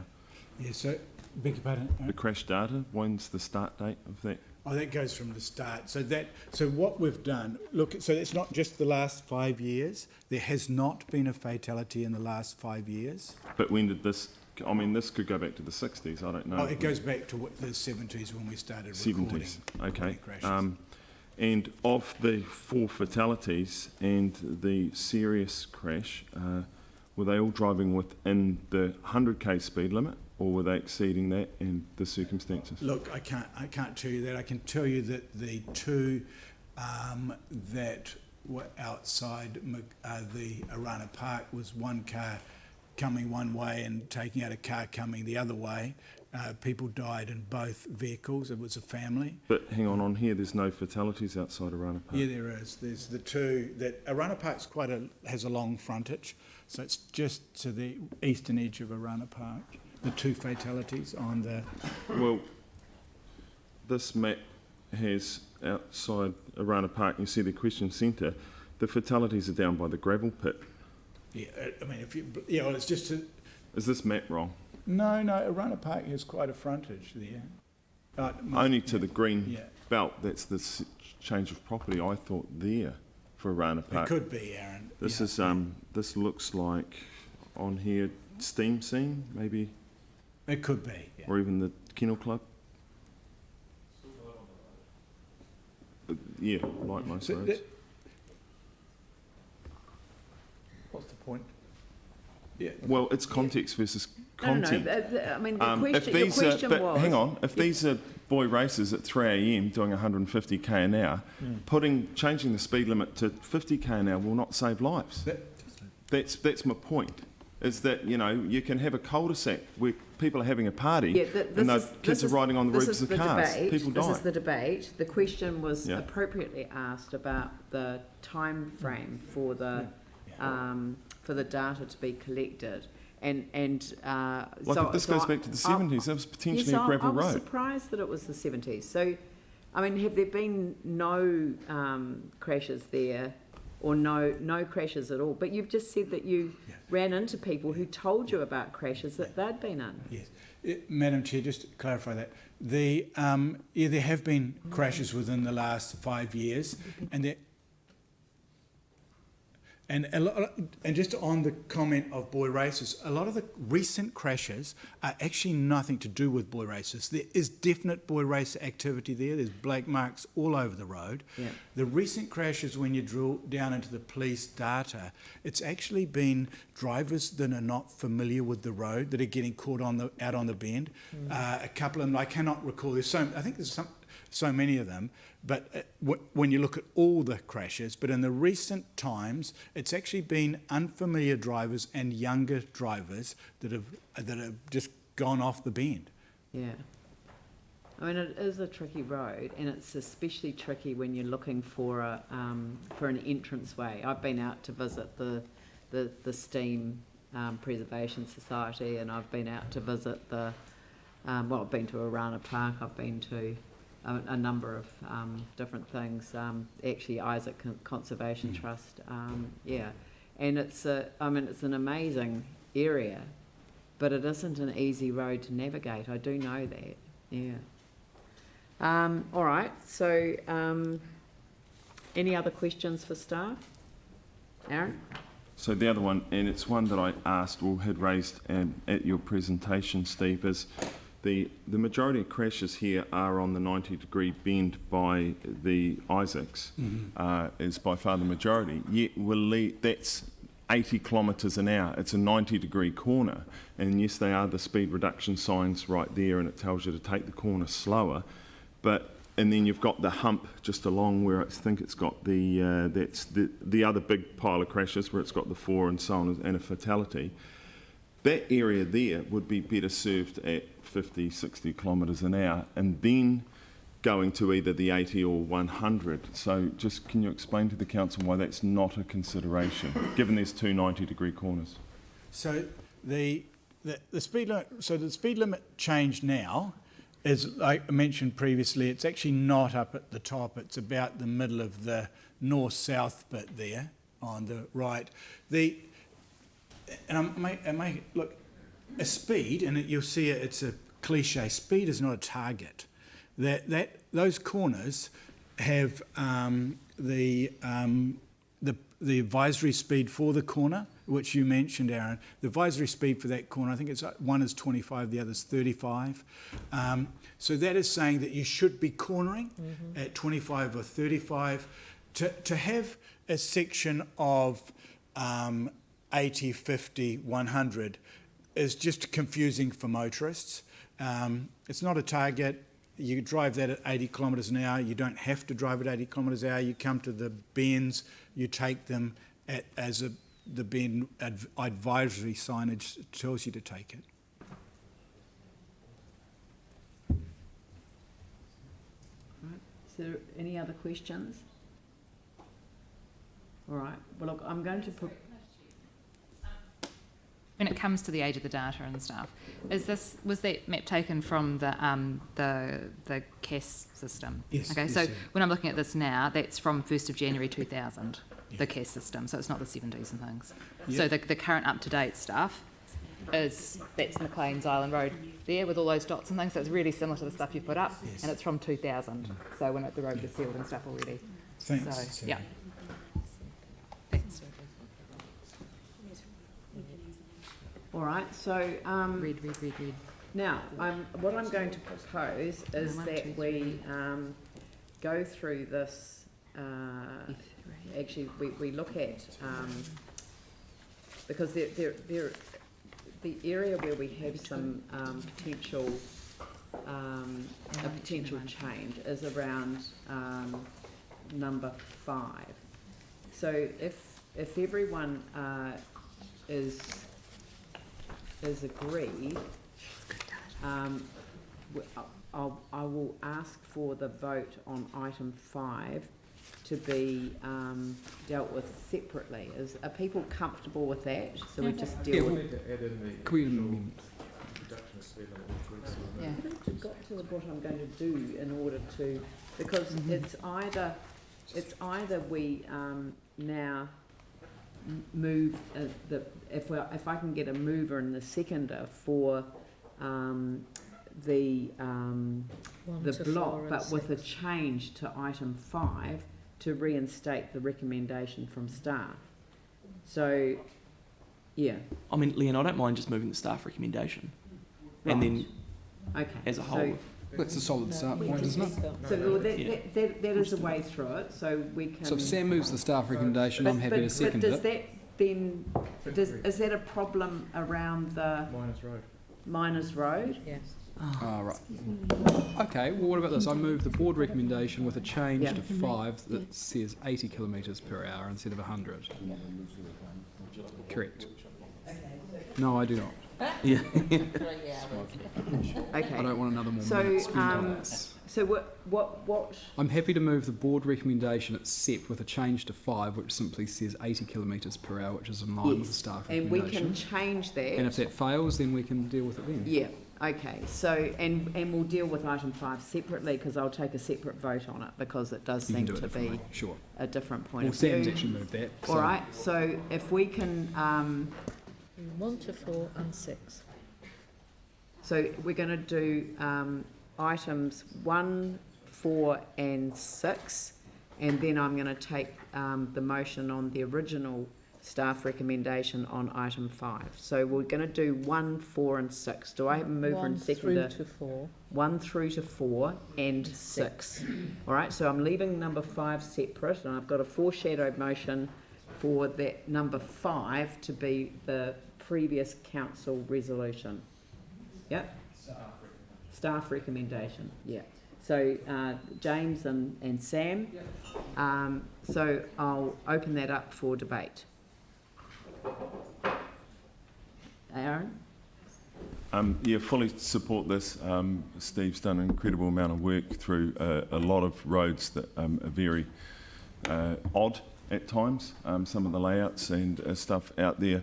Speaker 14: Yeah. So, beg your pardon.
Speaker 10: The crash data. When's the start date of that?
Speaker 14: Oh, that goes from the start. So what we've done, look, so it's not just the last 5 years. There has not been a fatality in the last 5 years.
Speaker 10: But when did this, I mean, this could go back to the 60s, I don't know.
Speaker 14: Oh, it goes back to the 70s when we started recording.
Speaker 10: 70s, okay. And of the 4 fatalities and the serious crash, were they all driving within the 100k speed limit, or were they exceeding that in the circumstances?
Speaker 14: Look, I can't tell you that. I can tell you that the 2 that were outside the Arana Park was 1 car coming one way and taking out a car coming the other way. People died in both vehicles. It was a family.
Speaker 10: But hang on here, there's no fatalities outside Arana Park?
Speaker 14: Yeah, there is. There's the 2 that Arana Park's has a long frontage, so it's just to the eastern edge of Arana Park. The 2 fatalities on the...
Speaker 10: Well, this map has outside Arana Park, you see the question centre, the fatalities are down by the gravel pit.
Speaker 14: Yeah, I mean, well, it's just to...
Speaker 10: Is this map wrong?
Speaker 14: No, Arana Park has quite a frontage there.
Speaker 10: Only to the green belt, that's the change of property, I thought, there for Arana Park.
Speaker 14: It could be, Aaron.
Speaker 10: This is, this looks like, on here, Steam Scene, maybe?
Speaker 14: It could be,
Speaker 10: Or even the Kennel Club? yeah, like most roads.
Speaker 14: What's the point? Yeah.
Speaker 10: Well, it's context versus content.
Speaker 1: No, I mean, the
Speaker 10: If
Speaker 1: question,
Speaker 10: these
Speaker 1: your question
Speaker 10: but
Speaker 1: was...
Speaker 10: hang on, if these are boy races at 3 a.m. doing 150k an hour, changing the speed limit to 50k an hour will not save lives. That's my point. Is that, you know, you can have a cul-de-sac where people are having a party and the kids are riding on the roofs of cars. People die.
Speaker 1: This is the debate. The question was appropriately asked about the time frame for the data to be collected. And
Speaker 10: like this goes back to the 70s. That was potentially a gravel road.
Speaker 1: I was surprised that it was the 70s. So, I mean, have there been no crashes there, or no crashes at all? But you've just said that you ran into people who told you about crashes that they'd been in.
Speaker 14: Yes, Madam Chair, just to clarify that, there have been crashes within the last 5 years, and just on the comment of boy races, a lot of the recent crashes are actually nothing to do with boy races. There is definite boy race activity there. There's black marks all over the road.
Speaker 1: Yeah.
Speaker 14: The recent crashes, when you drill down into the police data, it's actually been drivers that are not familiar with the road that are getting caught out on the bend. A couple of them, I cannot recall. I think there's so many of them, but when you look at all the crashes, but in the recent times, it's actually been unfamiliar drivers and younger drivers that have just gone off the bend.
Speaker 1: Yeah. I mean, it is a tricky road, and it's especially tricky when you're looking for an entranceway. I've been out to visit the Steam Preservation Society, and I've been out to visit I've been to Arana Park. I've been to a number of different things. Actually, Isaac Conservation Trust. And it's an amazing area, but it isn't an easy road to navigate. I do know that. Yeah. All right. So, any other questions for staff? Aaron?
Speaker 10: So the other one, and it's one that I asked or had raised at your presentation, Steve, is the majority of crashes here are on the 90-degree bend by the Isaacs, is by far the majority. Yet that's 80 kilometres an hour. It's a 90-degree corner, and yes, they are the speed reduction signs right there, and it tells you to take the corner slower. And then you've got the hump just along where I think it's got that's the other big pile of crashes where it's got the 4 and so on and a fatality. That area there would be better served at 50, 60 kilometres an hour, and then going to either the 80 or 100. So just can you explain to the council why that's not a consideration, given there's two 90-degree corners?
Speaker 14: So the speed limit. So the speed limit change now is, like I mentioned previously, it's actually not up at the top. It's about the middle of the north-south bit there on the right. Look, a speed, and you'll see it's a cliche. Speed is not a target. Those corners have the advisory speed for the corner, which you mentioned, Aaron. The advisory speed for that corner, I think one is 25, the other's 35. So that is saying that you should be cornering at 25 or 35. To have a section of 80, 50, 100 is just confusing for motorists. It's not a target. You drive that at 80 kilometres an hour. You don't have to drive at 80 kilometres an hour. You come to the bends, you take them the bend advisory signage tells you to take it.
Speaker 1: Right. Is there any other questions? All right. Well, look, I'm going to put...
Speaker 13: When it comes to the age of the data and stuff, was that map taken from the CAS system?
Speaker 14: Yes.
Speaker 13: Okay,
Speaker 14: yes,
Speaker 13: so
Speaker 14: yeah.
Speaker 13: when I'm looking at this now, that's from 1st of January 2000, the CAS system, so it's not the 70s and things.
Speaker 14: Yeah.
Speaker 13: So the current up-to-date stuff that's McLean's Island Road there with all those dots and things, so it's really similar to the stuff you put up,
Speaker 14: Yes.
Speaker 13: and it's from 2000, so when the road was sealed and stuff already.
Speaker 14: Thanks.
Speaker 13: So, yeah. Thanks.
Speaker 1: All right, so
Speaker 13: Read.
Speaker 1: now what I'm going to propose is that we go through this actually we look at, because the area where we have some potential a potential change is around number 5. So if everyone is agreed, I will ask for the vote on item 5 to be dealt with separately. Are people comfortable with that? So we just deal with it.
Speaker 13: Yeah.
Speaker 1: I've got to what I'm going to do in order to, because it's either we now move if I can get a mover and the seconder for the block, but with a change to item 5 to reinstate the recommendation from staff. So, yeah.
Speaker 8: I mean, Leon, I don't mind just moving the staff recommendation, and then as a whole.
Speaker 15: That's a solid start point, isn't it?
Speaker 1: So that is a way through it. So we can.
Speaker 15: So if Sam moves the staff recommendation, I'm happy to second it.
Speaker 1: Does that then? Is that a problem around the Miners Road?
Speaker 13: Yes.
Speaker 15: Ah, right. Okay, well, what about this? I move the board recommendation with a change to 5 that says 80 kilometres per hour instead of 100. Correct. No, I do not.
Speaker 8: Yeah.
Speaker 1: Okay.
Speaker 15: I don't want another more minute spent on this.
Speaker 1: So what?
Speaker 15: I'm happy to move the board recommendation except with a change to 5, which simply says 80 kilometres per hour, which is in line with the staff recommendation.
Speaker 1: And we can change that.
Speaker 15: And if that fails, then we can deal with it then.
Speaker 1: Yeah. Okay. So and we'll deal with item 5 separately, because I'll take a separate vote on it, because it does seem to be a different point of view.
Speaker 15: Well, Sam's actually moved that.
Speaker 1: All right. So if we can.
Speaker 3: 1 to 4 and 6.
Speaker 1: So we're going to do items 1, 4 and 6, and then I'm going to take the motion on the original staff recommendation on item 5. So we're going to do 1, 4 and 6. Do I have a mover and seconder?
Speaker 3: 1 through to 4.
Speaker 1: 1 through to 4 and 6. All right, so I'm leaving number 5 separate, and I've got a foreshadowed motion for that number 5 to be the previous council resolution. Yep. Staff recommendation. Yeah. So James and Sam. So I'll open that up for debate. Aaron?
Speaker 10: Yeah, fully support this. Steve's done an incredible amount of work through a lot of roads that are very odd at times, some of the layouts and stuff out there.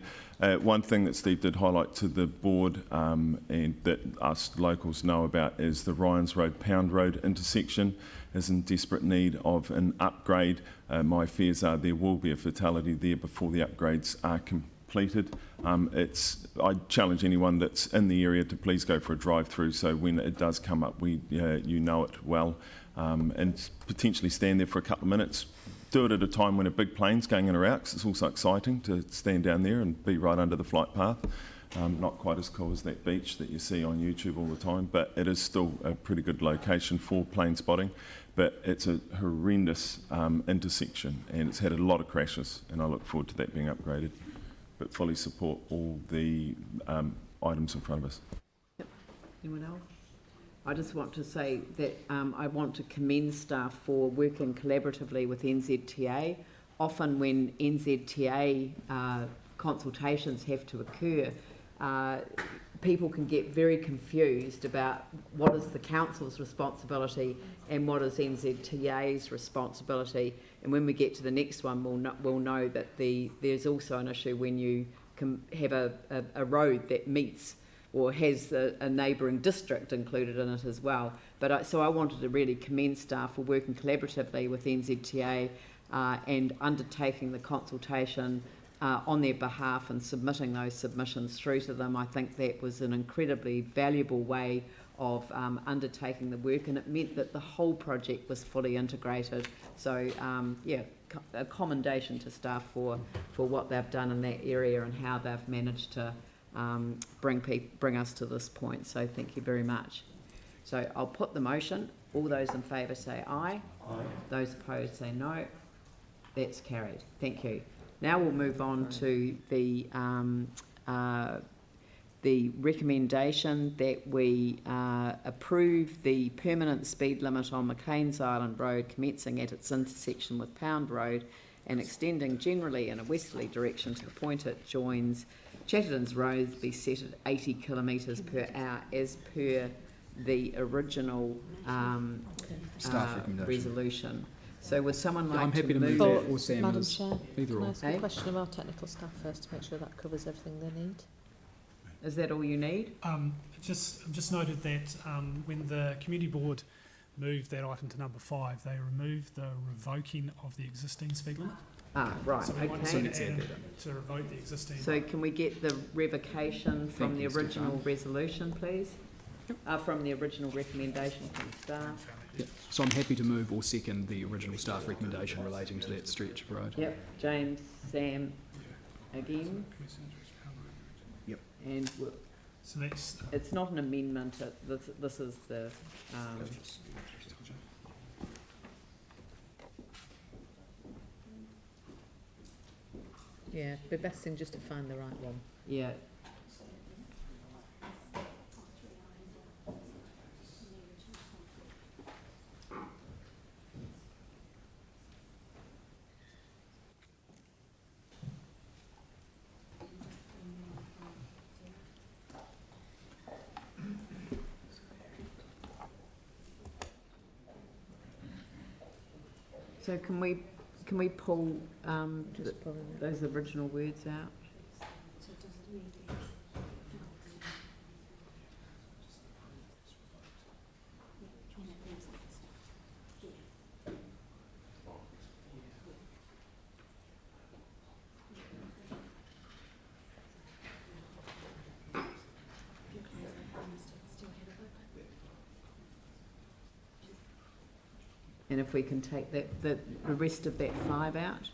Speaker 10: One thing that Steve did highlight to the board and that us locals know about is the Ryans Road Pound Road intersection is in desperate need of an upgrade. My fears are there will be a fatality there before the upgrades are completed. I challenge anyone that's in the area to please go for a drive through, so when it does come up, you know it well, and potentially stand there for a couple of minutes. Do it at a time when a big plane's going in or out, because it's also exciting to stand down there and be right under the flight path. Not quite as cool as that beach that you see on YouTube all the time, but it is still a pretty good location for plane spotting. But it's a horrendous intersection, and it's had a lot of crashes, and I look forward to that being upgraded. But fully support all the items in front of us.
Speaker 1: Yep. Anyone else? I just want to say that I want to commend staff for working collaboratively with NZTA. Often when NZTA consultations have to occur, people can get very confused about what is the council's responsibility and what is NZTA's responsibility. And when we get to the next one, we'll know that there's also an issue when you can have a road that meets or has a neighbouring district included in it as well. But so I wanted to really commend staff for working collaboratively with NZTA and undertaking the consultation on their behalf and submitting those submissions through to them. I think that was an incredibly valuable way of undertaking the work, and it meant that the whole project was fully integrated. So yeah, a commendation to staff for what they've done in that area and how they've managed to bring us to this point. So thank you very much. So I'll put the motion. All those in favour say aye. Those opposed say no. That's carried. Thank you. Now we'll move on to the recommendation that we approve the permanent speed limit on McLean's Island Road commencing at its intersection with Pound Road and extending generally in a westerly direction to the point it joins Chatterton's Road be set at 80 kilometres per hour as per the original
Speaker 15: Staff recommendation.
Speaker 1: Resolution. So would someone like
Speaker 15: I'm happy to move
Speaker 3: For-
Speaker 15: that, or Sam
Speaker 3: Madam
Speaker 15: is.
Speaker 3: Chair,
Speaker 15: Either
Speaker 3: can I
Speaker 15: or.
Speaker 3: ask a question of our technical staff first to make sure that covers everything they need?
Speaker 1: Is that all you need?
Speaker 16: Just noted that when the community board moved that item to number 5, they removed the revoking of the existing speed limit.
Speaker 1: Right,
Speaker 16: So we wanted
Speaker 1: okay.
Speaker 16: to add to revoke the existing.
Speaker 1: So can we get the revocation from the original resolution, please? From the original recommendation from staff.
Speaker 15: Yep. So I'm happy to move or second the original staff recommendation relating to that stretch of road.
Speaker 1: Yep, James, Sam, again.
Speaker 15: Yep.
Speaker 1: And
Speaker 16: so that's,
Speaker 1: it's not an amendment, this is the...
Speaker 3: Yeah, the best thing just to find the right one.
Speaker 1: Yeah. So can we pull those original words out? And if we can take the rest of that 5 out?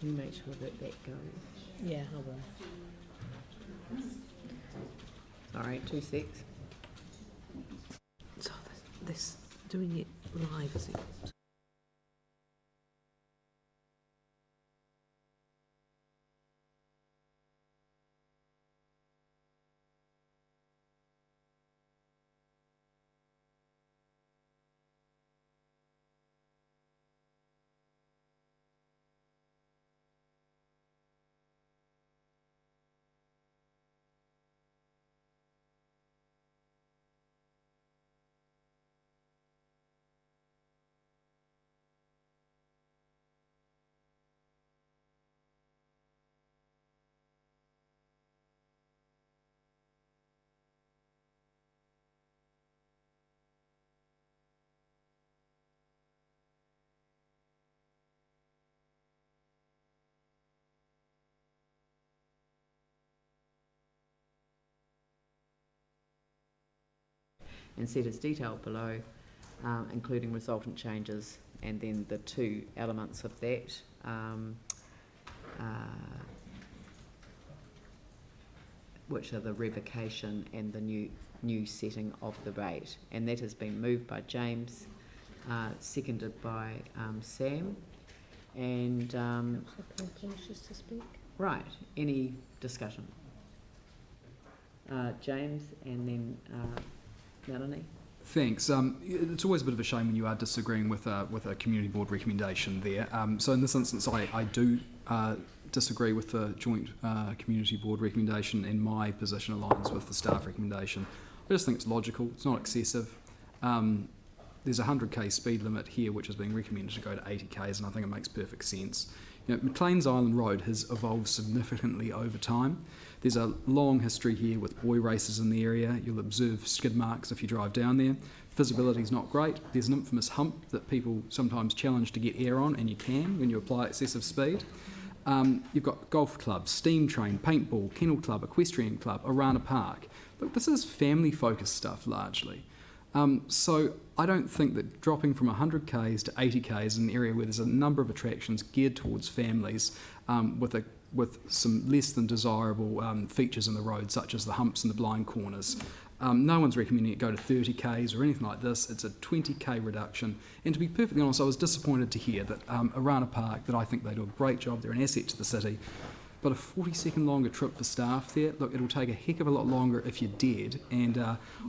Speaker 1: Can you make sure that goes?
Speaker 3: Yeah, I will.
Speaker 1: Sorry, 2 6.
Speaker 3: So this doing it live, is it?
Speaker 1: And set as detailed below, including resultant changes, and then the 2 elements of that. Which are the revocation and the new setting of the rate. And that has been moved by James, seconded by Sam. And
Speaker 3: to speak.
Speaker 1: right, any discussion? James and then Melanie.
Speaker 15: Thanks. It's always a bit of a shame when you are disagreeing with a community board recommendation there. So in this instance, I do disagree with the joint community board recommendation, and my position aligns with the staff recommendation. I just think it's logical. It's not excessive. There's a 100k speed limit here, which is being recommended to go to 80k's, and I think it makes perfect sense. You know, McLean's Island Road has evolved significantly over time. There's a long history here with boy races in the area. You'll observe skid marks if you drive down there. Visibility is not great. There's an infamous hump that people sometimes challenge to get air on, and you can when you apply excessive speed. You've got golf club, steam train, paintball, kennel club, equestrian club, Orana Park. Look, this is family-focused stuff largely. So I don't think that dropping from 100 k's to 80 k's in an area where there's a number of attractions geared towards families with some less than desirable features in the road, such as the humps and the blind corners. No one's recommending it go to 30 k's or anything like this. It's a 20k reduction. And to be perfectly honest, I was disappointed to hear that Orana Park, that I think they do a great job, they're an asset to the city, but a 40-second longer trip for staff there, look, it'll take a heck of a lot longer if you're dead, and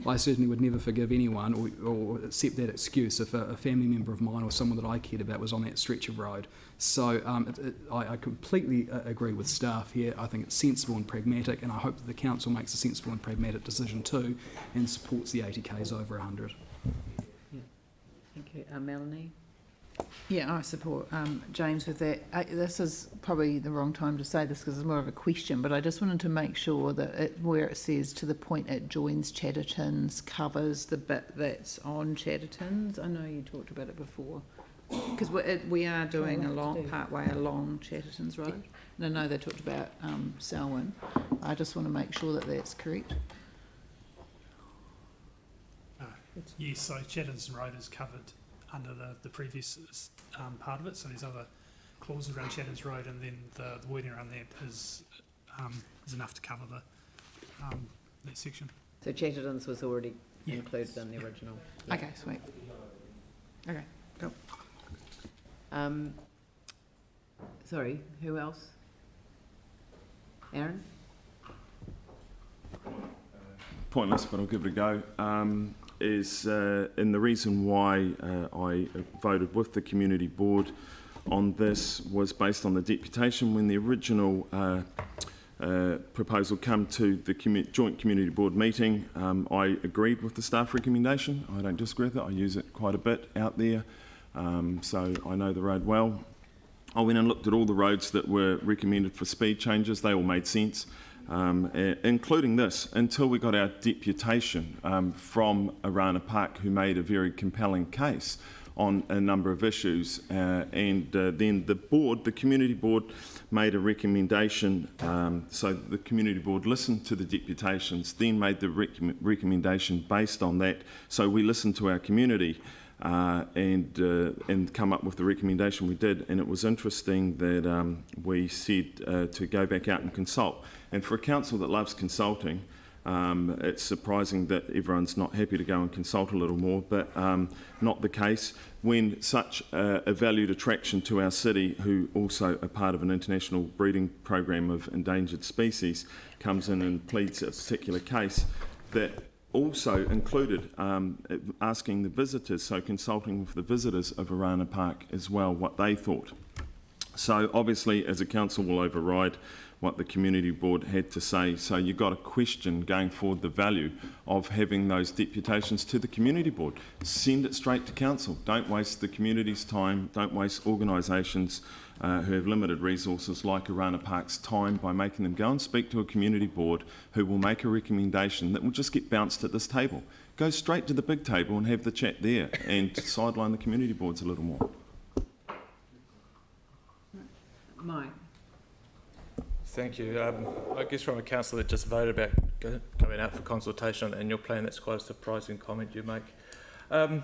Speaker 15: I certainly would never forgive anyone or accept that excuse if a family member of mine or someone that I cared about was on that stretch of road. So I completely agree with staff here. I think it's sensible and pragmatic, and I hope that the council makes a sensible and pragmatic decision too and supports the 80 k's over 100.
Speaker 1: Yeah. Thank you. Melanie?
Speaker 9: Yeah, I support James with that. This is probably the wrong time to say this because it's more of a question, but I just wanted to make sure that where it says to the point it joins Chatterton's covers the bit that's on Chatterton's. I know you talked about it before. Because we are doing part way along Chatterton's Road. And I know they talked about Selwyn. I just want to make sure that that's correct.
Speaker 16: Yes, so Chatterton's Road is covered under the previous part of it, so there's other clauses around Chatterton's Road, and then the wording around that is enough to cover that section.
Speaker 1: So Chatterton's was already included in the original.
Speaker 9: Yeah. Okay, sweet. Okay, cool.
Speaker 1: Sorry, who else? Aaron?
Speaker 10: Pointless, but I'll give it a go. And the reason why I voted with the community board on this was based on the deputation. When the original proposal came to the joint community board meeting, I agreed with the staff recommendation. I don't disagree with it. I use it quite a bit out there, so I know the road well. I went and looked at all the roads that were recommended for speed changes. They all made sense. Including this, until we got our deputation from Orana Park, who made a very compelling case on a number of issues, and then the community board made a recommendation. So the community board listened to the deputations, then made the recommendation based on that. So we listened to our community and come up with the recommendation we did. And it was interesting that we said to go back out and consult. And for a council that loves consulting, it's surprising that everyone's not happy to go and consult a little more, but not the case. When such a valued attraction to our city, who also are part of an international breeding program of endangered species, comes in and pleads a particular case, that also included asking the visitors, so consulting with the visitors of Orana Park as well, what they thought. So obviously, as a council, will override what the community board had to say. So you've got a question going forward the value of having those deputations to the community board. Send it straight to council. Don't waste the community's time. Don't waste organisations who have limited resources like Orana Park's time by making them go and speak to a community board who will make a recommendation that will just get bounced at this table. Go straight to the big table and have the chat there and sideline the community boards a little more.
Speaker 1: Mike?
Speaker 17: Thank you. I guess from a councillor that just voted about going out for consultation on the annual plan, that's quite a surprising comment you make. And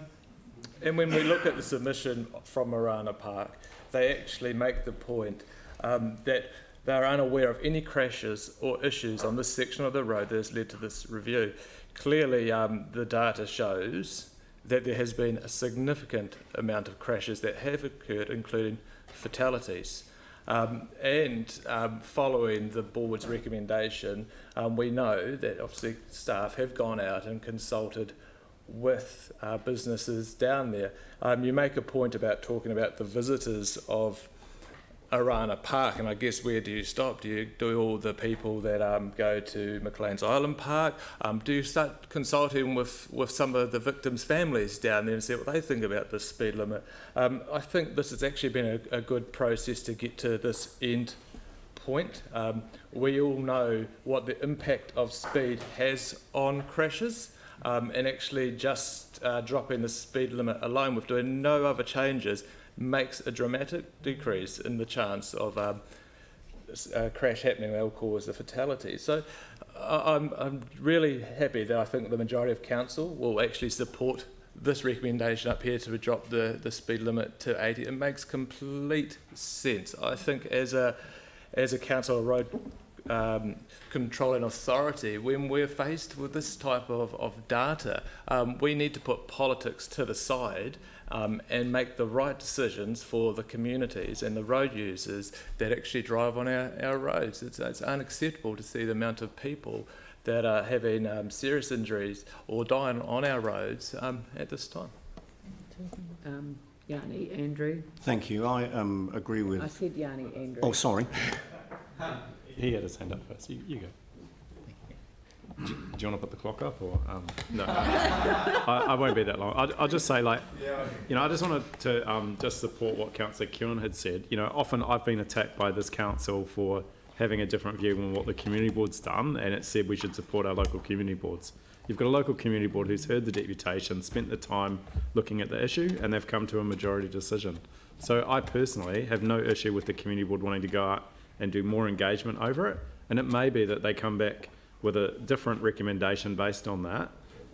Speaker 17: when we look at the submission from Orana Park, they actually make the point that they are unaware of any crashes or issues on this section of the road that has led to this review. Clearly, the data shows that there has been a significant amount of crashes that have occurred, including fatalities. Following the board's recommendation, we know that obviously staff have gone out and consulted with businesses down there. You make a point about talking about the visitors of Orana Park, and I guess where do you stop? Do all the people that go to McLean's Island Park, do you start consulting with some of the victims' families down there and see what they think about the speed limit? I think this has actually been a good process to get to this end point. We all know what the impact of speed has on crashes, and actually just dropping the speed limit alone with doing no other changes makes a dramatic decrease in the chance of crash happening that will cause the fatality. So I'm really happy that I think the majority of council will actually support this recommendation up here to drop the speed limit to 80. It makes complete sense. I think as a council or road controlling authority, when we're faced with this type of data, we need to put politics to the side and make the right decisions for the communities and the road users that actually drive on our roads. It's unacceptable to see the amount of people that are having serious injuries or dying on our roads at this time.
Speaker 1: Yanni, Andrew.
Speaker 18: Thank you. I agree with...
Speaker 1: I said Yanni, Andrew.
Speaker 18: Oh, sorry.
Speaker 12: He had his hand up first. You go. Do you want to put the clock up or no? I won't be that long. I'll just say, like, you know, I just wanted to just support what Councillor Kieran had said. You know, often I've been attacked by this council for having a different view on what the community board's done, and it said we should support our local community boards. You've got a local community board who's heard the deputation, spent the time looking at the issue, and they've come to a majority decision. So I personally have no issue with the community board wanting to go out and do more engagement over it, and it may be that they come back with a different recommendation based on that.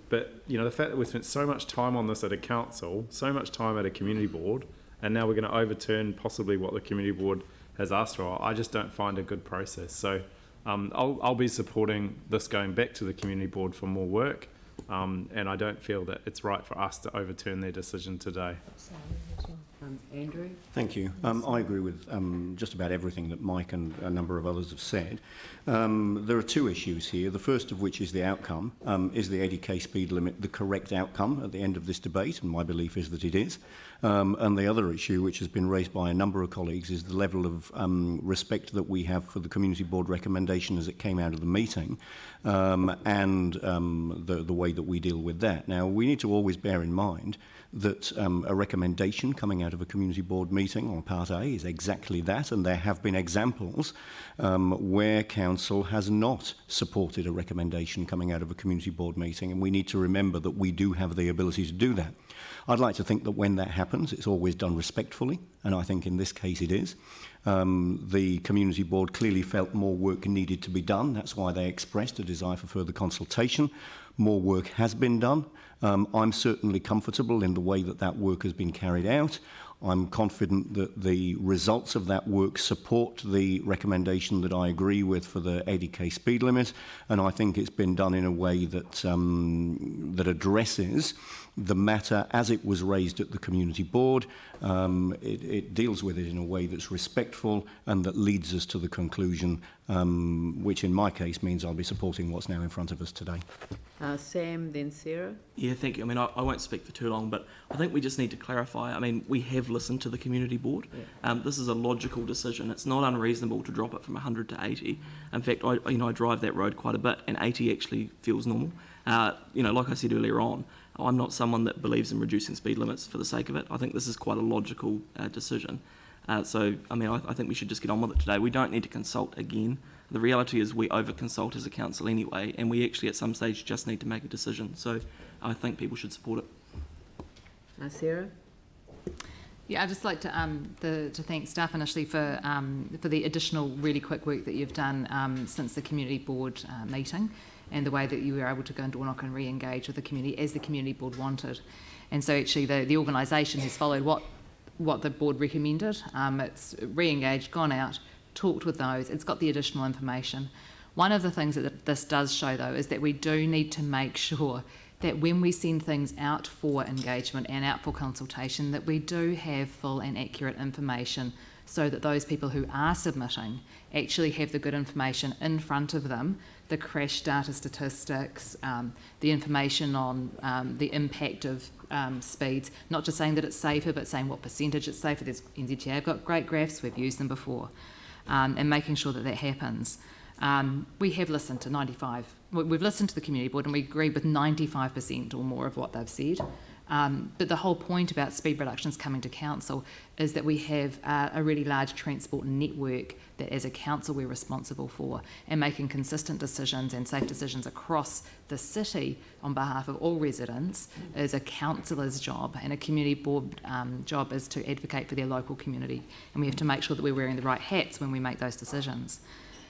Speaker 12: But you know, the fact that we've spent so much time on this at a council, so much time at a community board, and now we're going to overturn possibly what the community board has asked for, I just don't find a good process. So I'll be supporting this going back to the community board for more work, and I don't feel that it's right for us to overturn their decision today.
Speaker 1: Andrew?
Speaker 18: Thank you. I agree with just about everything that Mike and a number of others have said. There are two issues here. The first of which is the outcome. Is the 80k speed limit the correct outcome at the end of this debate? And my belief is that it is. And the other issue, which has been raised by a number of colleagues, is the level of respect that we have for the community board recommendation as it came out of the meeting, and the way that we deal with that. Now, we need to always bear in mind that a recommendation coming out of a community board meeting on Part A is exactly that, and there have been examples where council has not supported a recommendation coming out of a community board meeting, and we need to remember that we do have the ability to do that. I'd like to think that when that happens, it's always done respectfully, and I think in this case it is. The community board clearly felt more work needed to be done. That's why they expressed a desire for further consultation. More work has been done. I'm certainly comfortable in the way that that work has been carried out. I'm confident that the results of that work support the recommendation that I agree with for the 80k speed limit, and I think it's been done in a way that that addresses the matter as it was raised at the community board. It deals with it in a way that's respectful and that leads us to the conclusion, which in my case means I'll be supporting what's now in front of us today.
Speaker 1: Sam, then Sarah.
Speaker 8: Yeah, thank you. I mean, I won't speak for too long, but I think we just need to clarify. I mean, we have listened to the community board. Yeah. This is a logical decision. It's not unreasonable to drop it from 100 to 80. In fact, I drive that road quite a bit, and 80 actually feels normal. Like I said earlier on, I'm not someone that believes in reducing speed limits for the sake of it. I think this is quite a logical decision. So, I mean, I think we should just get on with it today. We don't need to consult again. The reality is we over-consult as a council anyway, and we actually at some stage just need to make a decision. So I think people should support it.
Speaker 1: Sarah?
Speaker 13: Yeah, I'd just like to thank staff initially for the additional really quick work that you've done since the community board meeting, and the way that you were able to go and Dornoch and re-engage with the community as the community board wanted. And so actually the organisation has followed what the board recommended. It's re-engaged, gone out, talked with those, it's got the additional information. One of the things that this does show though is that we do need to make sure that when we send things out for engagement and out for consultation, that we do have full and accurate information so that those people who are submitting actually have the good information in front of them, the crash data statistics, the information on the impact of speeds, not just saying that it's safer, but saying what percentage it's safer. There's NZTA have got great graphs, we've used them before, and making sure that that happens. We have listened to we've listened to the community board and we agree with 95% or more of what they've said. But the whole point about speed reductions coming to council is that we have a really large transport network that as a council we're responsible for, and making consistent decisions and safe decisions across the city on behalf of all residents is a councillor's job, and a community board job is to advocate for their local community, and we have to make sure that we're wearing the right hats when we make those decisions.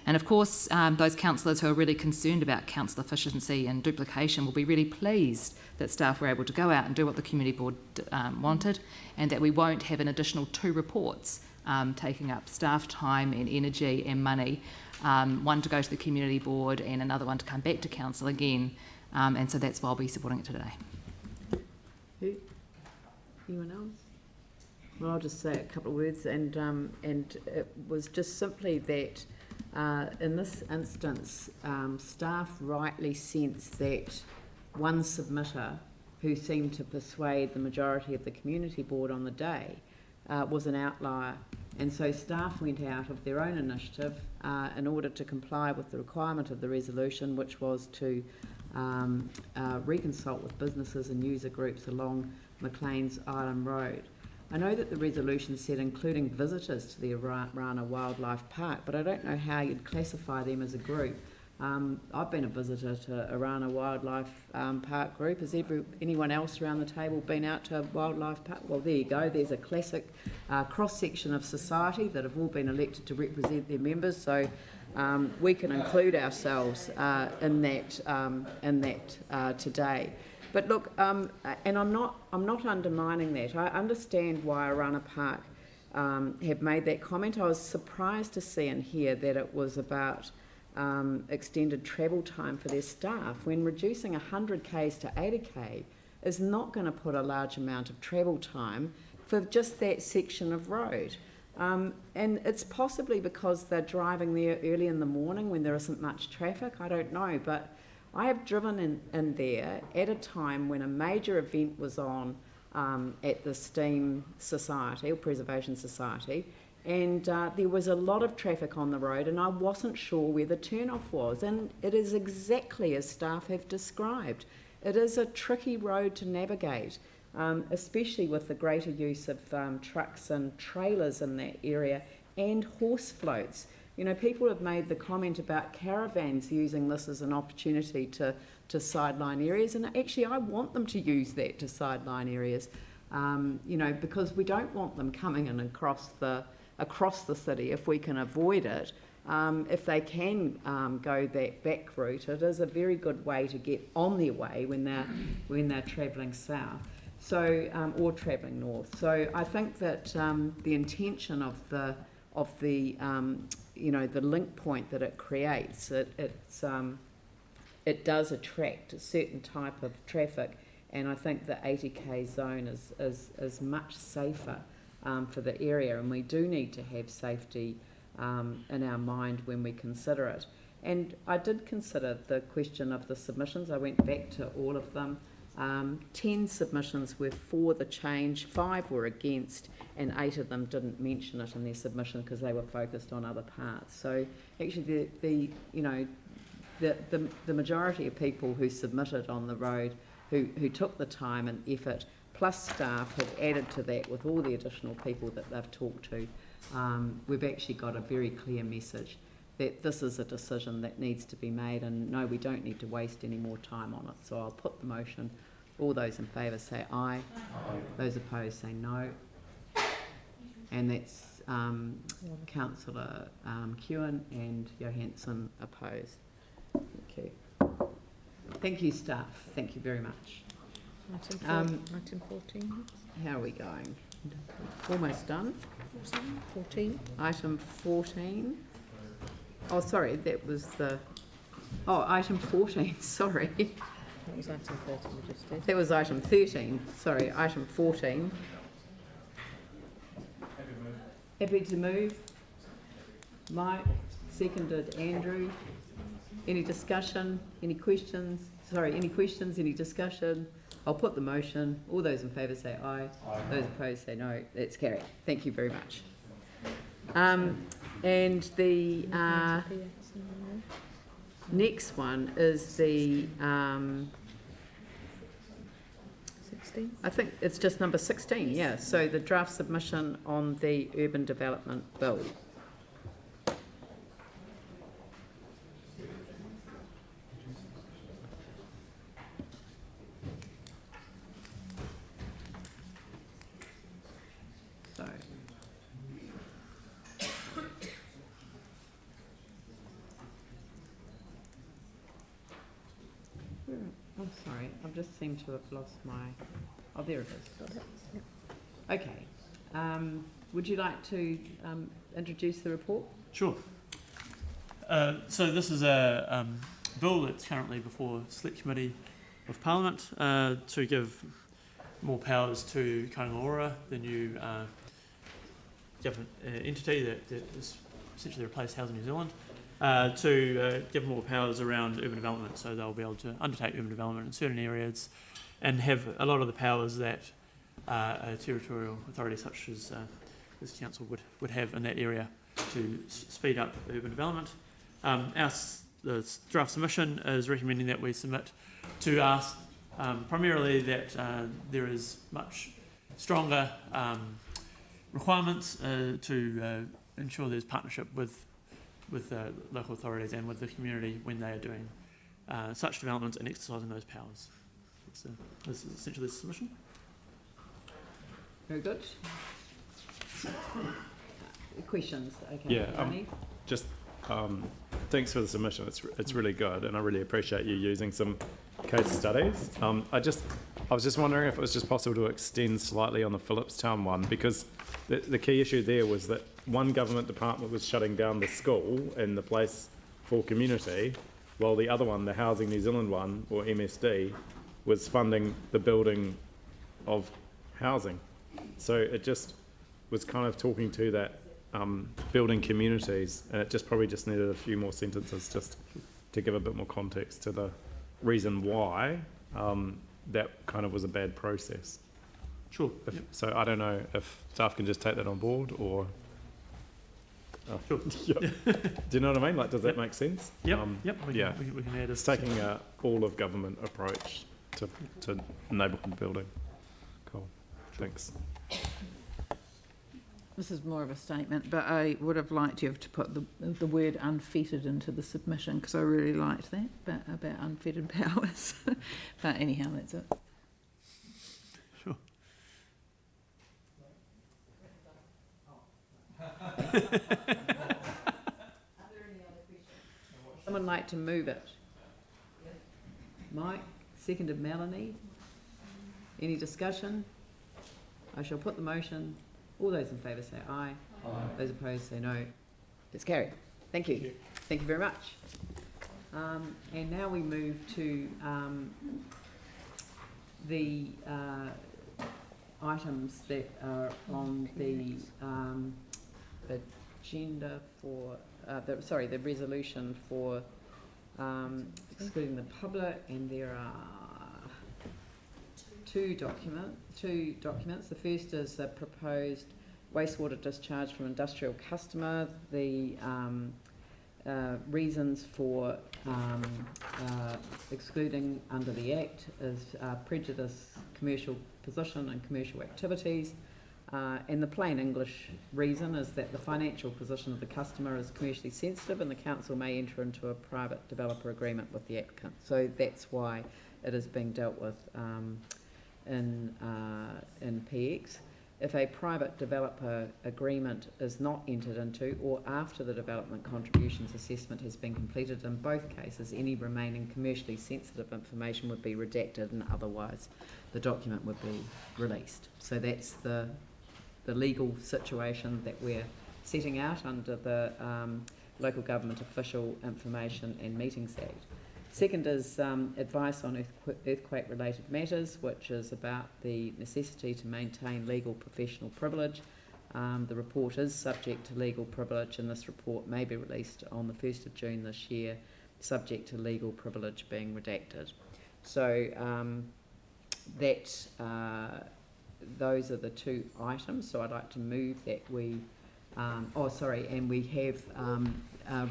Speaker 13: And of course, those councillors who are really concerned about council efficiency and duplication will be really pleased that staff were able to go out and do what the community board wanted, and that we won't have an additional 2 reports taking up staff time and energy and money, one to go to the community board and another one to come back to council again. And so that's why I'll be supporting it today.
Speaker 1: Who? Anyone else? Well, I'll just say a couple of words, and it was just simply that in this instance, staff rightly sensed that one submitter who seemed to persuade the majority of the community board on the day was an outlier, and so staff went out of their own initiative in order to comply with the requirement of the resolution, which was to reconsult with businesses and user groups along Maclean's Island Road. I know that the resolution said including visitors to the Arana Wildlife Park, but I don't know how you'd classify them as a group. I've been a visitor to Arana Wildlife Park group. Has anyone else around the table been out to a wildlife park? Well, there you go. There's a classic cross-section of society that have all been elected to represent their members, so we can include ourselves in that today. But look, and I'm not undermining that. I understand why Arana Park have made that comment. I was surprised to see and hear that it was about extended travel time for their staff, when reducing 100 k's to 80 k is not going to put a large amount of travel time for just that section of road. And it's possibly because they're driving there early in the morning when there isn't much traffic. I don't know, but I have driven in there at a time when a major event was on at the STEAM Society, or Preservation Society, and there was a lot of traffic on the road, and I wasn't sure where the turn-off was, and it is exactly as staff have described. It is a tricky road to navigate, especially with the greater use of trucks and trailers in that area, and horse floats. You know, people have made the comment about caravans using this as an opportunity to sideline areas, and actually I want them to use that to sideline areas, you know, because we don't want them coming in across the city if we can avoid it. If they can go that back route, it is a very good way to get on their way when they're travelling south, so or travelling north. So I think that the intention of the you know, the link point that it creates, it does attract a certain type of traffic, and I think the 80k zone is much safer for the area, and we do need to have safety in our mind when we consider it. And I did consider the question of the submissions. I went back to all of them. 10 submissions were for the change, 5 were against, and 8 of them didn't mention it in their submission because they were focused on other parts. So actually the majority of people who submitted on the road, who took the time and effort, plus staff, have added to that with all the additional people that they've talked to. We've actually got a very clear message that this is a decision that needs to be made, and no, we don't need to waste any more time on it. So I'll put the motion. All those in favour say aye. Aye. Those opposed say no. And that's Councillor Kewen and Johansson opposed. Thank you. Thank you, staff. Thank you very much.
Speaker 3: Item 14.
Speaker 1: How are we going? Almost done.
Speaker 3: 14.
Speaker 1: Item 14. Oh, sorry, that was the... Oh, item 14, sorry.
Speaker 3: That was item 13 we just did.
Speaker 1: That was item 13, sorry, item 14. Happy to move. Mike, seconded Andrew. Any discussion? Any questions? Sorry, any questions? Any discussion? I'll put the motion. All those in favour say aye. Aye. Those opposed say no. That's carried. Thank you very much. And the next one is the
Speaker 5: 16?
Speaker 1: I think it's just number 16, yeah. So the draft submission on the urban development bill. So. Oh, sorry, I've just seemed to have lost my, oh, there it is. Okay, would you like to introduce the report?
Speaker 19: Sure. So this is a bill that's currently before Select Committee of Parliament to give more powers to Kaunga, the new government entity that is essentially replaced Housing New Zealand, to give more powers around urban development, so they'll be able to undertake urban development in certain areas and have a lot of the powers that a territorial authority such as this council would have in that area to speed up urban development. The draft submission is recommending that we submit to ask primarily that there is much stronger requirements to ensure there's partnership with local authorities and with the community when they are doing such developments and exercising those powers. This is essentially the submission.
Speaker 1: Very good. Questions? Okay.
Speaker 12: Yeah, just thanks for the submission. It's really good, and I really appreciate you using some case studies. I was just wondering if it was just possible to extend slightly on the Phillipstown one, because the key issue there was that one government department was shutting down the school and the place for community, while the other one, the Housing New Zealand one, or MSD, was funding the building of housing. So it just was kind of talking to that building communities, and it just probably just needed a few more sentences just to give a bit more context to the reason why that kind of was a bad process.
Speaker 19: Sure.
Speaker 12: So I don't know if staff can just take that on board, or
Speaker 19: sure.
Speaker 12: Do you know what I mean? Like, does that make sense?
Speaker 19: Yep. We can add
Speaker 12: it's taking a all of government approach to neighbourhood building. Cool. Thanks.
Speaker 9: This is more of a statement, but I would have liked you to put the word unfettered into the submission, because I really liked that, about unfettered powers. But anyhow, that's it.
Speaker 19: Sure.
Speaker 1: Someone like to move it? Mike, seconded Melanie. Any discussion? I shall put the motion. All those in favour say aye. Aye. Those opposed say no. It's carried. Thank you. Thank you very much. And now we move to the items that are on the agenda for, the resolution for excluding the public, and there are two documents. The first is the proposed wastewater discharge from industrial customer. The reasons for excluding under the Act is prejudice, commercial position and commercial activities. And the plain English reason is that the financial position of the customer is commercially sensitive and the council may enter into a private developer agreement with the applicant. So that's why it is being dealt with in PX. If a private developer agreement is not entered into, or after the development contributions assessment has been completed, in both cases any remaining commercially sensitive information would be redacted and otherwise the document would be released. So that's the legal situation that we're setting out under the Local Government Official Information and Meetings Act. Second is advice on earthquake-related matters, which is about the necessity to maintain legal professional privilege. The report is subject to legal privilege, and this report may be released on the 1st of June this year, subject to legal privilege being redacted. So those are the two items. So I'd like to move that we, and we have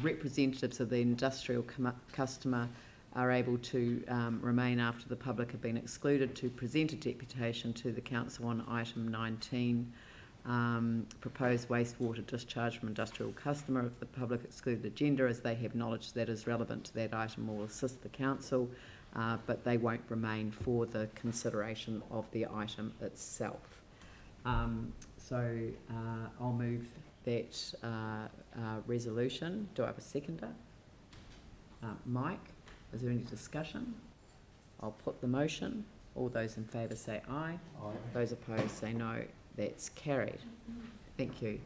Speaker 1: representatives of the industrial customer are able to remain after the public have been excluded to present a deputation to the council on item 19, proposed wastewater discharge from industrial customer of the public excluded agenda, as they have knowledge that is relevant to that item will assist the council, but they won't remain for the consideration of the item itself. So I'll move that resolution. Do I have a seconder? Mike, is there any discussion? I'll put the motion. All those in favour say aye. Aye. Those opposed say no. That's carried. Thank you.